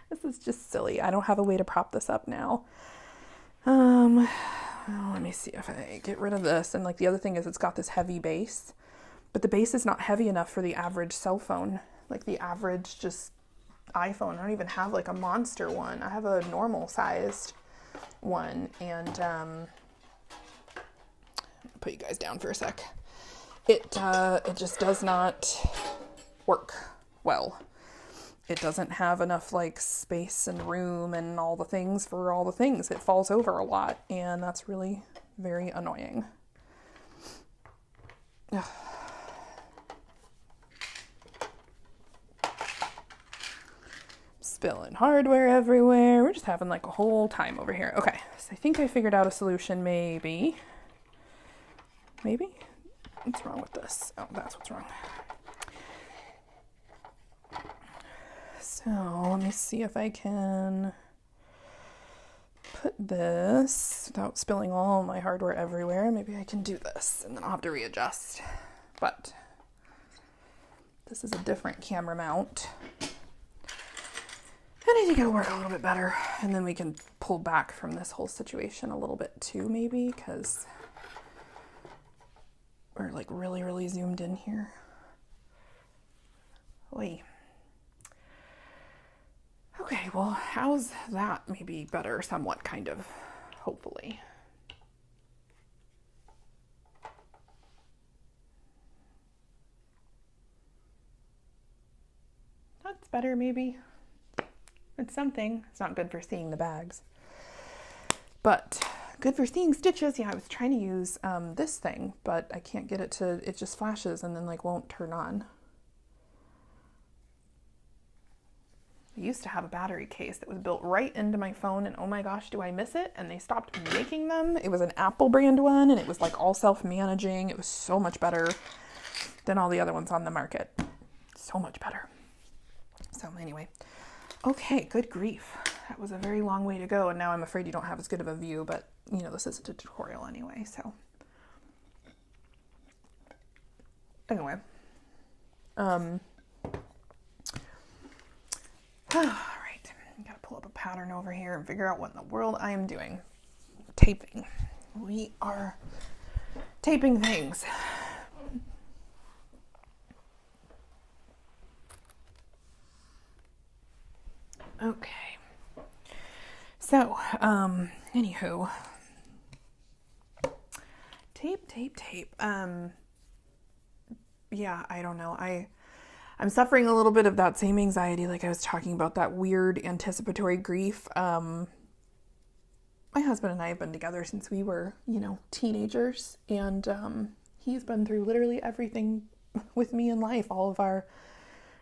This is just silly. I don't have a way to prop this up now. Well, let me see if I get rid of this. And like the other thing is it's got this heavy base, but the base is not heavy enough for the average cell phone. Like the average just iPhone. I don't even have like a monster one. I have a normal sized one, and put you guys down for a sec. It just does not work well. It doesn't have enough like space and room and all the things for all the things. It falls over a lot, and that's really very annoying. Ugh. Spilling hardware everywhere. We're just having like a whole time over here. Okay, so I think I figured out a solution, maybe. Maybe? What's wrong with this? Oh, that's what's wrong. So let me see if I can put this without spilling all my hardware everywhere. Maybe I can do this, and then I'll have to readjust. But this is a different camera mount, and I think it'll work a little bit better. And then we can pull back from this whole situation a little bit too, maybe, because we're like really, really zoomed in here. Oy. Okay, well, how's that? Maybe better, somewhat, kind of, hopefully. That's better, maybe. It's something. It's not good for seeing the bags, but good for seeing stitches. Yeah, I was trying to use this thing, but I can't get it to, it just flashes and then like won't turn on. I used to have a battery case that was built right into my phone, and oh my gosh, do I miss it? And they stopped making them. It was an Apple brand one, and it was like all self-managing. It was so much better than all the other ones on the market. So much better. So anyway, okay, good grief. That was a very long way to go, and now I'm afraid you don't have as good of a view, but you know, this is a tutorial anyway, so. Anyway. All right, I gotta pull up a pattern over here and figure out what in the world I am doing. Taping. We are taping things. Okay. So, anywho. Tape. Yeah, I don't know. I'm suffering a little bit of that same anxiety, like I was talking about, that weird anticipatory grief. My husband and I have been together since we were, teenagers, and he's been through literally everything with me in life, all of our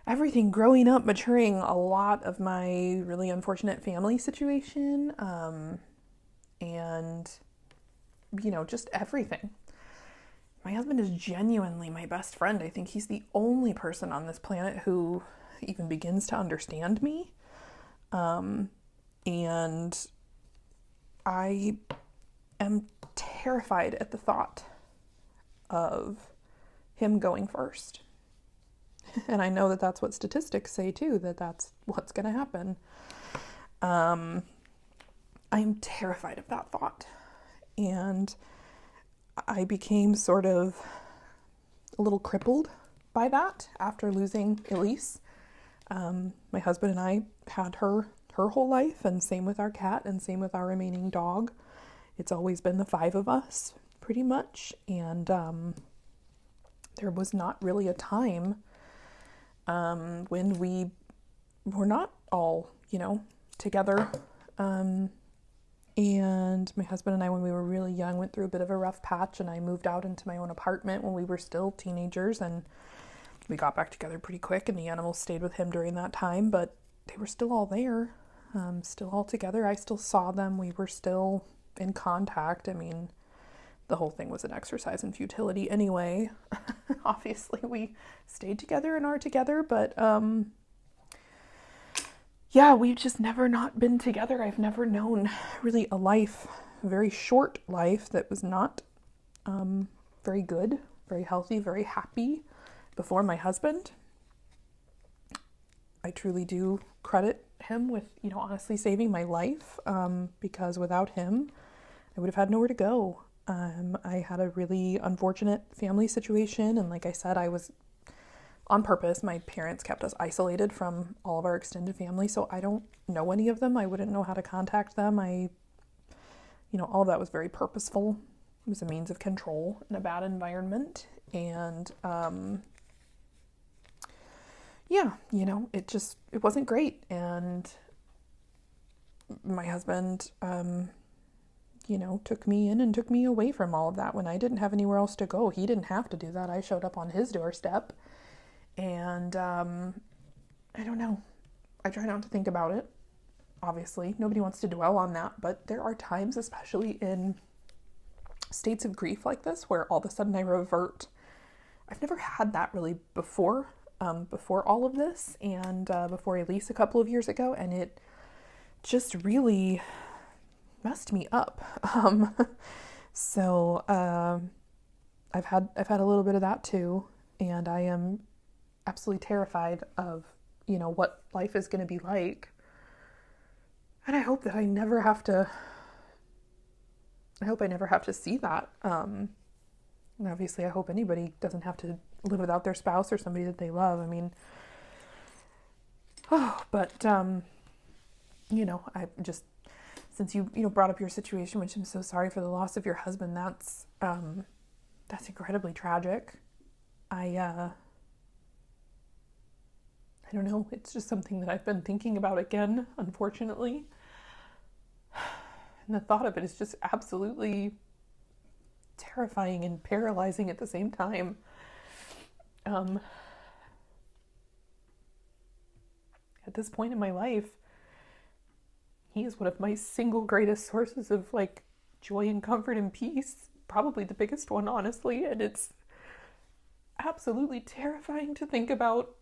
everything, growing up, maturing, a lot of my really unfortunate family situation, and just everything. My husband is genuinely my best friend. I think he's the only person on this planet who even begins to understand me. And I am terrified at the thought of him going first. And I know that that's what statistics say too, that that's what's going to happen. I'm terrified of that thought. And I became sort of a little crippled by that after losing Elise. My husband and I had her whole life, and same with our cat, and same with our remaining dog. It's always been the 5 of us, pretty much. And there was not really a time when we were not all, together And my husband and I, when we were really young, went through a bit of a rough patch, and I moved out into my own apartment when we were still teenagers, and we got back together pretty quick, and the animals stayed with him during that time, but they were still all there, still all together. I still saw them. We were still in contact. I mean, the whole thing was an exercise in futility anyway. Obviously, we stayed together and are together, but yeah, we've just never not been together. I've never known really a life, a very short life that was not very good, very healthy, very happy before my husband. I truly do credit him with, honestly saving my life, because without him, I would have had nowhere to go. I had a really unfortunate family situation, and like I said, I was on purpose. My parents kept us isolated from all of our extended family, so I don't know any of them. I wouldn't know how to contact them. All of that was very purposeful. It was a means of control in a bad environment, and it wasn't great. And my husband, took me in and took me away from all of that when I didn't have anywhere else to go. He didn't have to do that. I showed up on his doorstep, and I don't know. I try not to think about it. Obviously, nobody wants to dwell on that, but there are times, especially in states of grief like this, where all of a sudden I revert. I've never had that really before all of this, and before Elise a couple of years ago, and it just really messed me up. So I've had a little bit of that too, and I am absolutely terrified of what life is going to be like, and I hope that I never have to see that. And obviously I hope anybody doesn't have to live without their spouse or somebody that they love. I mean, I just, since you brought up your situation, which I'm so sorry for the loss of your husband, that's incredibly tragic. I don't know, it's just something that I've been thinking about again, unfortunately. And the thought of it is just absolutely terrifying and paralyzing at the same time. At this point in my life, he is one of my single greatest sources of joy and comfort and peace. Probably the biggest one, honestly. And it's absolutely terrifying to think about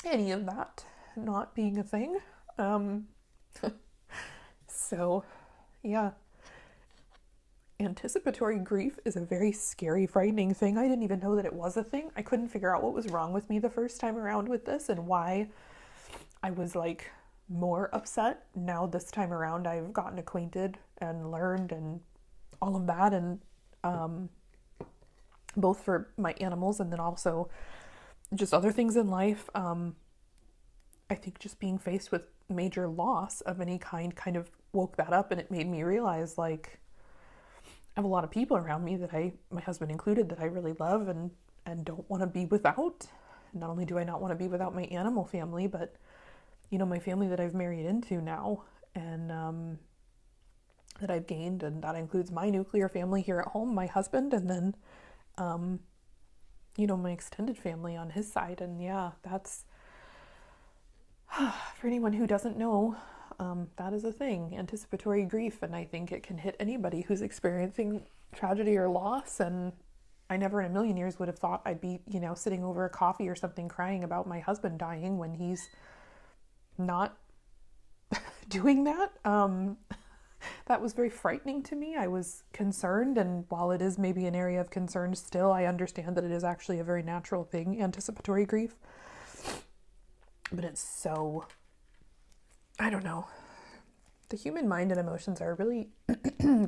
any of that not being a thing. So, yeah. Anticipatory grief is a very scary, frightening thing. I didn't even know that it was a thing. I couldn't figure out what was wrong with me the first time around with this and why I was more upset. Now this time around I've gotten acquainted and learned and all of that, and both for my animals and then also just other things in life. I think just being faced with major loss of any kind of woke that up, and it made me realize I have a lot of people around me that my husband included, that I really love and don't want to be without. Not only do I not want to be without my animal family, but my family that I've married into now, and that I've gained, and that includes my nuclear family here at home, my husband, and then my extended family on his side. And yeah, that's for anyone who doesn't know, that is a thing, anticipatory grief, and I think it can hit anybody who's experiencing tragedy or loss. And I never in a million years would have thought I'd be, sitting over a coffee or something crying about my husband dying when he's not doing that. That was very frightening to me. I was concerned, and while it is maybe an area of concern still, I understand that it is actually a very natural thing, anticipatory grief. But it's so, I don't know. The human mind and emotions are a really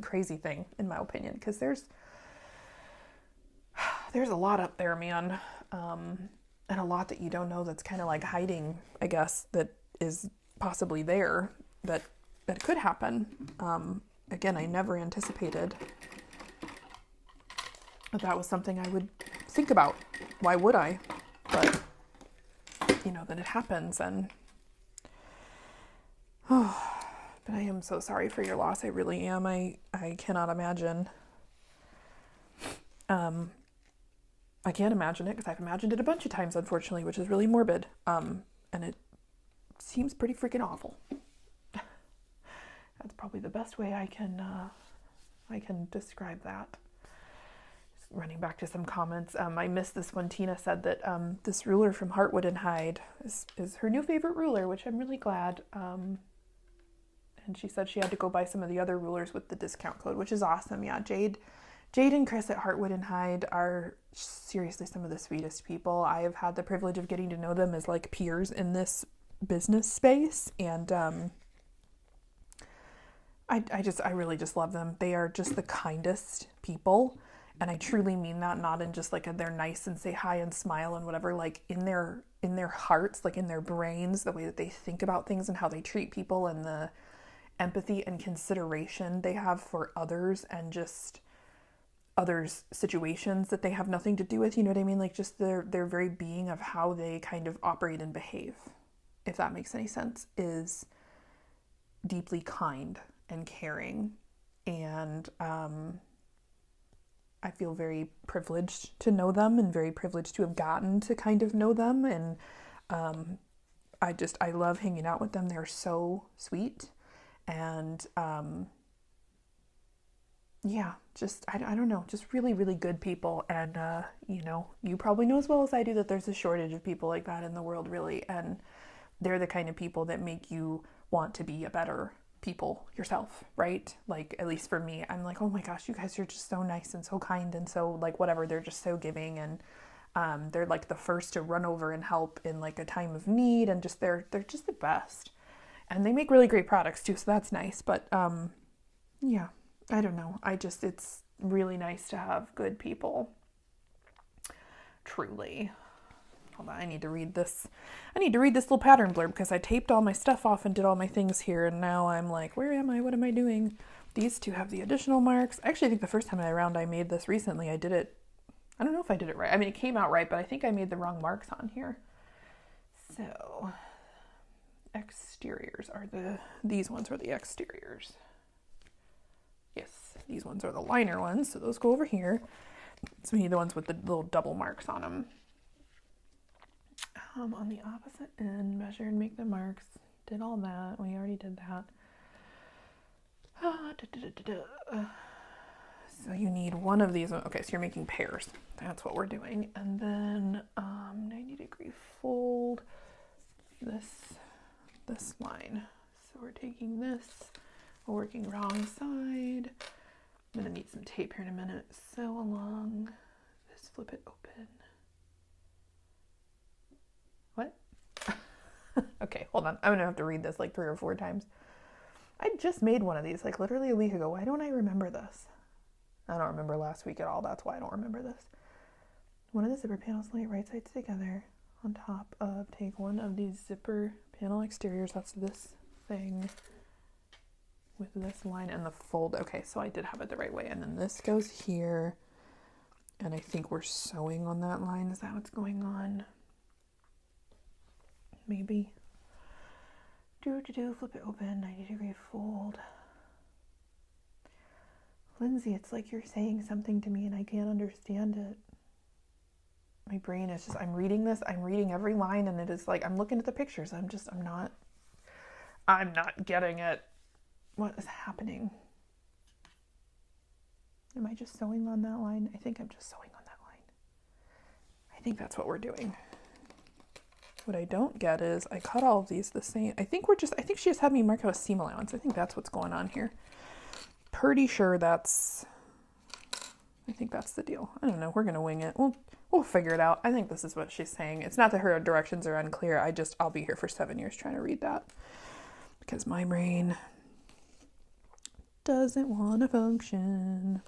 crazy thing, in my opinion, because there's a lot up there, man, and a lot that you don't know that's kind of hiding, I guess, that is possibly there, that could happen. Again, I never anticipated that was something I would think about. Why would I? But then it happens, and but am so sorry for your loss. I really am. I cannot imagine. I can't imagine it because I've imagined it a bunch of times, unfortunately, which is really morbid. And it seems pretty freaking awful. That's probably the best way I can describe that. Just running back to some comments, I missed this one. Tina said that this ruler from Heartwood and Hyde is her new favorite ruler, which I'm really glad. And she said she had to go buy some of the other rulers with the discount code, which is awesome. Yeah, Jade and Chris at Heartwood and Hyde are seriously some of the sweetest people. I have had the privilege of getting to know them as like peers in this business space, and I really just love them. They are just the kindest people, and I truly mean that, not in just like they're nice and say hi and smile and whatever, like in their hearts, like in their brains, the way that they think about things and how they treat people, and the empathy and consideration they have for others and just others' situations that they have nothing to do with, you know what I mean? Like just their very being of how they kind of operate and behave, if that makes any sense, is deeply kind and caring. And I feel very privileged to know them and very privileged to have gotten to kind of know them. And I love hanging out with them. They're so sweet. And yeah, just, I don't know, just really, really good people. And, you know, you probably know as well as I do that there's a shortage of people like that in the world, really. And they're the kind of people that make you want to be a better people yourself, right? Like, at least for me, I'm like, oh my gosh, you guys are just so nice and so kind and so like whatever. They're just so giving, and they're like the first to run over and help in like a time of need, and just they're just the best. And they make really great products too, so that's nice. But yeah, I don't know. It's really nice to have good people. Truly. Hold on, I need to read this little pattern blurb because I taped all my stuff off and did all my things here, and now I'm like, where am I? What am I doing? These two have the additional marks. I actually think the first time I made this recently, I don't know if I did it right. I mean, it came out right, but I think I made the wrong marks on here. So, exteriors are these ones are the exteriors. Yes, these ones are the liner ones, so those go over here. So we need the ones with the little double marks on them. On the opposite end, measure and make the marks. Did all that. We already did that. So you need one of these. Okay, so you're making pairs. That's what we're doing. And then 90-degree fold this line. So we're taking this, we're working wrong side. I'm gonna need some tape here in a minute. Sew along this, flip it open. What? Okay, hold on. I'm gonna have to read this like 3 or 4 times. I just made one of these like literally a week ago. Why don't I remember this? I don't remember last week at all. That's why I don't remember this. One of the zipper panels, lay it right sides together on top of, take one of these zipper panel exteriors. That's this thing with this line and the fold. Okay, so I did have it the right way. And then this goes here. And I think we're sewing on that line. Is that what's going on? Maybe. Flip it open, 90-degree fold. Lindsay, it's like you're saying something to me and I can't understand it. My brain is just, I'm reading every line, and it is like, I'm looking at the pictures. I'm not getting it. What is happening? Am I just sewing on that line? I think I'm just sewing on that line. I think that's what we're doing. What I don't get is I cut all of these the same. I think she just had me mark out a seam allowance. I think that's what's going on here. Pretty sure I think that's the deal. I don't know. We're going to wing it. We'll figure it out. I think this is what she's saying. It's not that her directions are unclear. I'll be here for 7 years trying to read that because my brain doesn't want to function.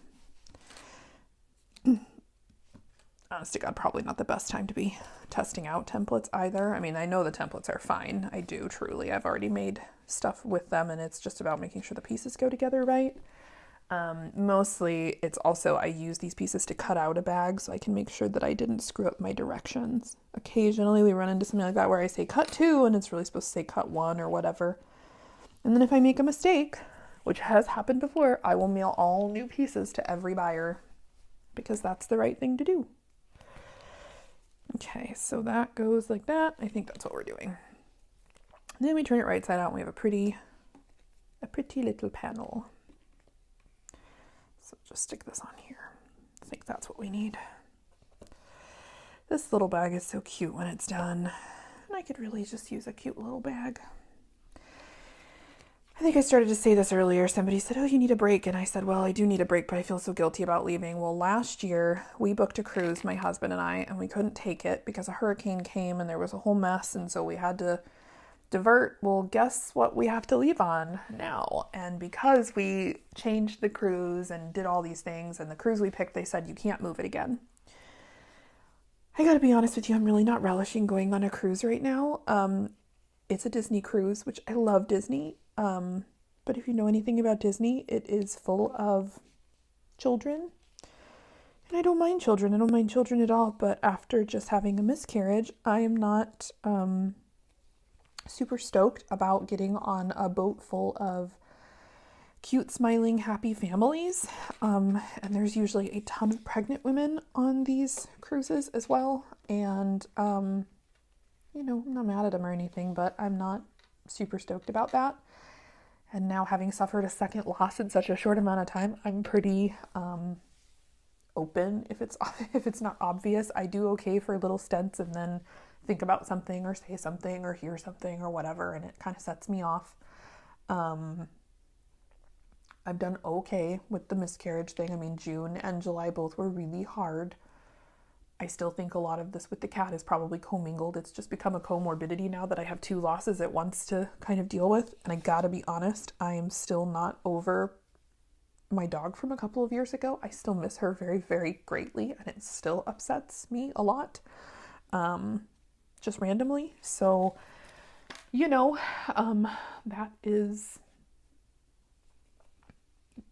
Honest to God, probably not the best time to be testing out templates either. I mean, I know the templates are fine. I do, truly. I've already made stuff with them, and it's just about making sure the pieces go together right. Mostly, it's also, I use these pieces to cut out a bag so I can make sure that I didn't screw up my directions. Occasionally, we run into something like that where I say cut 2, and it's really supposed to say cut 1 or whatever. And then if I make a mistake, which has happened before, I will mail all new pieces to every buyer because that's the right thing to do. Okay, so that goes like that. I think that's what we're doing. And then we turn it right side out and we have a pretty little panel. So just stick this on here. I think that's what we need. This little bag is so cute when it's done. And I could really just use a cute little bag. I think I started to say this earlier. Somebody said, oh, you need a break. And I said, well, I do need a break, but I feel so guilty about leaving. Well, last year we booked a cruise, my husband and I, and we couldn't take it because a hurricane came and there was a whole mess. And so we had to divert. Well, guess what we have to leave on now? And because we changed the cruise and did all these things, and the cruise we picked, they said, you can't move it again. I gotta be honest with you, I'm really not relishing going on a cruise right now. It's a Disney cruise, which I love Disney. But if you know anything about Disney, it is full of children. And I don't mind children. I don't mind children at all. But after just having a miscarriage, I am not super stoked about getting on a boat full of cute, smiling, happy families. And there's usually a ton of pregnant women on these cruises as well. And, you know, I'm not mad at them or anything, but I'm not super stoked about that. And now, having suffered a second loss in such a short amount of time, I'm pretty open. If it's not obvious, I do okay for little stints and then think about something or say something or hear something or whatever, and it kind of sets me off. I've done okay with the miscarriage thing. I mean, June and July both were really hard. I still think a lot of this with the cat is probably commingled. It's just become a comorbidity now that I have two losses at once to kind of deal with. And I gotta be honest, I am still not over my dog from a couple of years ago. I still miss her very, very greatly, and it still upsets me a lot, just randomly. So, you know, that is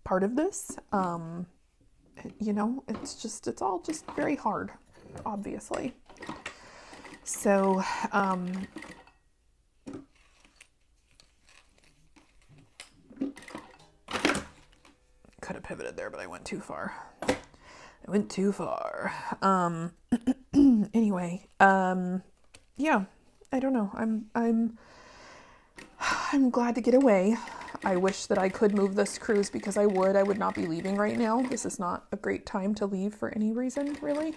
part of this. You know, it's all just very hard, obviously. So, could have pivoted there, but I went too far. Anyway, yeah, I don't know. I'm glad to get away. I wish that I could move this cruise because I would not be leaving right now. This is not a great time to leave for any reason, really.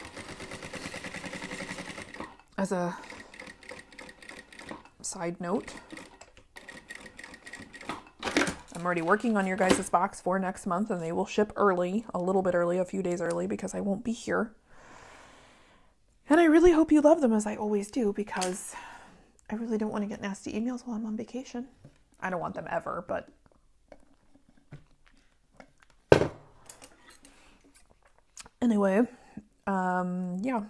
As a side note, I'm already working on your guys' box for next month, and they will ship early, a little bit early, a few days early, because I won't be here. And I really hope you love them, as I always do, because I really don't want to get nasty emails while I'm on vacation. I don't want them ever, but anyway, yeah.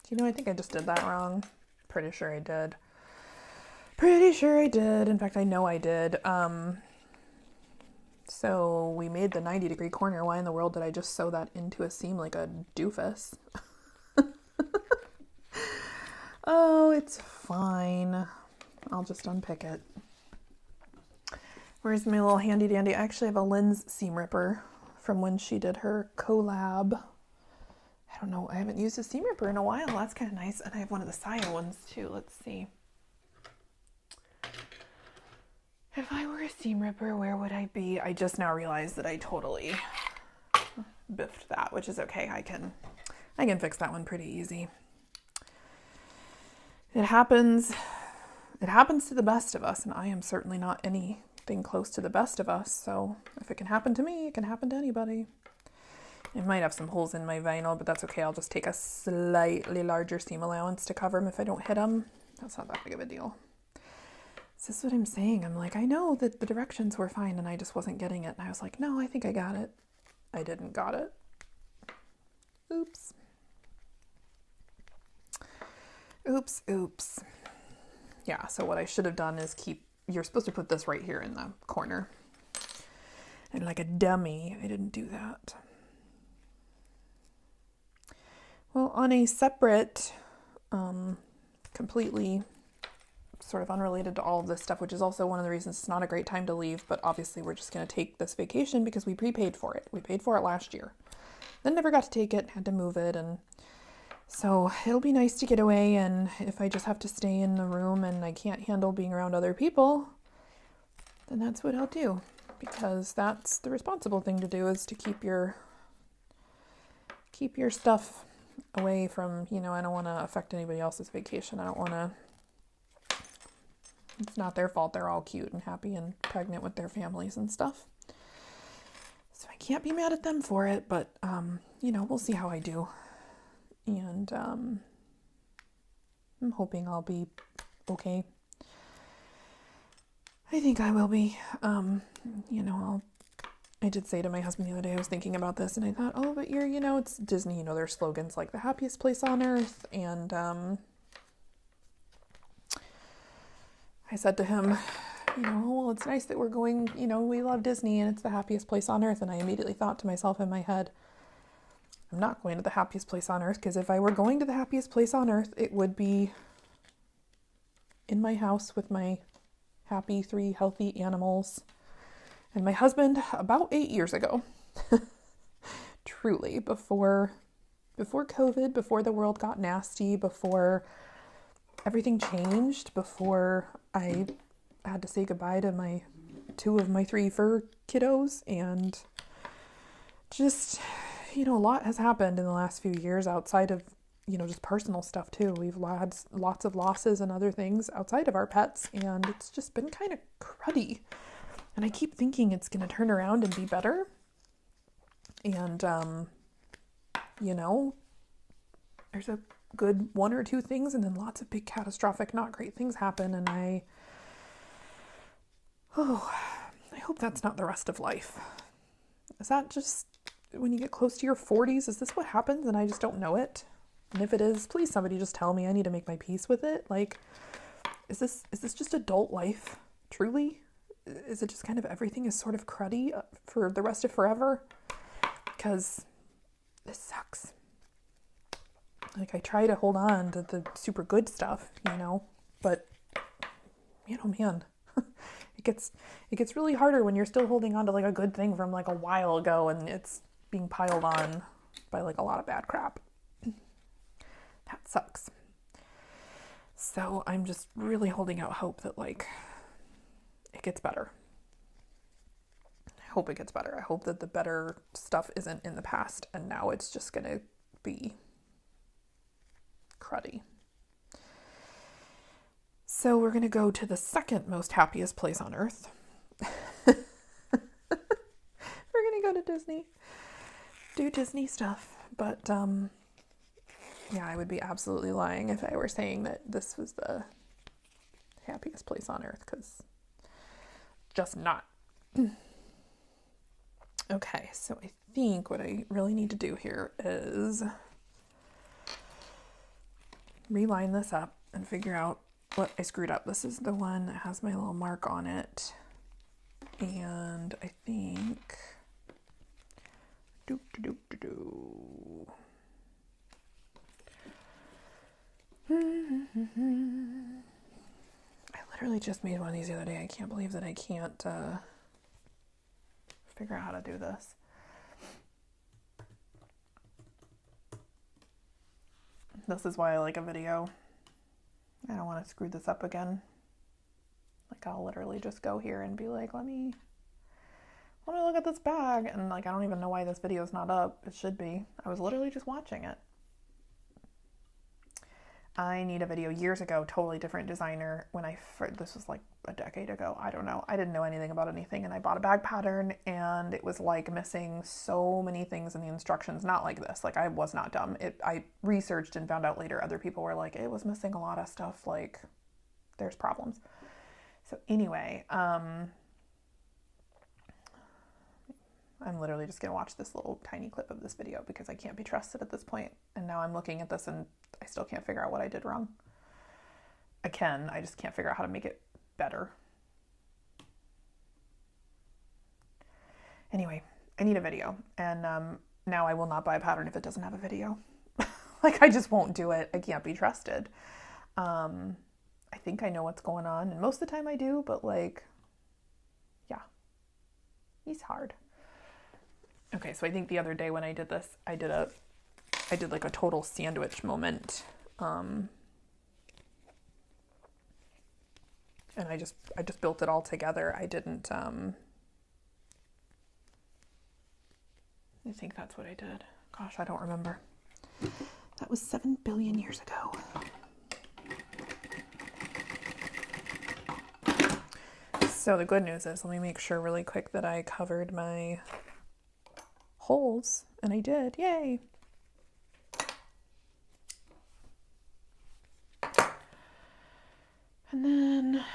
Do you know, I think I just did that wrong. Pretty sure I did. In fact, I know I did. So we made the 90-degree corner. Why in the world did I just sew that into a seam like a doofus? Oh, it's fine. I'll just unpick it. Where's my little handy dandy? I actually have a Lynn's seam ripper from when she did her collab. I don't know. I haven't used a seam ripper in a while. That's kind of nice. And I have one of the Saya ones too. Let's see. If I were a seam ripper, where would I be? I just now realized that I totally biffed that, which is okay. I can fix that one pretty easy. It happens to the best of us, and I am certainly not anything close to the best of us. So if it can happen to me, it can happen to anybody. It might have some holes in my vinyl, but that's okay. I'll just take a slightly larger seam allowance to cover them if I don't hit them. That's not that big of a deal. This is what I'm saying. I'm like, I know that the directions were fine and I just wasn't getting it. And I was like, no, I think I got it. I didn't got it. Oops. Yeah, so what I should have done is you're supposed to put this right here in the corner. And like a dummy, I didn't do that. Well, on a separate, completely sort of unrelated to all of this stuff, which is also one of the reasons it's not a great time to leave, but obviously we're just going to take this vacation because we prepaid for it. We paid for it last year. Then never got to take it, had to move it, and so it'll be nice to get away, and if I just have to stay in the room and I can't handle being around other people, then that's what I'll do, because that's the responsible thing to do, is to keep your stuff away from, I don't want to affect anybody else's vacation. I don't want to, it's not their fault. They're all cute and happy and pregnant with their families and stuff. So I can't be mad at them for it, but, we'll see how I do. And I'm hoping I'll be okay. I think I will be. I did say to my husband the other day, I was thinking about this, and I thought, oh, but it's Disney, their slogans like the happiest place on earth. And I said to him, well, it's nice that we're going, we love Disney and it's the happiest place on earth. And I immediately thought to myself in my head, I'm not going to the happiest place on earth, because if I were going to the happiest place on earth, it would be in my house with my happy 3 healthy animals and my husband about 8 years ago. Truly, before COVID, before the world got nasty, before everything changed, before I had to say goodbye to 2 of my 3 fur kiddos, and just, a lot has happened in the last few years outside of, just personal stuff too. We've had lots of losses and other things outside of our pets, and it's just been kind of cruddy. And I keep thinking it's going to turn around and be better. And, there's a good 1 or 2 things, and then lots of big catastrophic, not great things happen. And I hope that's not the rest of life. Is that just when you get close to your 40s? Is this what happens and I just don't know it? And if it is, please somebody just tell me. I need to make my peace with it. Like, is this just adult life? Truly? Is it just kind of everything is sort of cruddy for the rest of forever? Because this sucks. Like, I try to hold on to the super good stuff, but, man, it gets really harder when you're still holding on to like a good thing from like a while ago, and it's being piled on by like a lot of bad crap. That sucks. So I'm just really holding out hope that like it gets better. I hope it gets better. I hope that the better stuff isn't in the past and now it's just going to be cruddy. So we're going to go to the second most happiest place on earth. We're going to go to Disney. Do Disney stuff. But, I would be absolutely lying if I were saying that this was the happiest place on earth, because just not. Okay, so I think what I really need to do here is reline this up and figure out what I screwed up. This is the one that has my little mark on it. And I think... I literally just made one of these the other day. I can't believe that I can't figure out how to do this. This is why I like a video. I don't want to screw this up again. Like, I'll literally just go here and be like, let me look at this bag. And like, I don't even know why this video is not up. It should be. I was literally just watching it. I need a video years ago, totally different designer. This was like a decade ago. I don't know. I didn't know anything about anything. And I bought a bag pattern and it was like missing so many things in the instructions. Not like this. Like, I was not dumb. I researched and found out later other people were like, it was missing a lot of stuff. Like, there's problems. So anyway, I'm literally just going to watch this little tiny clip of this video because I can't be trusted at this point. And now I'm looking at this and I still can't figure out what I did wrong. I just can't figure out how to make it better. Anyway, I need a video. And now I will not buy a pattern if it doesn't have a video. Like, I just won't do it. I can't be trusted. I think I know what's going on, and most of the time I do, but like, yeah, he's hard. Okay, so I think the other day when I did this, I did like a total sandwich moment. And I just built it all together. I didn't, I think that's what I did. Gosh, I don't remember. That was 7 billion years ago. So the good news is, let me make sure really quick that I covered my holes, and I did. Yay! And then,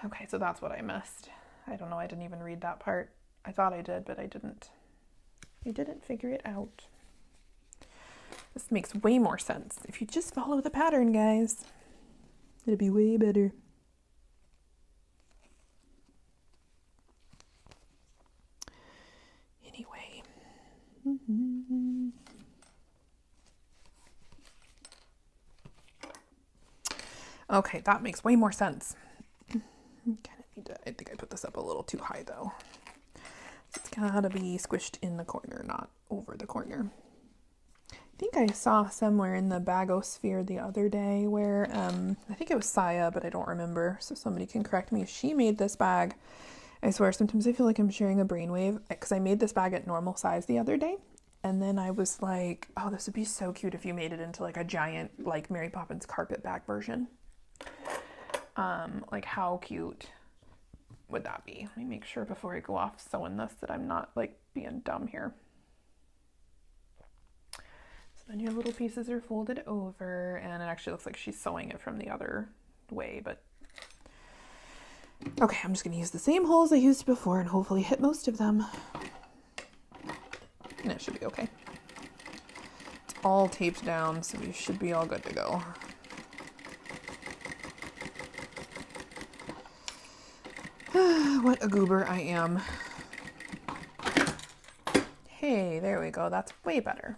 okay, so that's what I missed. I don't know, I didn't even read that part. I thought I did, but I didn't. I didn't figure it out. This makes way more sense. If you just follow the pattern, guys, it'll be way better. Anyway. Okay, that makes way more sense. I think I put this up a little too high though. It's gotta be squished in the corner, not over the corner. I think I saw somewhere in the bagosphere the other day where, I think it was Saya, but I don't remember, so somebody can correct me. She made this bag. I swear, sometimes I feel like I'm sharing a brainwave, because I made this bag at normal size the other day, and then I was like, oh, this would be so cute if you made it into like a giant, like Mary Poppins carpet bag version. Like how cute would that be? Let me make sure before I go off sewing this that I'm not like being dumb here. So then your little pieces are folded over, and it actually looks like she's sewing it from the other way, but okay, I'm just going to use the same holes I used before and hopefully hit most of them. And it should be okay. It's all taped down, so we should be all good to go. What a goober I am. Hey, there we go. That's way better.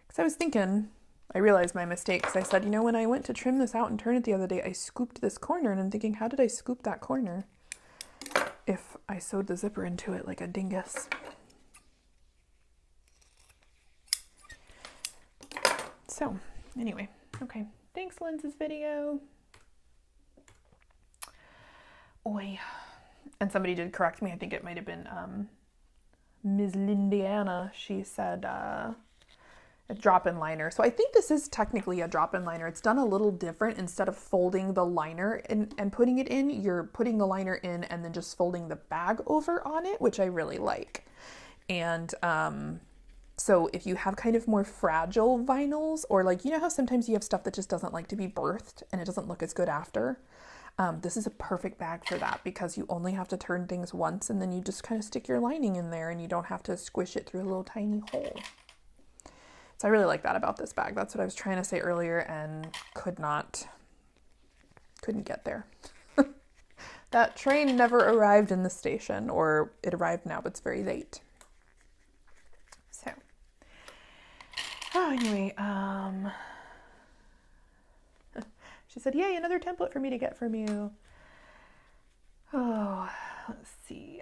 Because I was thinking, I realized my mistake, because I said, you know, when I went to trim this out and turn it the other day, I scooped this corner, and I'm thinking, how did I scoop that corner if I sewed the zipper into it like a dingus? So, anyway, okay. Thanks, Lindsay's video. Oi. And somebody did correct me. I think it might have been Ms. Lindiana. She said a drop-in liner. So I think this is technically a drop-in liner. It's done a little different. Instead of folding the liner and putting it in, you're putting the liner in and then just folding the bag over on it, which I really like. And so if you have kind of more fragile vinyls, or like, you know how sometimes you have stuff that just doesn't like to be birthed and it doesn't look as good after? This is a perfect bag for that, because you only have to turn things once and then you just kind of stick your lining in there and you don't have to squish it through a little tiny hole. So I really like that about this bag. That's what I was trying to say earlier and couldn't get there. That train never arrived in the station, or it arrived now, but it's very late. So, anyway, she said, yay, another template for me to get from you. Oh, let's see.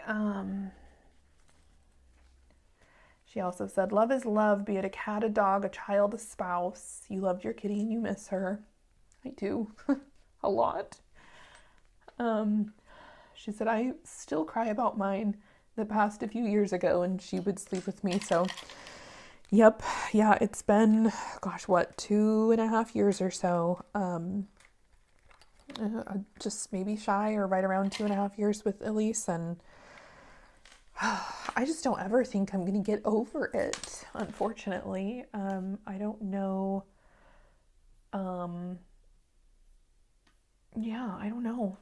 She also said, love is love, be it a cat, a dog, a child, a spouse. You loved your kitty and you miss her. I do. A lot. She said, I still cry about mine that passed a few years ago, and she would sleep with me. So, yep. Yeah, it's been, gosh, what, 2.5 years or so. Just maybe shy or right around 2.5 years with Elise, and I just don't ever think I'm going to get over it, unfortunately. I don't know. Yeah, I don't know.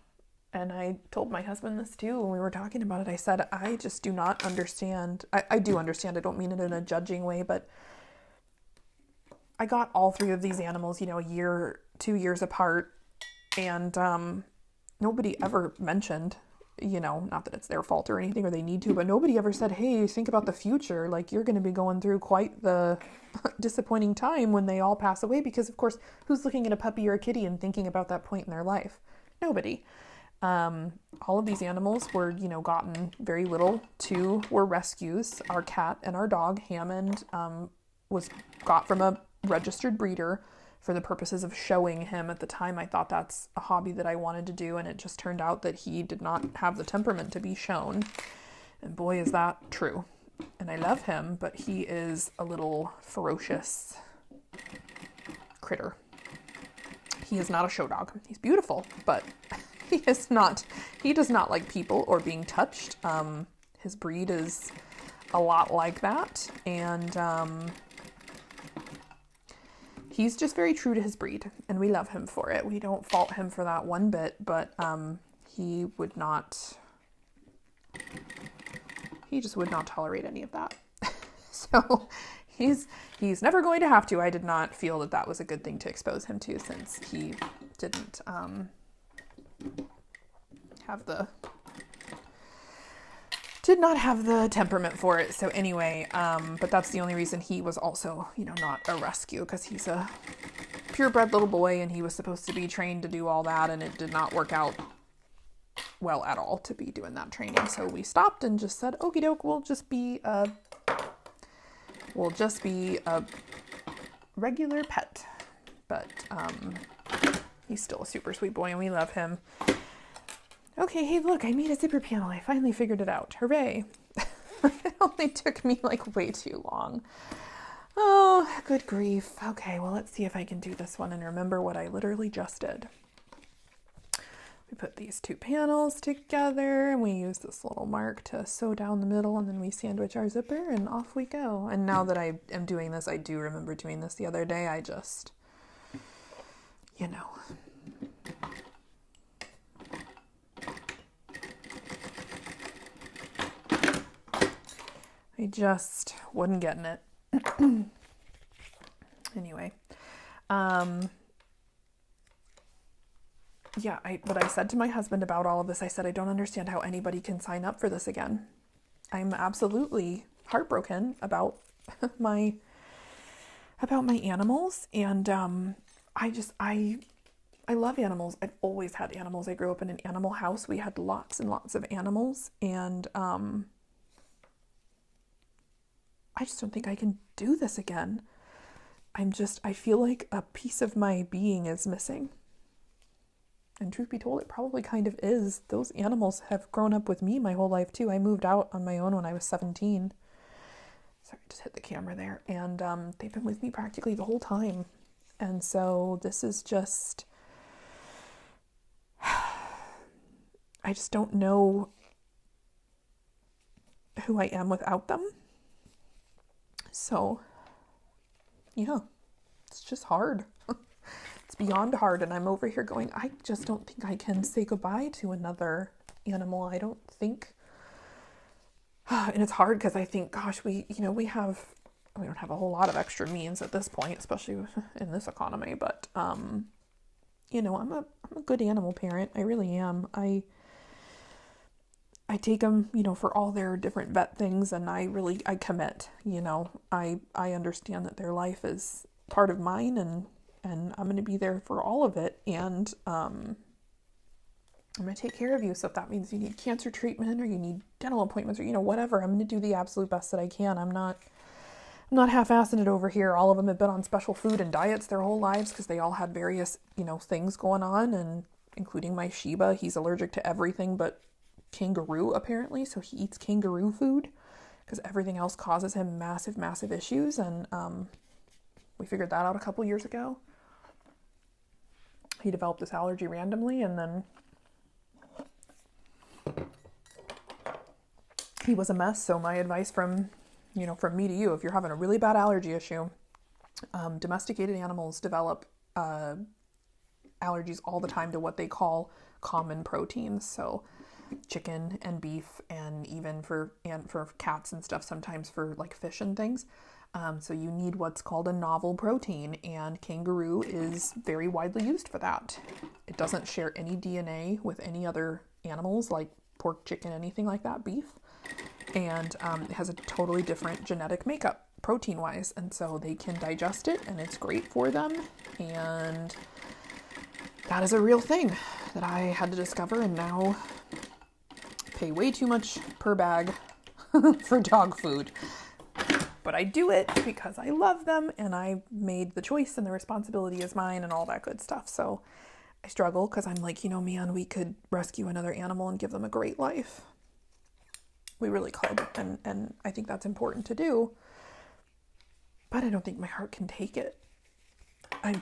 And I told my husband this too when we were talking about it. I said, I just do not understand. I do understand. I don't mean it in a judging way, but I got all 3 of these animals, 2 years apart. And nobody ever mentioned not that it's their fault or anything or they need to, but nobody ever said, hey, think about the future. Like, you're going to be going through quite the disappointing time when they all pass away, because of course, who's looking at a puppy or a kitty and thinking about that point in their life? Nobody. All of these animals were, gotten very little. 2 were rescues. Our cat and our dog, Hammond, was got from a registered breeder for the purposes of showing him. At the time, I thought that's a hobby that I wanted to do, and it just turned out that he did not have the temperament to be shown. And boy, is that true. And I love him, but he is a little ferocious critter. He is not a show dog. He's beautiful, but he does not like people or being touched. His breed is a lot like that, and he's just very true to his breed, and we love him for it. We don't fault him for that one bit, but he just would not tolerate any of that. So he's never going to have to. I did not feel that was a good thing to expose him to, since he didn't did not have the temperament for it. So anyway, but that's the only reason he was also, not a rescue, because he's a purebred little boy, and he was supposed to be trained to do all that, and it did not work out well at all to be doing that training. So we stopped and just said, okie doke, we'll just be a regular pet. But he's still a super sweet boy, and we love him. Okay, hey, look, I made a zipper panel. I finally figured it out. Hooray. It only took me way too long. Oh, good grief. Okay, well, let's see if I can do this one and remember what I literally just did. We put these 2 panels together, and we use this little mark to sew down the middle, and then we sandwich our zipper, and off we go. And now that I am doing this, I do remember doing this the other day. I just, I just wasn't getting it. Anyway, what I said to my husband about all of this, I said, I don't understand how anybody can sign up for this again. I'm absolutely heartbroken about my animals, and I love animals. I've always had animals. I grew up in an animal house. We had lots and lots of animals, and I just don't think I can do this again. I feel like a piece of my being is missing. And truth be told, it probably kind of is. Those animals have grown up with me my whole life too. I moved out on my own when I was 17. Sorry, I just hit the camera there. And they've been with me practically the whole time. And so this is just, I just don't know who I am without them. So, yeah, it's just hard. It's beyond hard. And I'm over here going, I just don't think I can say goodbye to another animal. I don't think, and it's hard because I think, gosh, we don't have a whole lot of extra means at this point, especially in this economy. But, I'm a good animal parent. I really am. I take them, for all their different vet things, and I commit, I understand that their life is part of mine, and I'm going to be there for all of it. And, I'm going to take care of you. So if that means you need cancer treatment or you need dental appointments or, whatever, I'm going to do the absolute best that I can. I'm not half-assing it over here. All of them have been on special food and diets their whole lives because they all had various, things going on, and including my Shiba. He's allergic to everything but kangaroo, apparently. So he eats kangaroo food because everything else causes him massive, massive issues. And we figured that out a couple years ago. He developed this allergy randomly, and then he was a mess. So my advice from me to you, if you're having a really bad allergy issue, domesticated animals develop allergies all the time to what they call common proteins. So chicken and beef, and even for cats and stuff, sometimes for like fish and things. So you need what's called a novel protein, and kangaroo is very widely used for that. It doesn't share any DNA with any other animals like pork, chicken, anything like that, beef. And it has a totally different genetic makeup protein-wise. And so they can digest it and it's great for them. And that is a real thing that I had to discover, and now pay way too much per bag for dog food. But I do it because I love them and I made the choice and the responsibility is mine and all that good stuff. So I struggle because I'm like, man, we could rescue another animal and give them a great life. We really could. And I think that's important to do. But I don't think my heart can take it. I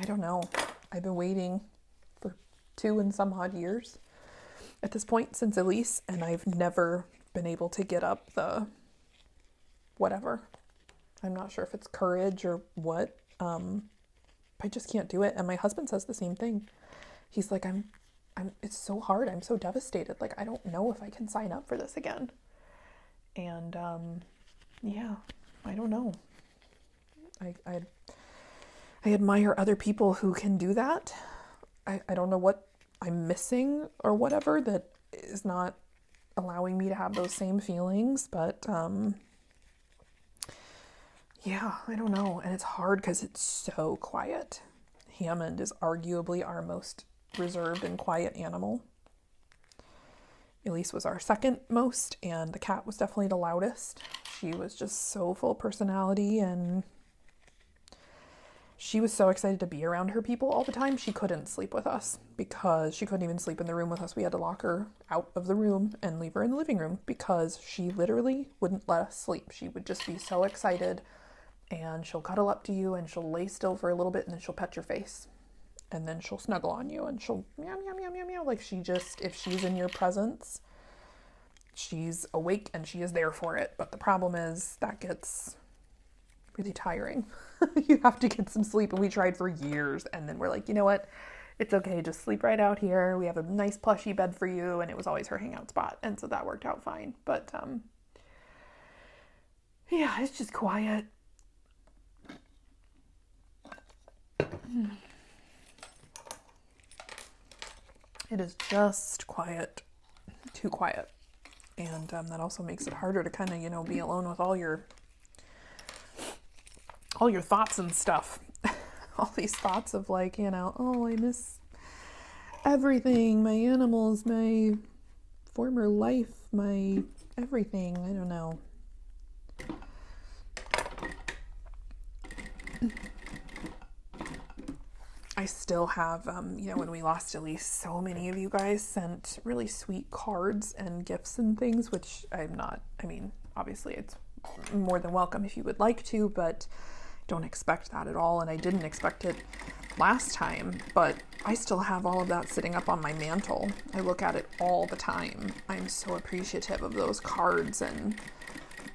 don't know. I've been waiting for 2 and some odd years at this point since Elise, and I've never been able to get up the whatever. I'm not sure if it's courage or what. I just can't do it. And my husband says the same thing. He's like, it's so hard. I'm so devastated. Like, I don't know if I can sign up for this again. And, yeah, I don't know. I admire other people who can do that. I don't know what I'm missing or whatever that is not allowing me to have those same feelings, but yeah, I don't know. And it's hard because it's so quiet. Hammond is arguably our most reserved and quiet animal. Elise was our second most, and the cat was definitely the loudest. She was just so full personality, and she was so excited to be around her people all the time. She couldn't sleep with us because she couldn't even sleep in the room with us. We had to lock her out of the room and leave her in the living room because she literally wouldn't let us sleep. She would just be so excited, and she'll cuddle up to you and she'll lay still for a little bit and then she'll pet your face and then she'll snuggle on you and she'll meow, meow, meow, meow, meow. Like, if she's in your presence, she's awake and she is there for it. But the problem is that gets really tiring. You have to get some sleep, and we tried for years, and then we're like, you know what, it's okay, just sleep right out here. We have a nice plushy bed for you. And it was always her hangout spot, and so that worked out fine. But yeah, it's just quiet. It is just quiet, too quiet. And that also makes it harder to kind of, be alone with all your thoughts and stuff. All these thoughts of like, oh, I miss everything, my animals, my former life, my everything. I don't know. I still have, when we lost Elise, so many of you guys sent really sweet cards and gifts and things, which obviously it's more than welcome if you would like to, but don't expect that at all. And I didn't expect it last time, but I still have all of that sitting up on my mantle. I look at it all the time. I'm so appreciative of those cards, and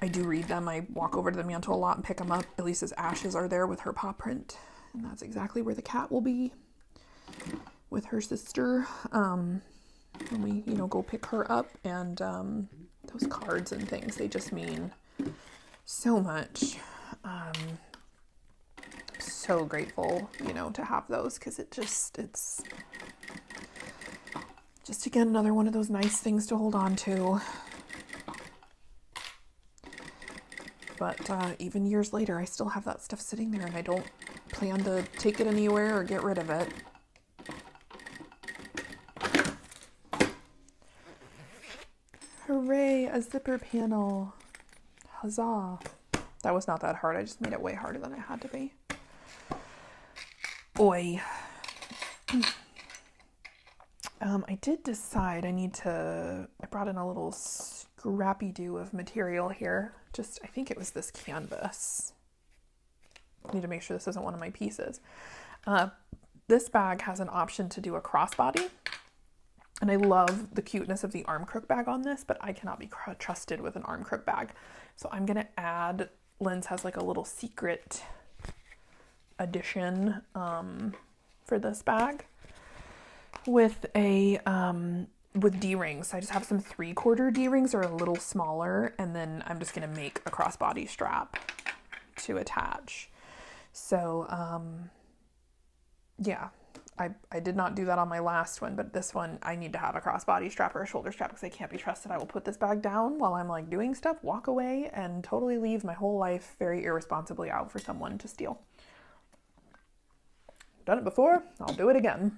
I do read them. I walk over to the mantle a lot and pick them up. Elisa's ashes are there with her paw print, and that's exactly where the cat will be with her sister when we, go pick her up. And those cards and things, they just mean so much. So grateful, to have those, because it's just, again, another one of those nice things to hold on to. But even years later, I still have that stuff sitting there, and I don't plan to take it anywhere or get rid of it. Hooray, a zipper panel. Huzzah. That was not that hard. I just made it way harder than it had to be. Oi. I did decide I brought in a little scrappy-doo of material here. I think it was this canvas. I need to make sure this isn't one of my pieces. This bag has an option to do a crossbody. And I love the cuteness of the arm crook bag on this, but I cannot be trusted with an arm crook bag. So I'm going to add, Lynn's has like a little secret addition for this bag with with D-rings. So I just have some 3/4 D-rings, or a little smaller, and then I'm just going to make a crossbody strap to attach. So yeah, I did not do that on my last one, but this one I need to have a crossbody strap or a shoulder strap because I can't be trusted. I will put this bag down while I'm like doing stuff, walk away, and totally leave my whole life very irresponsibly out for someone to steal. Done it before, I'll do it again.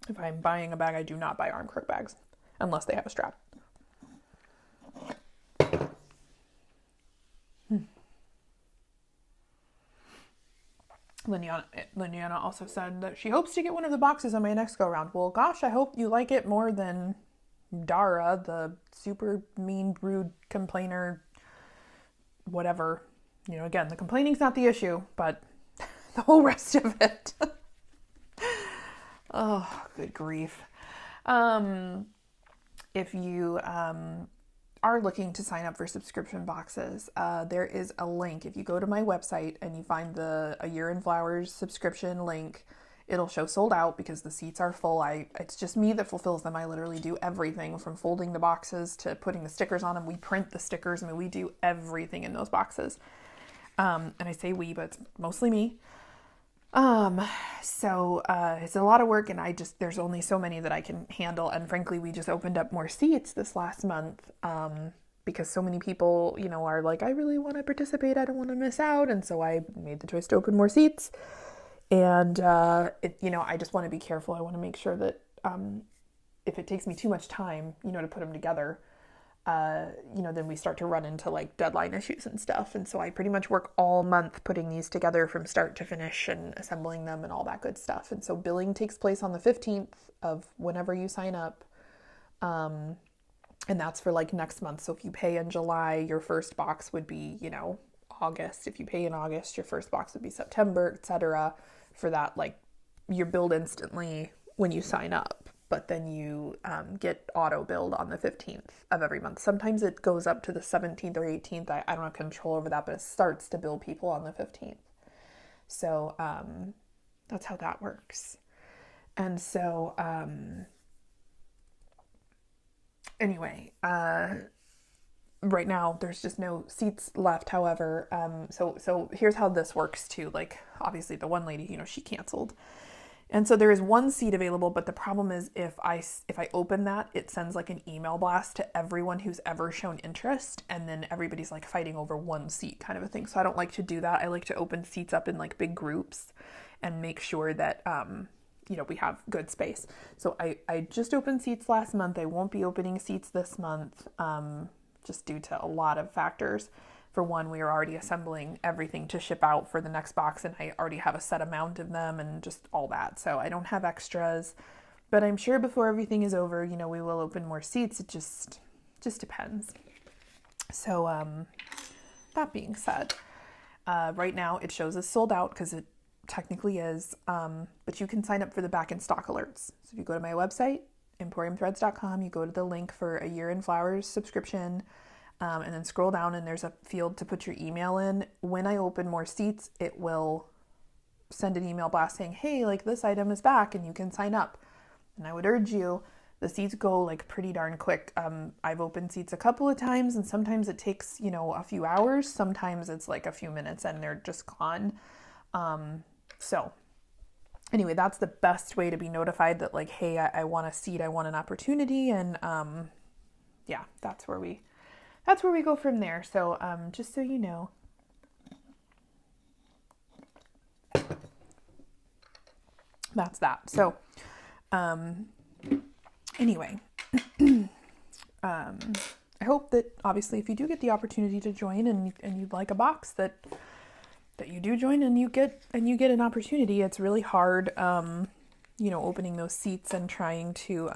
If I'm buying a bag, I do not buy arm crook bags unless they have a strap. Liliana also said that she hopes to get one of the boxes on my next go round. Well, gosh, I hope you like it more than Dara, the super mean, rude complainer, whatever. You know, again, the complaining's not the issue, but the whole rest of it. Oh, good grief. If you are looking to sign up for subscription boxes, there is a link. If you go to my website and you find the A Year in Flowers subscription link, it'll show sold out because the seats are full. It's just me that fulfills them. I literally do everything from folding the boxes to putting the stickers on them. We print the stickers. I mean, we do everything in those boxes. And I say we, but it's mostly me. So it's a lot of work, and there's only so many that I can handle. And frankly, we just opened up more seats this last month, because so many people, you know, are like, I really want to participate. I don't want to miss out. And so I made the choice to open more seats. And, I just want to be careful. I want to make sure that, if it takes me too much time, you know, to put them together, then we start to run into like deadline issues and stuff. And so I pretty much work all month putting these together from start to finish and assembling them and all that good stuff. And so billing takes place on the 15th of whenever you sign up. And that's for like next month. So if you pay in July, your first box would be, you know, August. If you pay in August, your first box would be September, etc. For that, like, you're billed instantly when you sign up. But then you get auto billed on the 15th of every month. Sometimes it goes up to the 17th or 18th. I don't have control over that, but it starts to bill people on the 15th. So that's how that works. And so anyway, right now there's just no seats left. However, so here's how this works too. Like, obviously the one lady, you know, she canceled. And so there is one seat available, but the problem is if I open that, it sends like an email blast to everyone who's ever shown interest, and then everybody's like fighting over one seat kind of a thing. So I don't like to do that. I like to open seats up in like big groups and make sure that, we have good space. So I just opened seats last month. I won't be opening seats this month, just due to a lot of factors. For one, we are already assembling everything to ship out for the next box, and I already have a set amount of them and just all that. So I don't have extras, but I'm sure before everything is over, you know, we will open more seats. It just depends. So that being said, right now it shows as sold out because it technically is, but you can sign up for the back in stock alerts. So if you go to my website, emporiumthreads.com, you go to the link for A Year in Flowers subscription, and then scroll down and there's a field to put your email in. When I open more seats, it will send an email blast saying, hey, like, this item is back and you can sign up. And I would urge you, the seats go like pretty darn quick. I've opened seats a couple of times and sometimes it takes, you know, a few hours. Sometimes it's like a few minutes and they're just gone. So anyway, that's the best way to be notified that like, hey, I want a seat, I want an opportunity. And that's where we go from there. So just so you know, that's that. So anyway, I hope that obviously if you do get the opportunity to join and you'd like a box, that you do join and you get an opportunity. It's really hard, opening those seats and trying to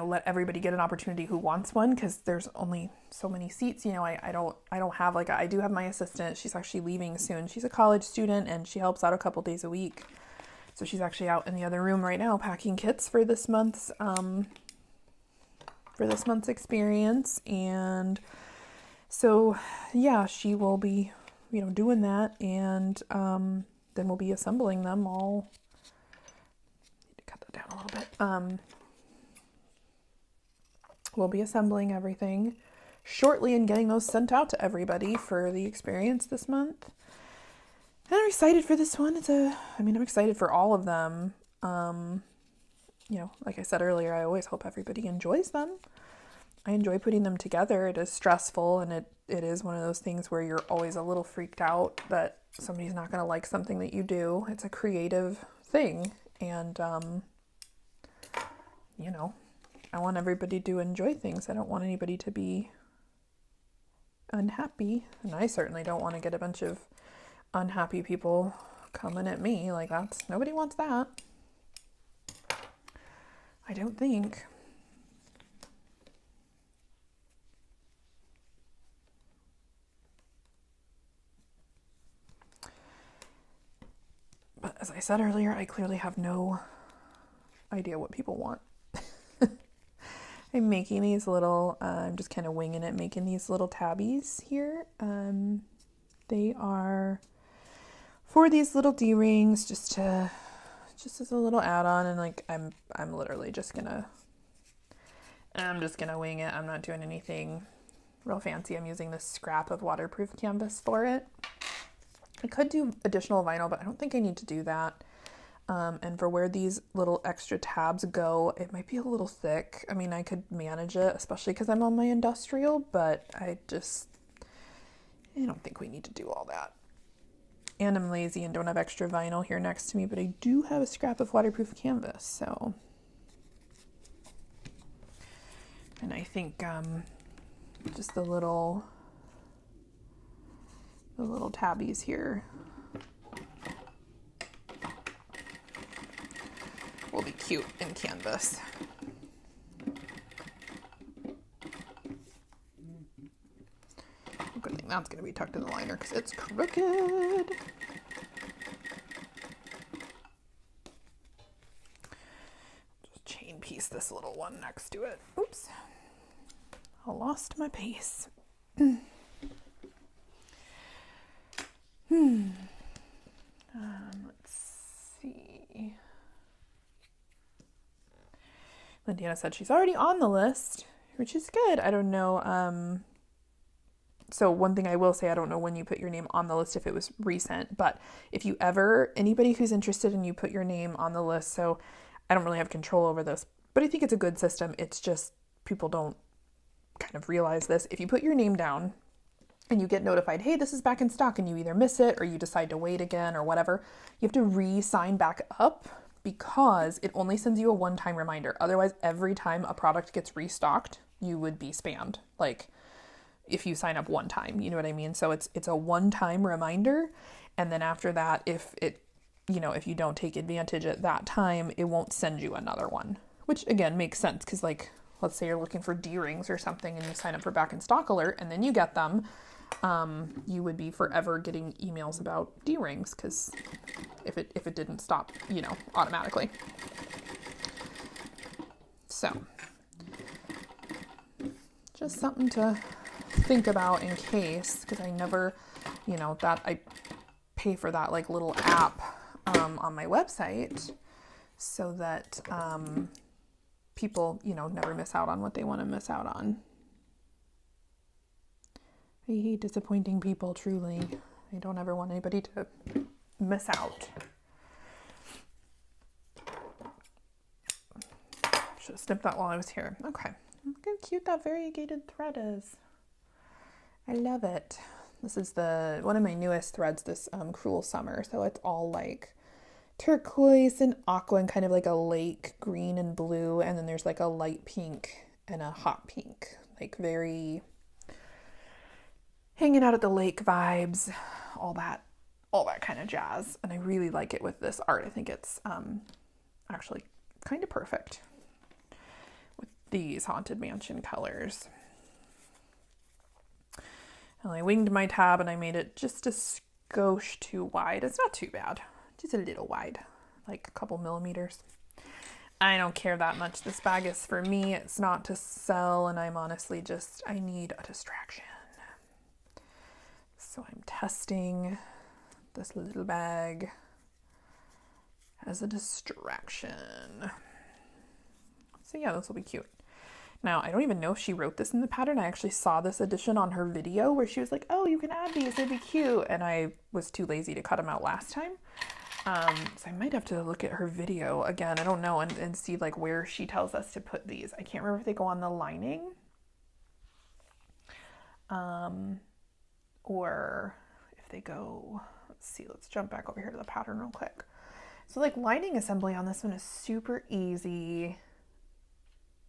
let everybody get an opportunity who wants one, because there's only so many seats. You know, I don't have I do have my assistant. She's actually leaving soon. She's a college student and she helps out a couple days a week. So she's actually out in the other room right now packing kits for this month's experience. And so yeah, she will be, doing that, and then we'll be assembling them all. Need to cut that down a little bit. We'll be assembling everything shortly and getting those sent out to everybody for the experience this month. And I'm excited for this one. I'm excited for all of them. Like I said earlier, I always hope everybody enjoys them. I enjoy putting them together. It is stressful, and it is one of those things where you're always a little freaked out that somebody's not going to like something that you do. It's a creative thing, and I want everybody to enjoy things. I don't want anybody to be unhappy, and I certainly don't want to get a bunch of unhappy people coming at me. Like, nobody wants that. I don't think. But as I said earlier, I clearly have no idea what people want. I'm making these little, I'm just kind of winging it, making these little tabbies here. They are for these little D-rings, just as a little add-on, and like I'm literally just gonna wing it. I'm not doing anything real fancy. I'm using this scrap of waterproof canvas for it. I could do additional vinyl, but I don't think I need to do that. And for where these little extra tabs go, it might be a little thick. I mean, I could manage it, especially because I'm on my industrial, but I don't think we need to do all that. And I'm lazy and don't have extra vinyl here next to me, but I do have a scrap of waterproof canvas, so. And I think just the little tabbies here will be cute in canvas. Good thing that's going to be tucked in the liner because it's crooked. Just chain piece this little one next to it. Oops. I lost my pace. Let's see. Lindiana said she's already on the list, which is good. I don't know. So one thing I will say, I don't know when you put your name on the list, if it was recent, but if you anybody who's interested and you put your name on the list, so I don't really have control over this, but I think it's a good system. It's just people don't kind of realize this. If you put your name down and you get notified, hey, this is back in stock, and you either miss it or you decide to wait again or whatever, you have to re-sign back up because it only sends you a one-time reminder. Otherwise, every time a product gets restocked, you would be spammed. Like, if you sign up one time, you know what I mean? So it's a one-time reminder. And then after that, if you don't take advantage at that time, it won't send you another one, which again makes sense. Cause like, let's say you're looking for D-rings or something and you sign up for back in stock alert and then you get them, you would be forever getting emails about D-rings. Cause if it didn't stop, automatically. So just something to think about in case, because I never, that I pay for that like little app on my website so that people, never miss out on what they want to miss out on. I hate disappointing people, truly. I don't ever want anybody to miss out. Should have snipped that while I was here. Okay. Look how cute that variegated thread is. I love it. This is one of my newest threads this cruel summer. So it's all like turquoise and aqua and kind of like a lake green and blue. And then there's like a light pink and a hot pink, like very hanging out at the lake vibes, all that kind of jazz. And I really like it with this art. I think it's actually kind of perfect with these Haunted Mansion colors. And I winged my tab and I made it just a skosh too wide. It's not too bad. Just a little wide, like a couple millimeters. I don't care that much. This bag is for me. It's not to sell, and I'm honestly I need a distraction. So I'm testing this little bag as a distraction. So yeah, this will be cute. Now, I don't even know if she wrote this in the pattern. I actually saw this addition on her video where she was like, oh, you can add these, they'd be cute. And I was too lazy to cut them out last time. So I might have to look at her video again. I don't know, and see like where she tells us to put these. I can't remember if they go on the lining. Or if they go, let's see, let's jump back over here to the pattern real quick. So like lining assembly on this one is super easy.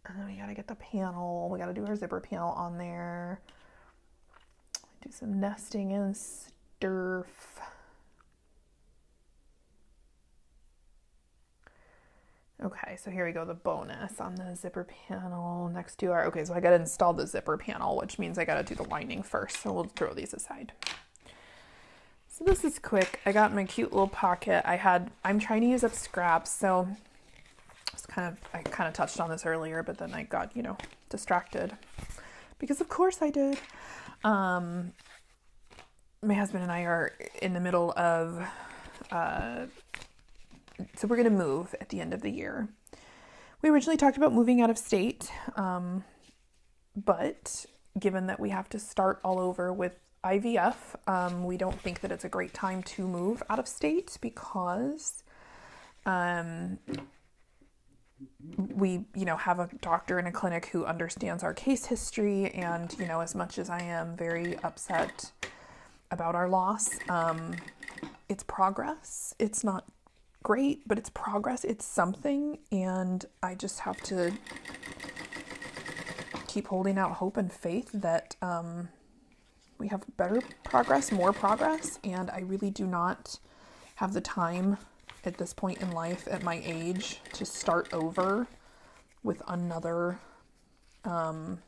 And then we gotta get the panel. We gotta do our zipper panel on there. Do some nesting and sturf. Okay, so here we go, the bonus on the zipper panel next to our, okay, so I gotta install the zipper panel, which means I gotta do the lining first, so we'll throw these aside. So this is quick. I got my cute little pocket. I'm trying to use up scraps, so I kind of touched on this earlier, but then I got, distracted because of course I did. My husband and I are in the middle of, so we're going to move at the end of the year. We originally talked about moving out of state, but given that we have to start all over with IVF, we don't think that it's a great time to move out of state because we, have a doctor in a clinic who understands our case history. And, as much as I am very upset about our loss, it's progress. It's not great, but it's progress. It's something. And I just have to keep holding out hope and faith that we have better progress, more progress. And I really do not have the time at this point in life, at my age, to start over with another doctor,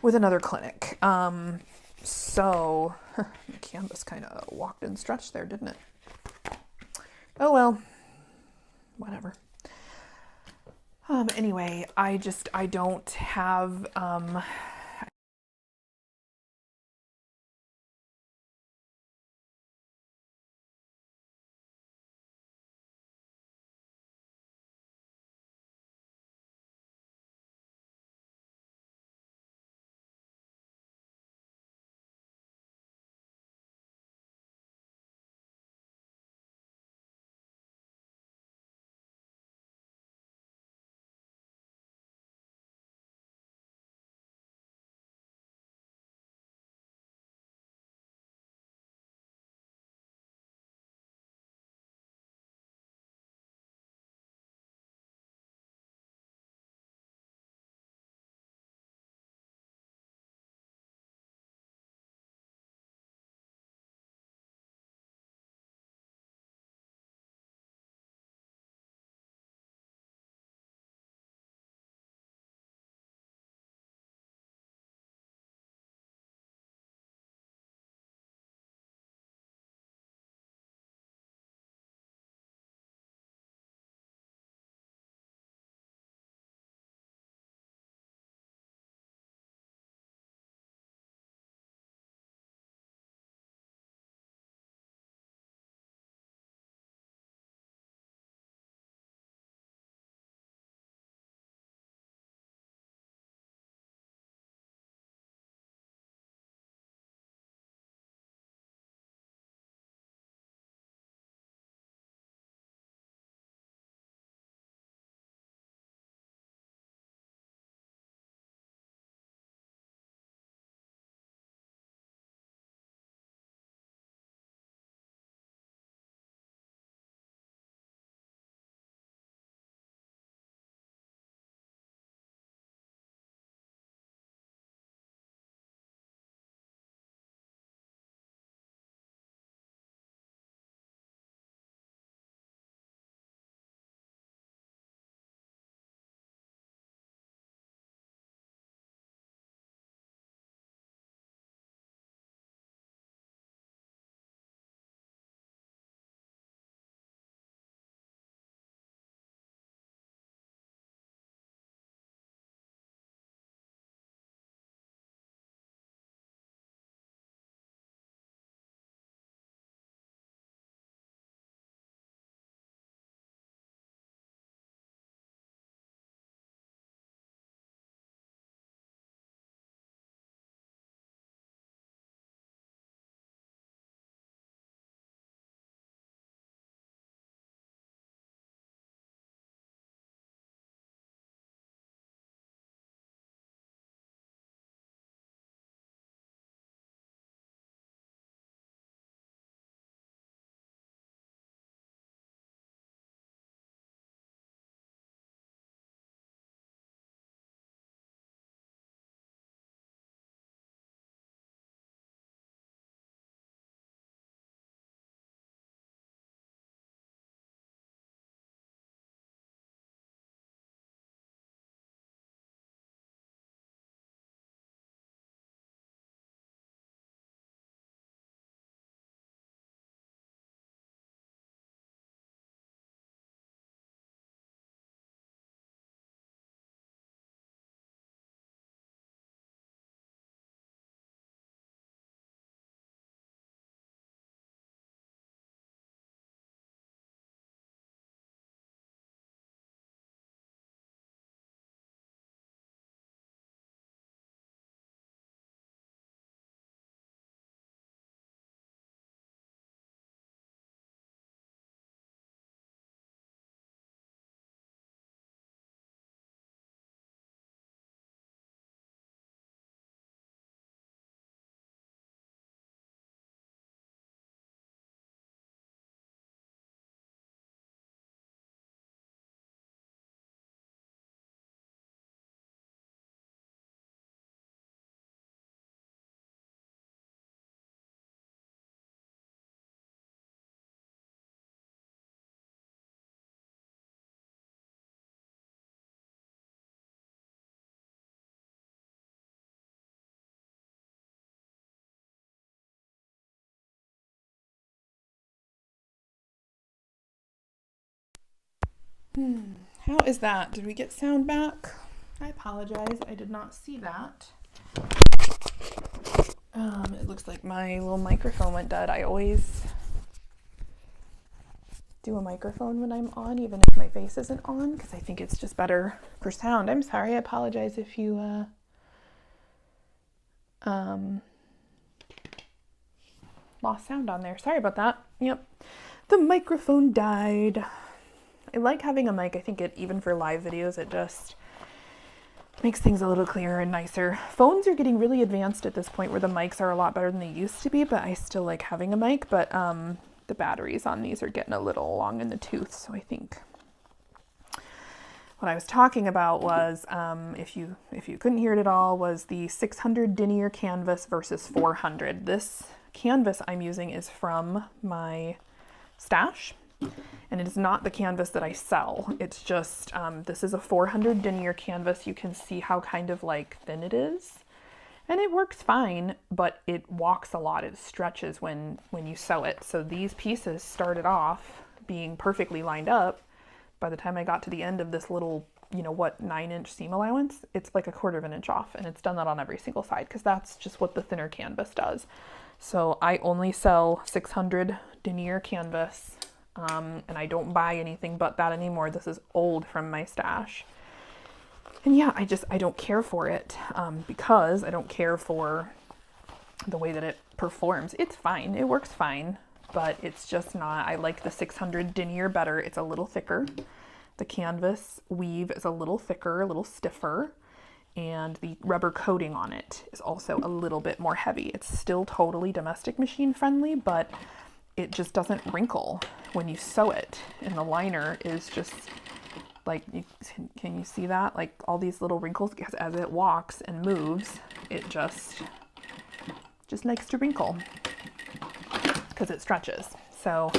with another clinic. So the canvas kind of walked and stretched there, didn't it? Oh well, whatever. Anyway, I don't have How is that? Did we get sound back? I apologize. I did not see that. It looks like my little microphone went dead. I always do a microphone when I'm on, even if my face isn't on, because I think it's just better for sound. I'm sorry. I apologize if you lost sound on there. Sorry about that. Yep. The microphone died. I like having a mic. I think it, even for live videos, it just makes things a little clearer and nicer. Phones are getting really advanced at this point where the mics are a lot better than they used to be, but I still like having a mic. But the batteries on these are getting a little long in the tooth, so I think what I was talking about was, if you couldn't hear it at all, was the 600 denier canvas versus 400. This canvas I'm using is from my stash, and it is not the canvas that I sell. It's just, this is a 400 denier canvas. You can see how kind of like thin it is, and it works fine, but it walks a lot. It stretches when you sew it. So these pieces started off being perfectly lined up. By the time I got to the end of this little, 9-inch seam allowance, it's like 1/4 of an inch off, and it's done that on every single side because that's just what the thinner canvas does. So I only sell 600 denier canvas, and I don't buy anything but that anymore. This is old from my stash. And yeah, I don't care for it, because I don't care for the way that it performs. It's fine. It works fine, but it's just not, I like the 600 denier better. It's a little thicker. The canvas weave is a little thicker, a little stiffer, and the rubber coating on it is also a little bit more heavy. It's still totally domestic machine friendly, but it just doesn't wrinkle when you sew it. And the liner is just like, can you see that? Like all these little wrinkles, because as it walks and moves, it just likes to wrinkle because it stretches. So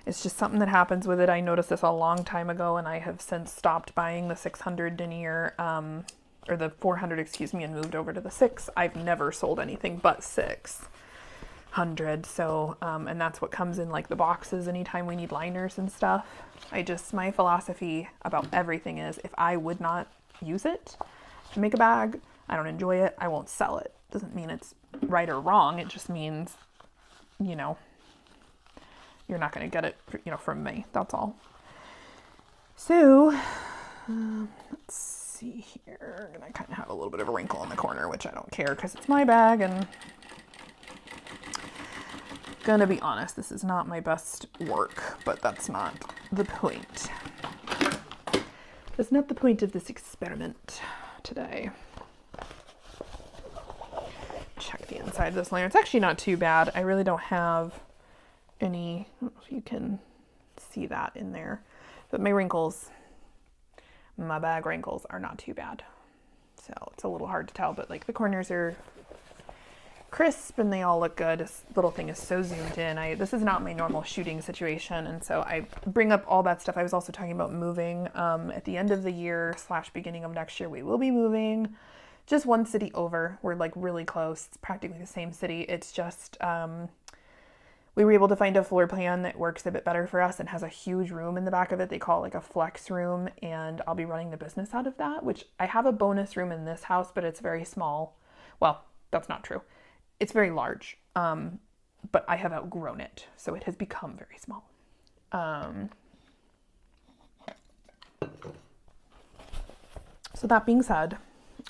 it's just something that happens with it. I noticed this a long time ago, and I have since stopped buying the 600 denier, or the 400, and moved over to the 6. I've never sold anything but 600. So, and that's what comes in like the boxes anytime we need liners and stuff. My philosophy about everything is, if I would not use it to make a bag, I don't enjoy it, I won't sell it. Doesn't mean it's right or wrong. It just means, you're not going to get it, from me. That's all. So, let's see here. And I kind of have a little bit of a wrinkle in the corner, which I don't care because it's my bag. And gonna be honest, this is not my best work, but that's not the point. That's not the point of this experiment today. Check the inside of this liner. It's actually not too bad. I really don't have any, I don't know if you can see that in there, but my bag wrinkles are not too bad. So it's a little hard to tell, but like the corners are crisp and they all look good. This little thing is so zoomed in. This is not my normal shooting situation, and so I bring up all that stuff. I was also talking about moving at the end of the year / beginning of next year. We will be moving just one city over. We're like really close. It's practically the same city. It's just we were able to find a floor plan that works a bit better for us and has a huge room in the back of it. They call it like a flex room, and I'll be running the business out of that, which I have a bonus room in this house, but it's very small. Well, that's not true. It's very large, but I have outgrown it, so it has become very small. So that being said,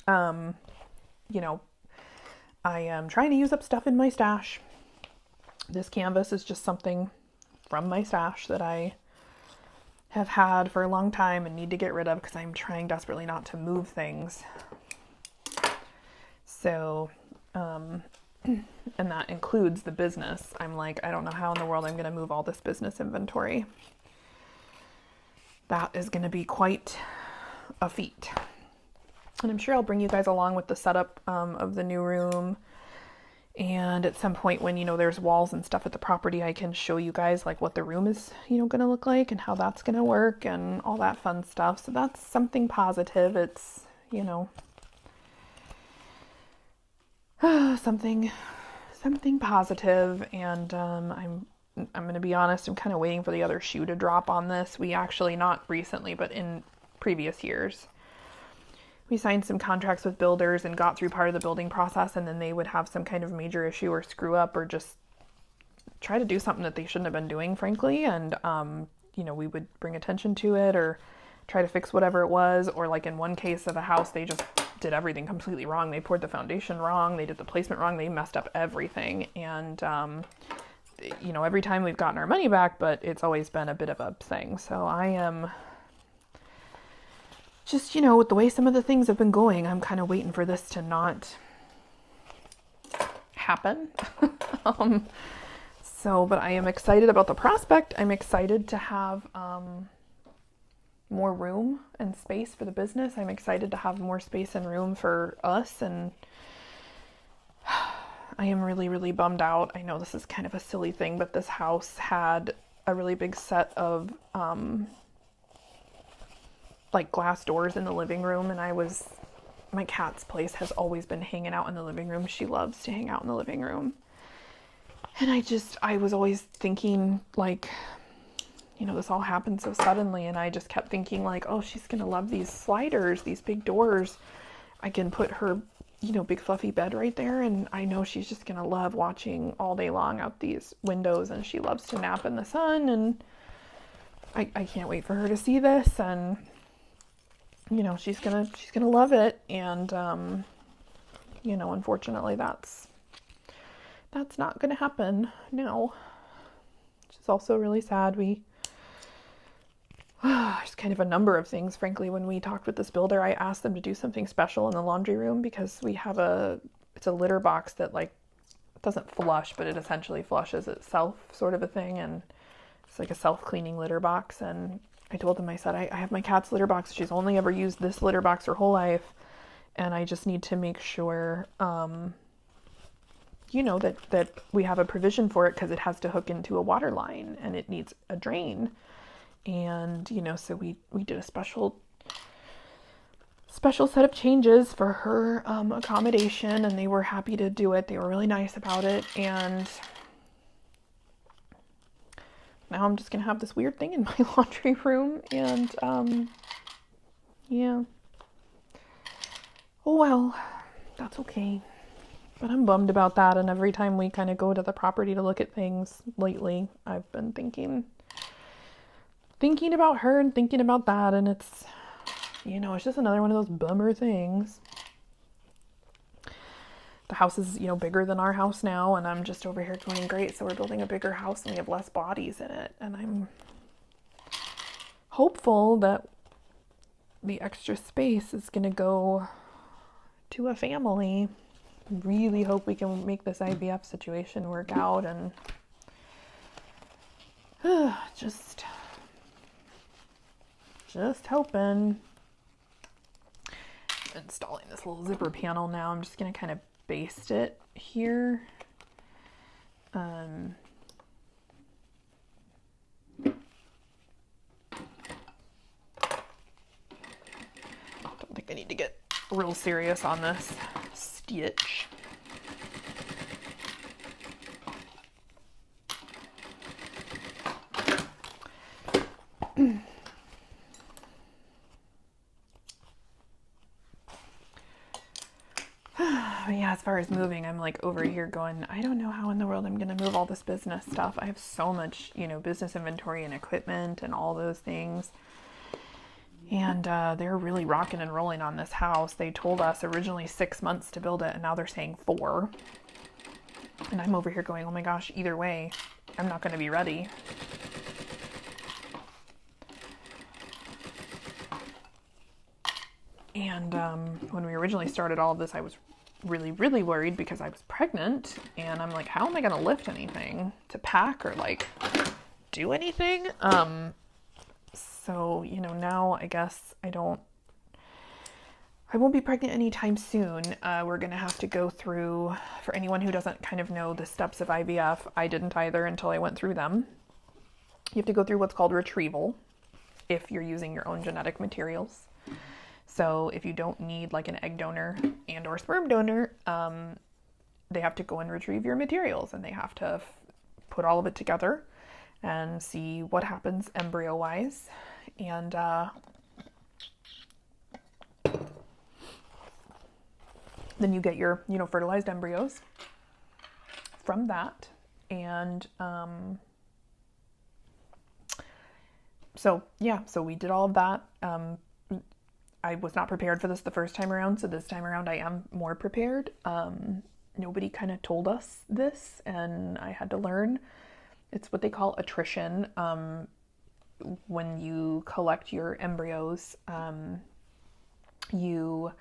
I am trying to use up stuff in my stash. This canvas is just something from my stash that I have had for a long time and need to get rid of because I'm trying desperately not to move things. So, and that includes the business. I'm like, I don't know how in the world I'm going to move all this business inventory. That is going to be quite a feat. And I'm sure I'll bring you guys along with the setup of the new room. And at some point when, there's walls and stuff at the property, I can show you guys like what the room is, going to look like and how that's going to work and all that fun stuff. So that's something positive. It's, something positive. And I'm I'm going to be honest, I'm kind of waiting for the other shoe to drop on this. We actually, not recently, but in previous years, we signed some contracts with builders and got through part of the building process, and then they would have some kind of major issue or screw up or just try to do something that they shouldn't have been doing, frankly. And, we would bring attention to it or try to fix whatever it was. Or like in one case of a house, they just did everything completely wrong. They poured the foundation wrong. They did the placement wrong. They messed up everything. And, every time we've gotten our money back, but it's always been a bit of a thing. So I am just, with the way some of the things have been going, I'm kind of waiting for this to not happen. But I am excited about the prospect. I'm excited to have more room and space for the business. I'm excited to have more space and room for us. And I am really, really bummed out. I know this is kind of a silly thing, but this house had a really big set of glass doors in the living room. And my cat's place has always been hanging out in the living room. She loves to hang out in the living room. And I was always thinking this all happened so suddenly. And I just kept thinking oh, she's going to love these sliders, these big doors. I can put her, big fluffy bed right there. And I know she's just going to love watching all day long out these windows. And she loves to nap in the sun. And I can't wait for her to see this. And, she's going to love it. And, unfortunately that's not going to happen now, which is also really sad. There's kind of a number of things, frankly. When we talked with this builder, I asked them to do something special in the laundry room because we have it's a litter box that doesn't flush, but it essentially flushes itself, sort of a thing. And it's like a self-cleaning litter box. And I told them, I said, I have my cat's litter box. She's only ever used this litter box her whole life. And I just need to make sure, that we have a provision for it because it has to hook into a water line and it needs a drain. And, so we did a special set of changes for her accommodation, and they were happy to do it. They were really nice about it. And now I'm just going to have this weird thing in my laundry room. And, yeah. Oh, well, that's okay. But I'm bummed about that. And every time we kind of go to the property to look at things lately, I've been thinking about her and thinking about that. And it's, it's just another one of those bummer things. The house is, bigger than our house now. And I'm just over here going, great. So we're building a bigger house and we have less bodies in it. And I'm hopeful that the extra space is going to go to a family. Really hope we can make this IVF situation work out. And just hoping. Installing this little zipper panel now. I'm just going to kind of baste it here. Don't think I need to get real serious on this stitch. Yeah, as far as moving, I'm over here going, I don't know how in the world I'm going to move all this business stuff. I have so much, business inventory and equipment and all those things. And they're really rocking and rolling on this house. They told us originally 6 months to build it, and now they're saying 4. And I'm over here going, oh my gosh, either way, I'm not going to be ready. And when we originally started all of this, I was really, really worried because I was pregnant. And I'm like, how am I going to lift anything to pack or do anything? So, now I guess I won't be pregnant anytime soon. We're going to have to go through, for anyone who doesn't kind of know the steps of IVF, I didn't either until I went through them. You have to go through what's called retrieval if you're using your own genetic materials. So if you don't need an egg donor and or sperm donor, they have to go and retrieve your materials, and they have to put all of it together. and see what happens embryo-wise. And then you get your, fertilized embryos from that. And so we did all of that. I was not prepared for this the first time around, so this time around I am more prepared. Nobody kind of told us this, and I had to learn. It's what they call attrition. When you collect your embryos, you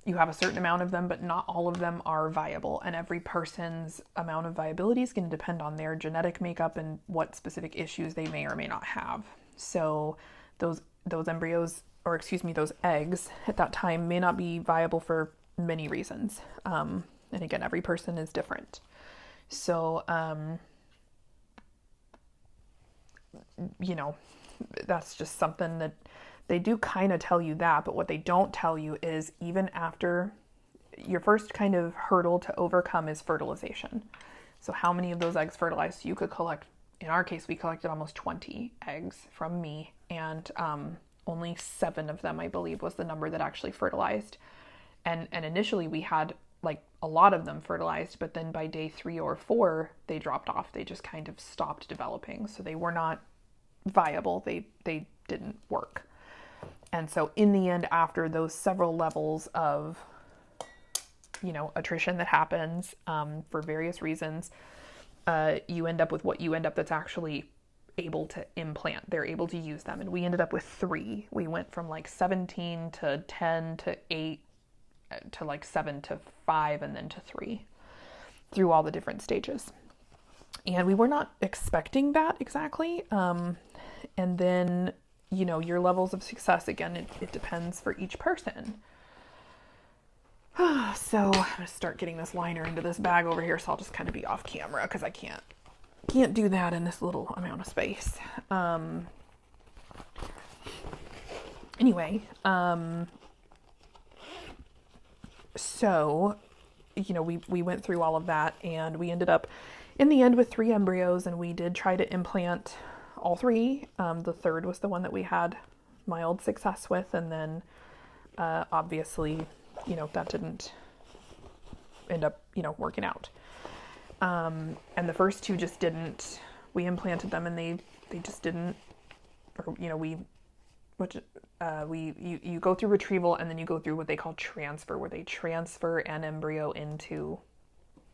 have a certain amount of them, but not all of them are viable. And every person's amount of viability is going to depend on their genetic makeup and what specific issues they may or may not have. So those embryos, or excuse me, those eggs at that time may not be viable for many reasons. And again, every person is different. So, that's just something that they do kind of tell you that, but what they don't tell you is even after your first kind of hurdle to overcome is fertilization. So how many of those eggs fertilized you could collect? In our case, we collected almost 20 eggs from me, and only 7 of them, I believe, was the number that actually fertilized. And initially we had like a lot of them fertilized, but then by day 3 or 4, they dropped off. They just kind of stopped developing. So they were not viable. They didn't work. And so in the end, after those several levels of, attrition that happens for various reasons, you end up with what you end up that's actually able to implant. They're able to use them. And we ended up with 3. We went from like 17 to 10 to 8 to like 7 to 5 and then to 3 through all the different stages. And we were not expecting that exactly. And then, your levels of success, again, it depends for each person. So I'm going to start getting this liner into this bag over here. So I'll just kind of be off camera because I can't do that in this little amount of space. Anyway, so, we went through all of that, and we ended up in the end with 3 embryos, and we did try to implant all 3. The third was the one that we had mild success with, and then obviously, that didn't end up, working out. And the first 2 just didn't. We implanted them, and they just didn't. Or you go through retrieval, and then you go through what they call transfer, where they transfer an embryo into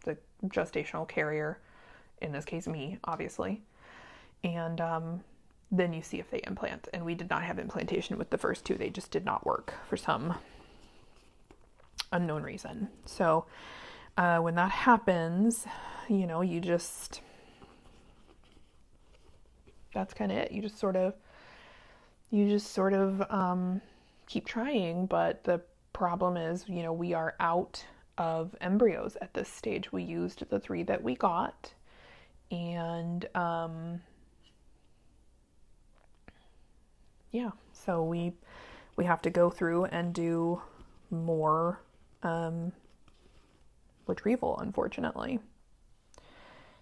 the gestational carrier, in this case me, obviously, and then you see if they implant. And we did not have implantation with the first 2. They just did not work for some unknown reason. So when that happens, you just, that's kind of it. You just sort of keep trying, but the problem is, we are out of embryos at this stage. We used the 3 that we got, and so we have to go through and do more retrieval, unfortunately.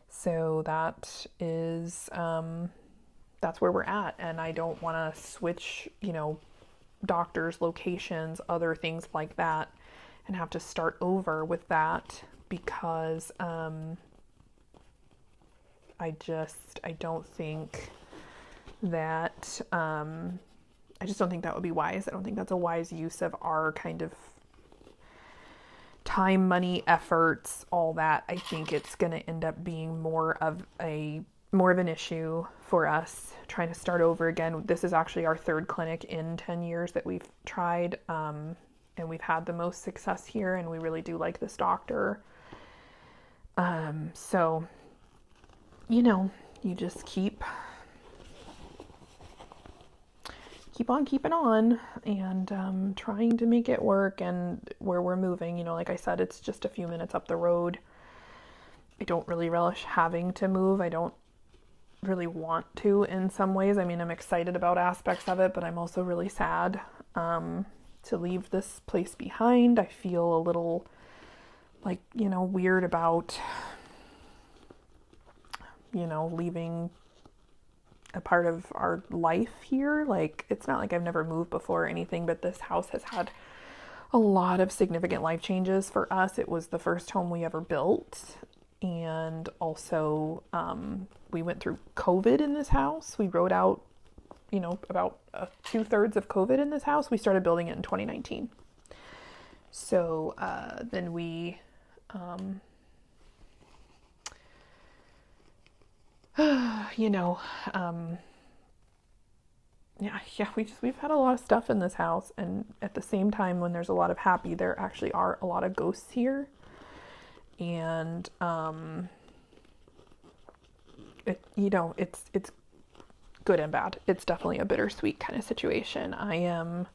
So that is that's where we're at, and I don't want to switch, doctors, locations, other things like that, and have to start over with that because I don't think that I just don't think that would be wise. I don't think that's a wise use of our kind of time, money, efforts, all that. I think it's going to end up being more of an issue for us trying to start over again. This is actually our 3rd clinic in 10 years that we've tried, and we've had the most success here, and we really do like this doctor. So, you just keep on keeping on and trying to make it work. And where we're moving, like I said, it's just a few minutes up the road. I don't really relish having to move. I don't really want to in some ways. I mean, I'm excited about aspects of it, but I'm also really sad to leave this place behind. I feel a little like, weird about, leaving a part of our life here. Like, it's not like I've never moved before or anything, but this house has had a lot of significant life changes for us. It was the first home we ever built. And also, we went through COVID in this house. We rode out, about 2/3 of COVID in this house. We started building it in 2019. So then we, we've had a lot of stuff in this house, and at the same time, when there's a lot of happy, there actually are a lot of ghosts here, and it's good and bad. It's definitely a bittersweet kind of situation. I am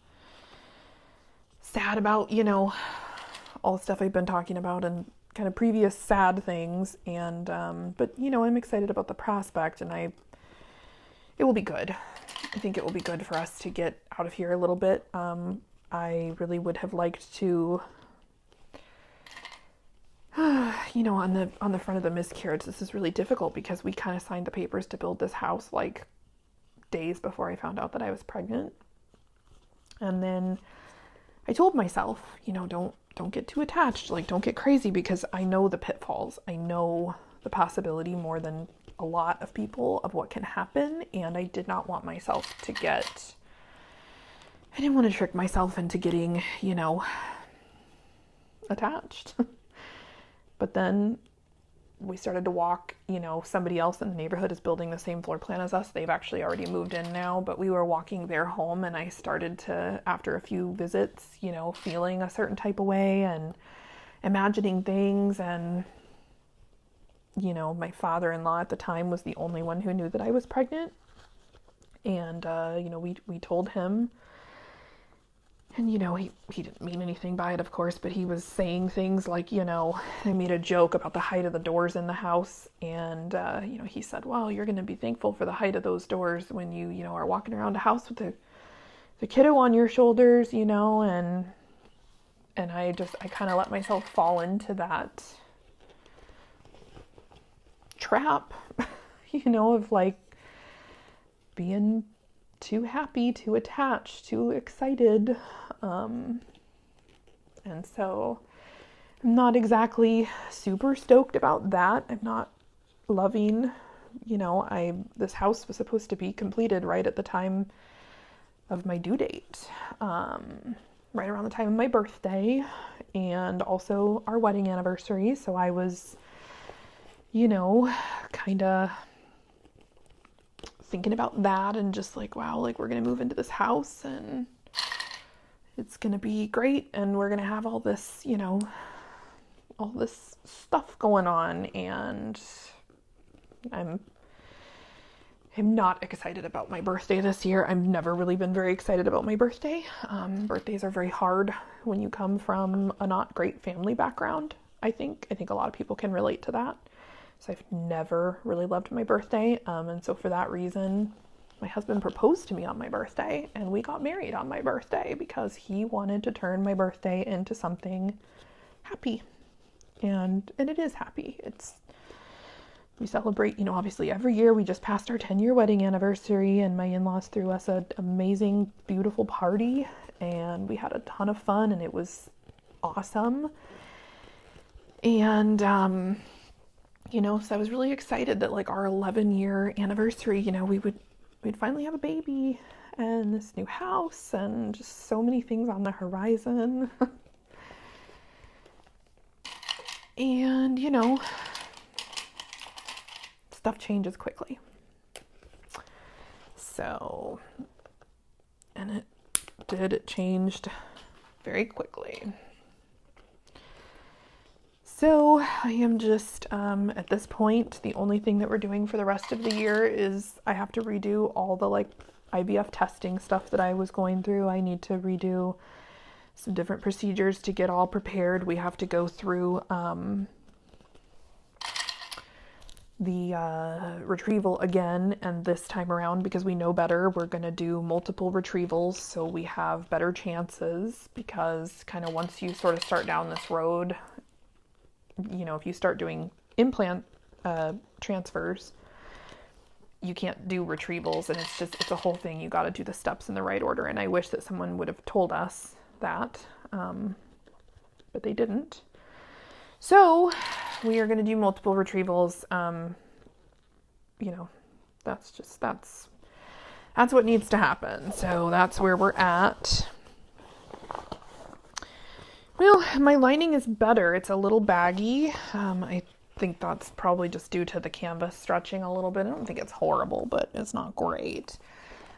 sad about, all the stuff I've been talking about and kind of previous sad things, and but I'm excited about the prospect, and it will be good. I think it will be good for us to get out of here a little bit. I really would have liked to, on the front of the miscarriage, this is really difficult because we kind of signed the papers to build this house like days before I found out that I was pregnant. And then I told myself, don't get too attached, like don't get crazy, because I know the pitfalls. I know the possibility more than a lot of people of what can happen, and I did not want myself to I didn't want to trick myself into getting, attached. But then we started to walk, somebody else in the neighborhood is building the same floor plan as us. They've actually already moved in now, but we were walking their home, and I started to, after a few visits, feeling a certain type of way and imagining things. And, my father-in-law at the time was the only one who knew that I was pregnant. And, we told him. And, he didn't mean anything by it, of course, but he was saying things like, I made a joke about the height of the doors in the house. And, he said, well, you're going to be thankful for the height of those doors when you, are walking around a house with the kiddo on your shoulders, and I kind of let myself fall into that trap, of like being too happy, too attached, too excited. And so I'm not exactly super stoked about that. I'm not loving, this house was supposed to be completed right at the time of my due date, right around the time of my birthday, and also our wedding anniversary. So I was, kind of thinking about that and just like, wow, like we're going to move into this house and it's going to be great. And we're going to have all this, all this stuff going on. And I'm not excited about my birthday this year. I've never really been very excited about my birthday. Birthdays are very hard when you come from a not great family background. I think a lot of people can relate to that. So I've never really loved my birthday. And so for that reason, my husband proposed to me on my birthday, and we got married on my birthday because he wanted to turn my birthday into something happy. And it is happy. We celebrate, obviously every year. We just passed our 10-year wedding anniversary, and my in-laws threw us an amazing, beautiful party, and we had a ton of fun, and it was awesome. And, so I was really excited that like our 11-year anniversary, we'd finally have a baby and this new house and just so many things on the horizon. And, stuff changes quickly. So, and it changed very quickly. So I am just, at this point, the only thing that we're doing for the rest of the year is I have to redo all the like IVF testing stuff that I was going through. I need to redo some different procedures to get all prepared. We have to go through the retrieval again, and this time around, because we know better, we're going to do multiple retrievals so we have better chances, because kind of once you sort of start down this road, if you start doing implant transfers, you can't do retrievals, and it's a whole thing. You got to do the steps in the right order, and I wish that someone would have told us that, but they didn't. So we are going to do multiple retrievals. That's what needs to happen. So that's where we're at. Well, my lining is better. It's a little baggy. I think that's probably just due to the canvas stretching a little bit. I don't think it's horrible, but it's not great.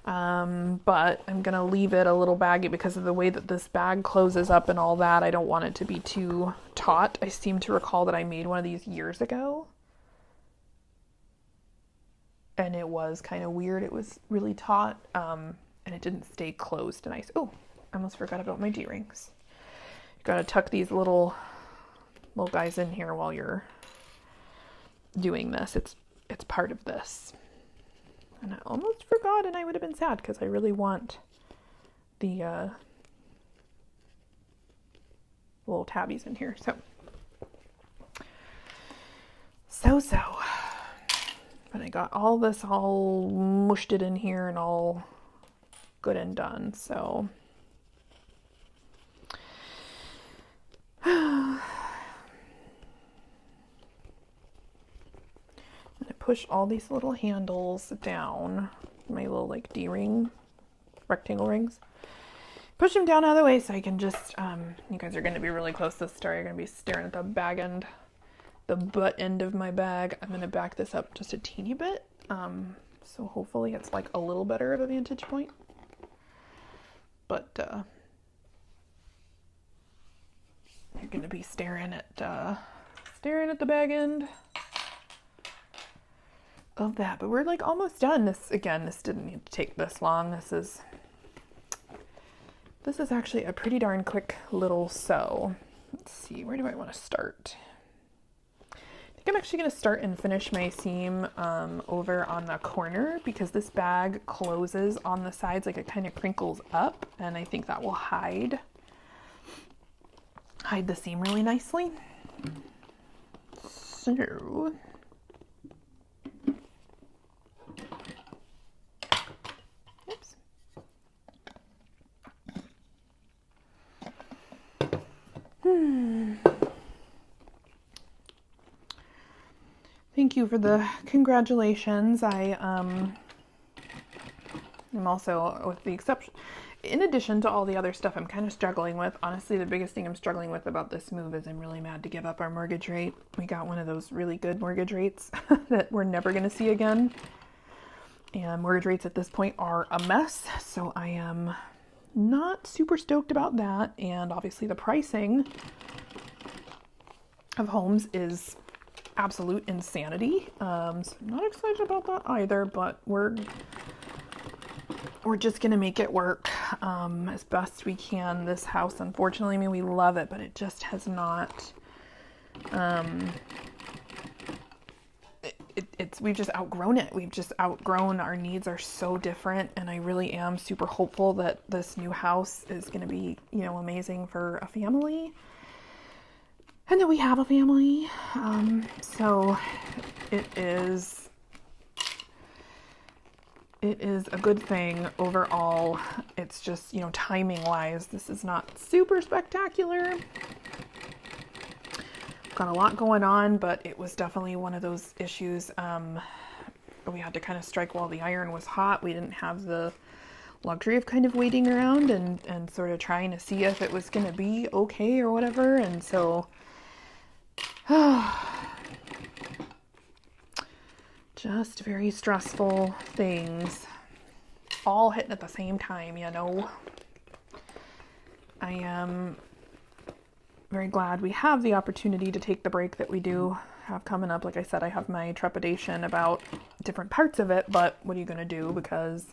But I'm going to leave it a little baggy because of the way that this bag closes up and all that. I don't want it to be too taut. I seem to recall that I made one of these years ago. And it was kind of weird. It was really taut, and it didn't stay closed nice. Oh, I almost forgot about my D-rings. You gotta tuck these little guys in here while you're doing this. It's part of this. And I almost forgot, and I would have been sad because I really want the little tabbies in here. So. But I got all this all mushed it in here and all good and done. So I'm gonna push all these little handles down, my little like D-ring, rectangle rings. Push them down out of the way so I can just, you guys are gonna be really close to the story. You're gonna be staring at the bag end. The butt end of my bag. I'm going to back this up just a teeny bit. So hopefully it's like a little better of a vantage point. But you're going to be staring at the bag end of that. But we're like almost done. This didn't need to take this long. This is actually a pretty darn quick little sew. Let's see, where do I want to start? I think I'm actually going to start and finish my seam over on the corner because this bag closes on the sides, like it kind of crinkles up, and I think that will hide the seam really nicely. So oops. Thank you for the congratulations. I'm also, with the exception, in addition to all the other stuff I'm kind of struggling with, honestly, the biggest thing I'm struggling with about this move is I'm really mad to give up our mortgage rate. We got one of those really good mortgage rates that we're never going to see again. And mortgage rates at this point are a mess. So I am not super stoked about that. And obviously the pricing of homes is absolute insanity. So I'm not excited about that either, but we're just gonna make it work as best we can. This house, unfortunately, I mean, we love it, but it just has not we've just outgrown it. We've just outgrown, our needs are so different, and I really am super hopeful that this new house is gonna be, amazing for a family. And that we have a family. So it is a good thing overall. It's just, timing wise, this is not super spectacular. Got a lot going on, but it was definitely one of those issues. We had to kind of strike while the iron was hot. We didn't have the luxury of kind of waiting around and sort of trying to see if it was going to be okay or whatever. And so just very stressful things all hitting at the same time, I am very glad we have the opportunity to take the break that we do have coming up. Like I said, I have my trepidation about different parts of it, but what are you going to do? Because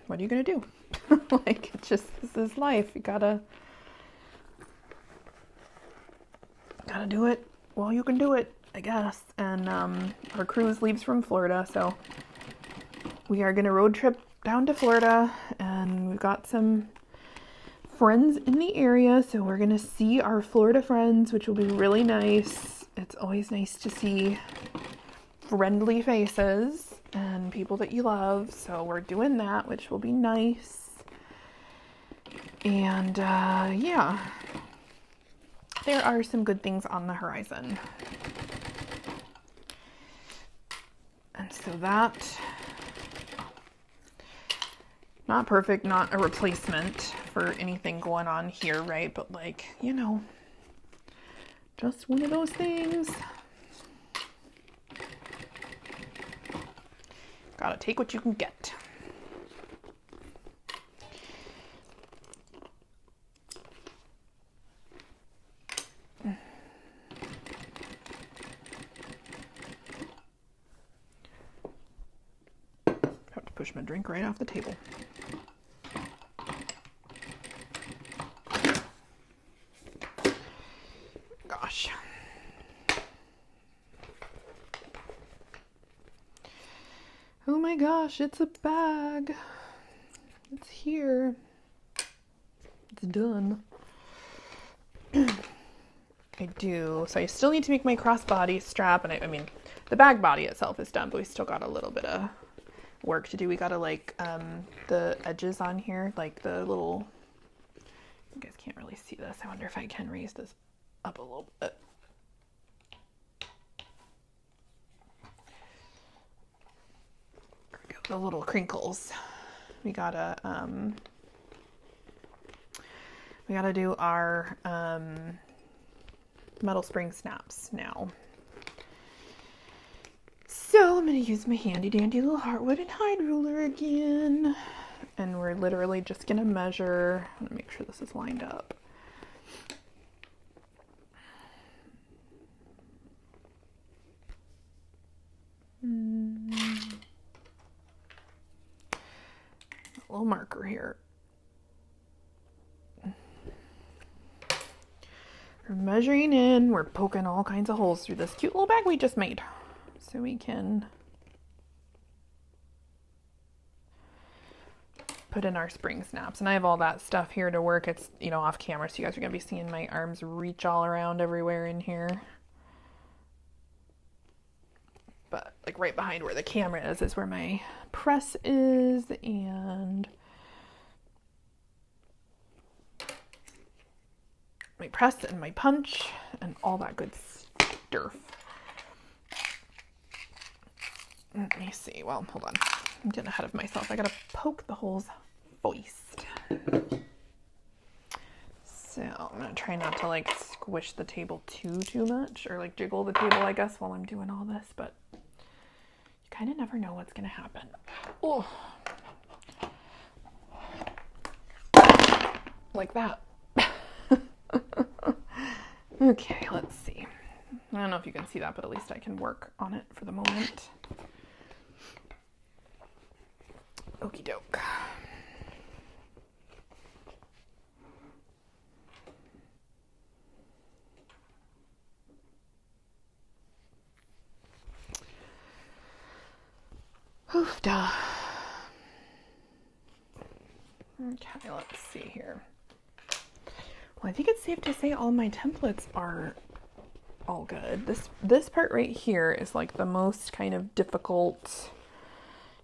what are you going to do? Like, it's just, this is life. You gotta do it while you can do it, I guess. And our cruise leaves from Florida, so we are gonna road trip down to Florida, and we've got some friends in the area, so we're gonna see our Florida friends, which will be really nice. it's always nice to see friendly faces and people that you love. So we're doing that, which will be nice. And yeah, there are some good things on the horizon. And so that, not perfect, not a replacement for anything going on here, right? But like, you know, just one of those things. Gotta take what you can get. Have to push my drink right off the table. Gosh. Oh my gosh, it's a bag. It's here. It's done. I do. So I still need to make my crossbody strap, and I mean, the bag body itself is done, but we still got a little bit of work to do. We gotta like the edges on here, like the little, you guys can't really see this. I wonder if I can raise this up a little bit. There we go. The little crinkles. We gotta do our metal spring snaps now. So I'm going to use my handy dandy little heartwood and hide ruler again. And we're literally just going to measure. I'm going to make sure this is lined up. A little marker here. We're measuring in. We're poking all kinds of holes through this cute little bag we just made. So we can put in our spring snaps. And I have all that stuff here to work. It's, you know, off camera, so you guys are going to be seeing my arms reach all around everywhere in here. But like right behind where the camera is where my press is, and my press and my punch and all that good stuff. Let me see. Well, hold on. I'm getting ahead of myself. I gotta poke the holes first. So I'm gonna try not to like squish the table too much, or like jiggle the table, I guess, while I'm doing all this, but you kind of never know what's gonna happen. Oh, like that. Okay, let's see. I don't know if you can see that, but at least I can work on it for the moment. Okie doke. Oofda. Okay, let's see here. Well, I think it's safe to say all my templates are all good. This part right here is like the most kind of difficult.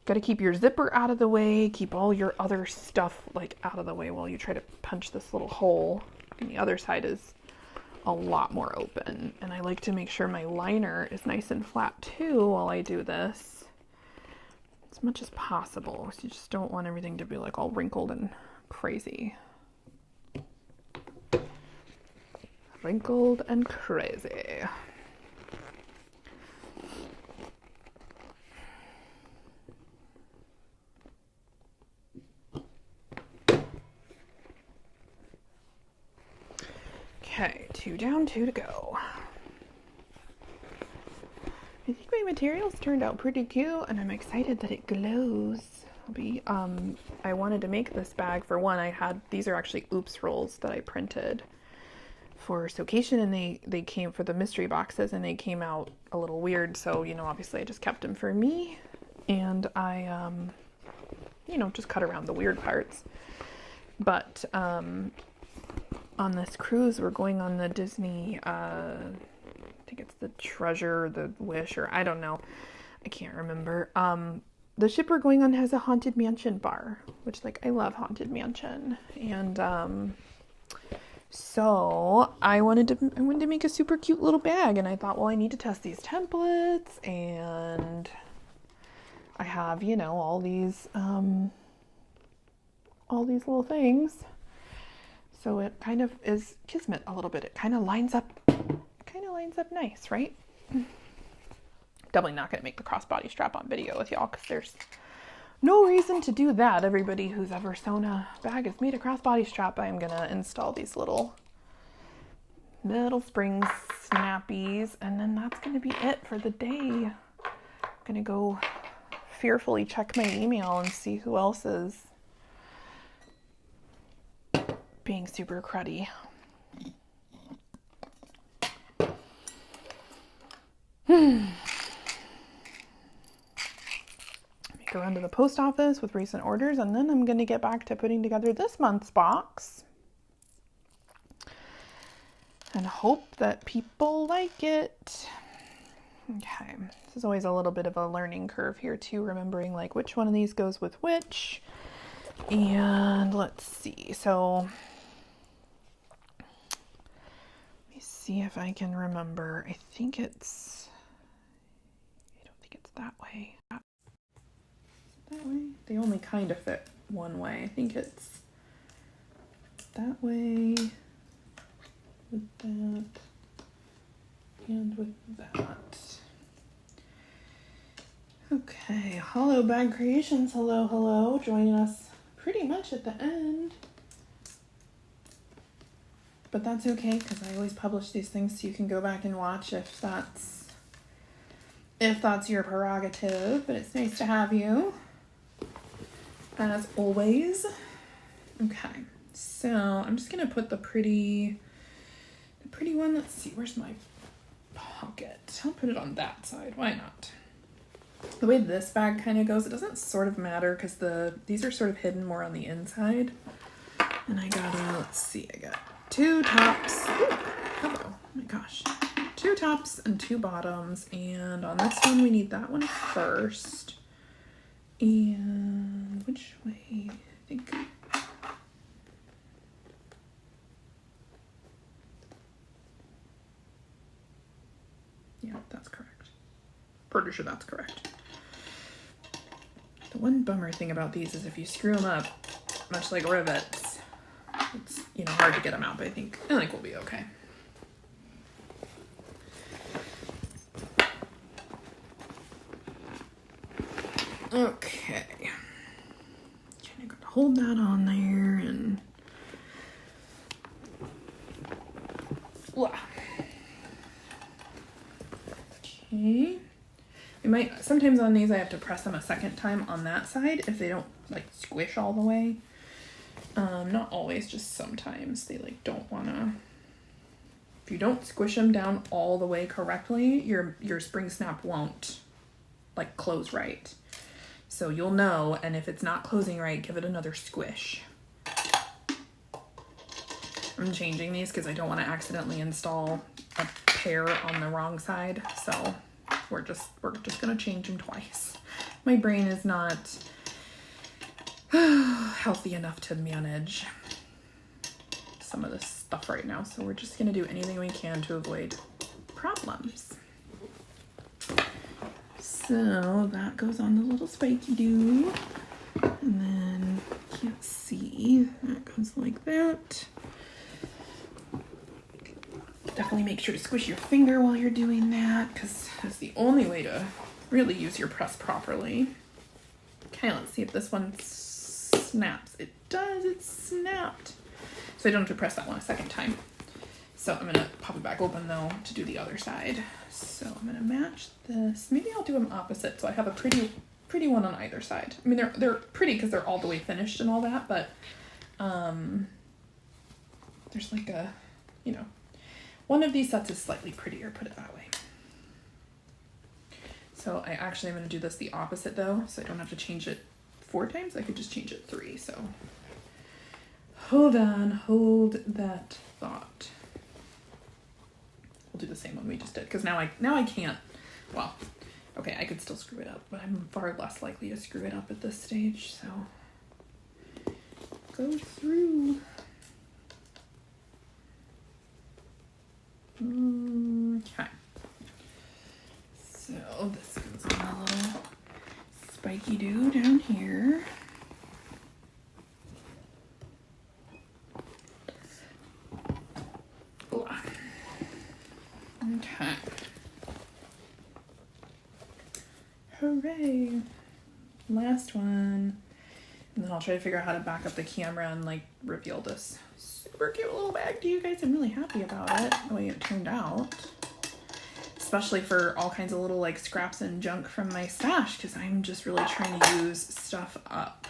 Got to keep your zipper out of the way, keep all your other stuff like out of the way while you try to punch this little hole. And the other side is a lot more open. And I like to make sure my liner is nice and flat too while I do this, as much as possible. So you just don't want everything to be like all wrinkled and crazy. Wrinkled and crazy. Okay, 2 down, 2 to go. I think my materials turned out pretty cute, and I'm excited that it glows. I wanted to make this bag for one. These are actually oops rolls that I printed for So-cation, and they came for the mystery boxes, and they came out a little weird. So, you know, obviously I just kept them for me, and I, you know, just cut around the weird parts. But, on this cruise, we're going on the Disney think it's the treasure, the wish, or I don't know. I can't remember. The ship we're going on has a haunted mansion bar, which like I love haunted mansion. And so I wanted to make a super cute little bag, and I thought, well, I need to test these templates, and I have, you know, all these little things. So it kind of is kismet a little bit. It kind of lines up nice, right? Definitely not going to make the crossbody strap on video with y'all because there's no reason to do that. Everybody who's ever sewn a bag has made a crossbody strap. I am going to install these little spring snappies, and then that's going to be it for the day. I'm going to go fearfully check my email and see who else is being super cruddy. Go into the post office with recent orders, and then I'm going to get back to putting together this month's box and hope that people like it. Okay, this is always a little bit of a learning curve here too, remembering like which one of these goes with which. And let's see, so let me see if I can remember. I don't think it's that way. That way? They only kind of fit one way. I think it's that way, with that, and with that. Okay, Hollow Bag Creations, hello, joining us pretty much at the end. But that's okay, because I always publish these things so you can go back and watch if that's your prerogative. But it's nice to have you, as always. Okay, so I'm just gonna put the pretty one. Let's see, where's my pocket? I'll put it on that side. Why not? The way this bag kind of goes, it doesn't sort of matter because these are sort of hidden more on the inside. And I got two tops. Ooh, hello. Oh my gosh. 2 tops and 2 bottoms. And on this one, we need that one first. And which way? I think. Yeah, that's correct. Pretty sure that's correct. The one bummer thing about these is if you screw them up, much like rivets, it's, you know, hard to get them out, but I think we'll be okay. Okay. Kind of got to hold that on there and okay. Sometimes on these I have to press them a second time on that side if they don't like squish all the way. Not always, just sometimes they like don't wanna. If you don't squish them down all the way correctly, your spring snap won't like close right. So you'll know, and if it's not closing right, give it another squish. I'm changing these because I don't want to accidentally install a pair on the wrong side, so we're just gonna change them twice. My brain is not healthy enough to manage some of this stuff right now, so we're just gonna do anything we can to avoid problems. So that goes on the little spiky do, and then can't see, that goes like that. Definitely make sure to squish your finger while you're doing that, because that's the only way to really use your press properly. Okay, let's see if this one snaps. It does, it snapped. So I don't have to press that one a second time. So I'm gonna pop it back open though to do the other side. So I'm gonna match this. Maybe I'll do them opposite so I have a pretty one on either side. I mean, they're pretty because they're all the way finished and all that, but there's like a, you know, one of these sets is slightly prettier, put it that way. So I'm gonna do this the opposite though, so I don't have to change it 4 times. I could just change it 3, so hold on, hold that thought. do the same one we just did, because now I can't, well, okay, I could still screw it up, but I'm far less likely to screw it up at this stage, so go through. Okay. So this goes on a little spiky do down here. Okay. Hooray. Last one. And then I'll try to figure out how to back up the camera and like reveal this super cute little bag to you guys. I'm really happy about it, the way it turned out. Especially for all kinds of little like scraps and junk from my stash, because I'm just really trying to use stuff up.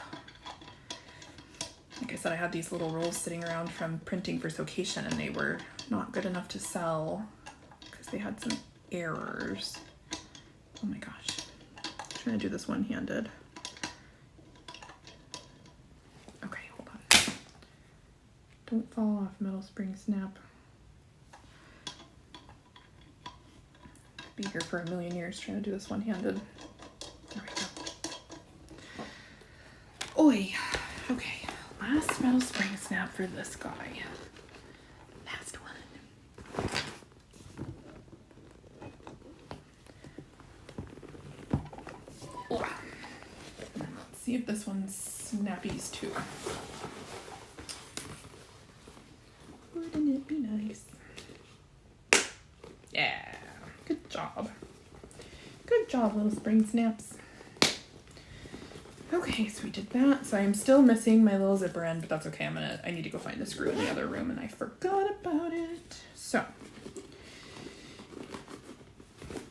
Like I said, I had these little rolls sitting around from printing for So-cation, and they were not good enough to sell because they had some errors. Oh my gosh. I'm trying to do this one-handed. Okay, hold on. Don't fall off, metal spring snap. Be here for a million years trying to do this one-handed. There we go. Oi. Okay. Last metal spring snap for this guy. Last one. Let's see if this one's snappies too. Wouldn't it be nice? Yeah. Good job. Good job, little spring snaps. Okay, so we did that. So I'm still missing my little zipper end, but that's okay. I need to go find the screw in the other room, and I forgot about it. So.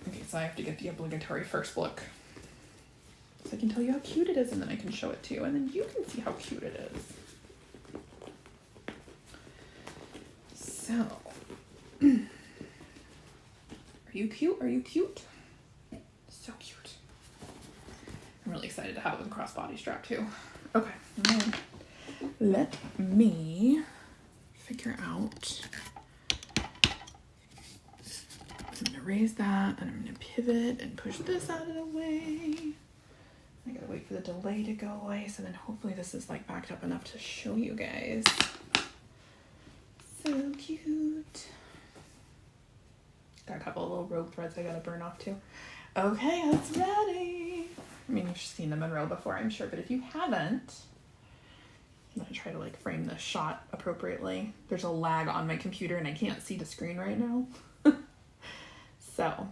Okay, so I have to get the obligatory first look. So I can tell you how cute it is, and then I can show it to you, and then you can see how cute it is. So. Are you cute? Are you cute? So cute. I'm really excited to have it with a crossbody strap too. Okay, let me figure out. I'm gonna raise that, and I'm gonna pivot and push this out of the way. I gotta wait for the delay to go away, so then hopefully this is like backed up enough to show you guys. So cute. Got a couple of little rope threads I gotta burn off too. Okay, it's ready. I mean, you've seen the Monroe before, I'm sure, but if you haven't, I'm gonna try to like frame this shot appropriately. There's a lag on my computer and I can't see the screen right now. So,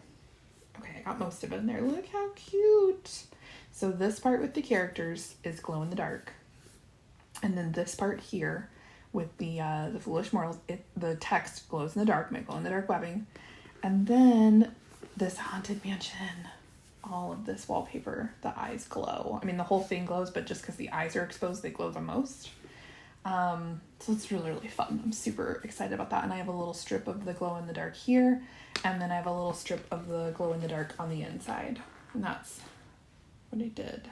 okay, I got most of it in there. Look how cute. So this part with the characters is glow in the dark. And then this part here with the Foolish Mortals, the text glows in the dark, my glow in the dark webbing. And then this Haunted Mansion, all of this wallpaper, the eyes glow. I mean, the whole thing glows, but just because the eyes are exposed, they glow the most. So it's really, really fun. I'm super excited about that. And I have a little strip of the glow in the dark here. And then I have a little strip of the glow in the dark on the inside. And that's what I did.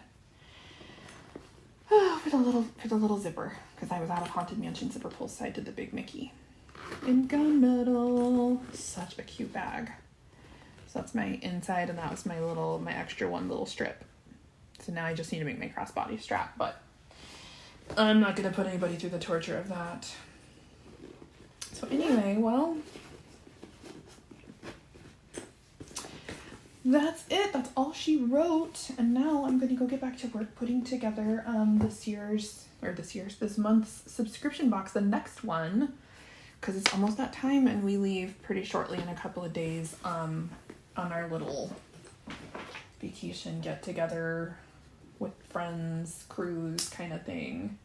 For the little zipper, because I was out of Haunted Mansion zipper pulls, so I did the big Mickey. In gunmetal. Such a cute bag. So that's my inside, and that was my extra one little strip. So now I just need to make my crossbody strap, but I'm not going to put anybody through the torture of that. So anyway, well, that's it. That's all she wrote. And now I'm going to go get back to work putting together this month's subscription box, the next one, because it's almost that time and we leave pretty shortly in a couple of days on our little vacation get together with friends cruise kind of thing.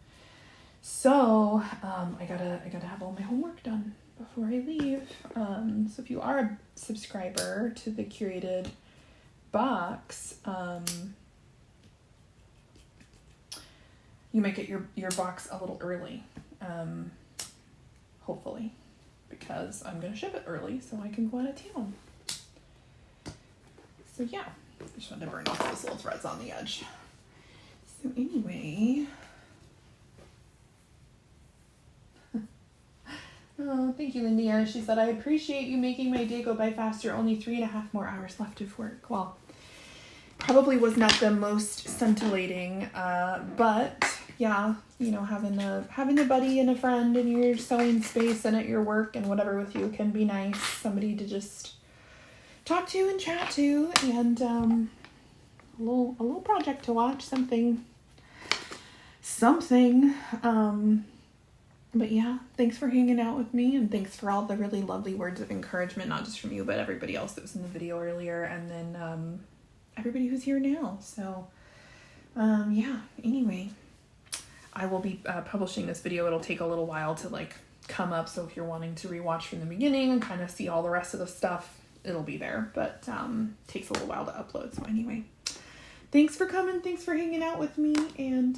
So I gotta have all my homework done before I leave. So if you are a subscriber to the curated box, you might get your box a little early, hopefully, because I'm gonna ship it early so I can go out of town. So yeah, I just wanted to burn off those little threads on the edge. So anyway, Oh, thank you, India. She said, I appreciate you making my day go by faster. Only 3.5 more hours left of work. Well, probably was not the most scintillating, but yeah, you know, having a buddy and a friend in your sewing space and at your work and whatever with you can be nice. Somebody to just talk to and chat to, and a little project to watch, something. But yeah, thanks for hanging out with me, and thanks for all the really lovely words of encouragement, not just from you, but everybody else that was in the video earlier, and then everybody who's here now. So yeah, anyway, I will be publishing this video. It'll take a little while to like come up, so if you're wanting to rewatch from the beginning and kind of see all the rest of the stuff, it'll be there, but takes a little while to upload. So anyway, thanks for coming, thanks for hanging out with me, and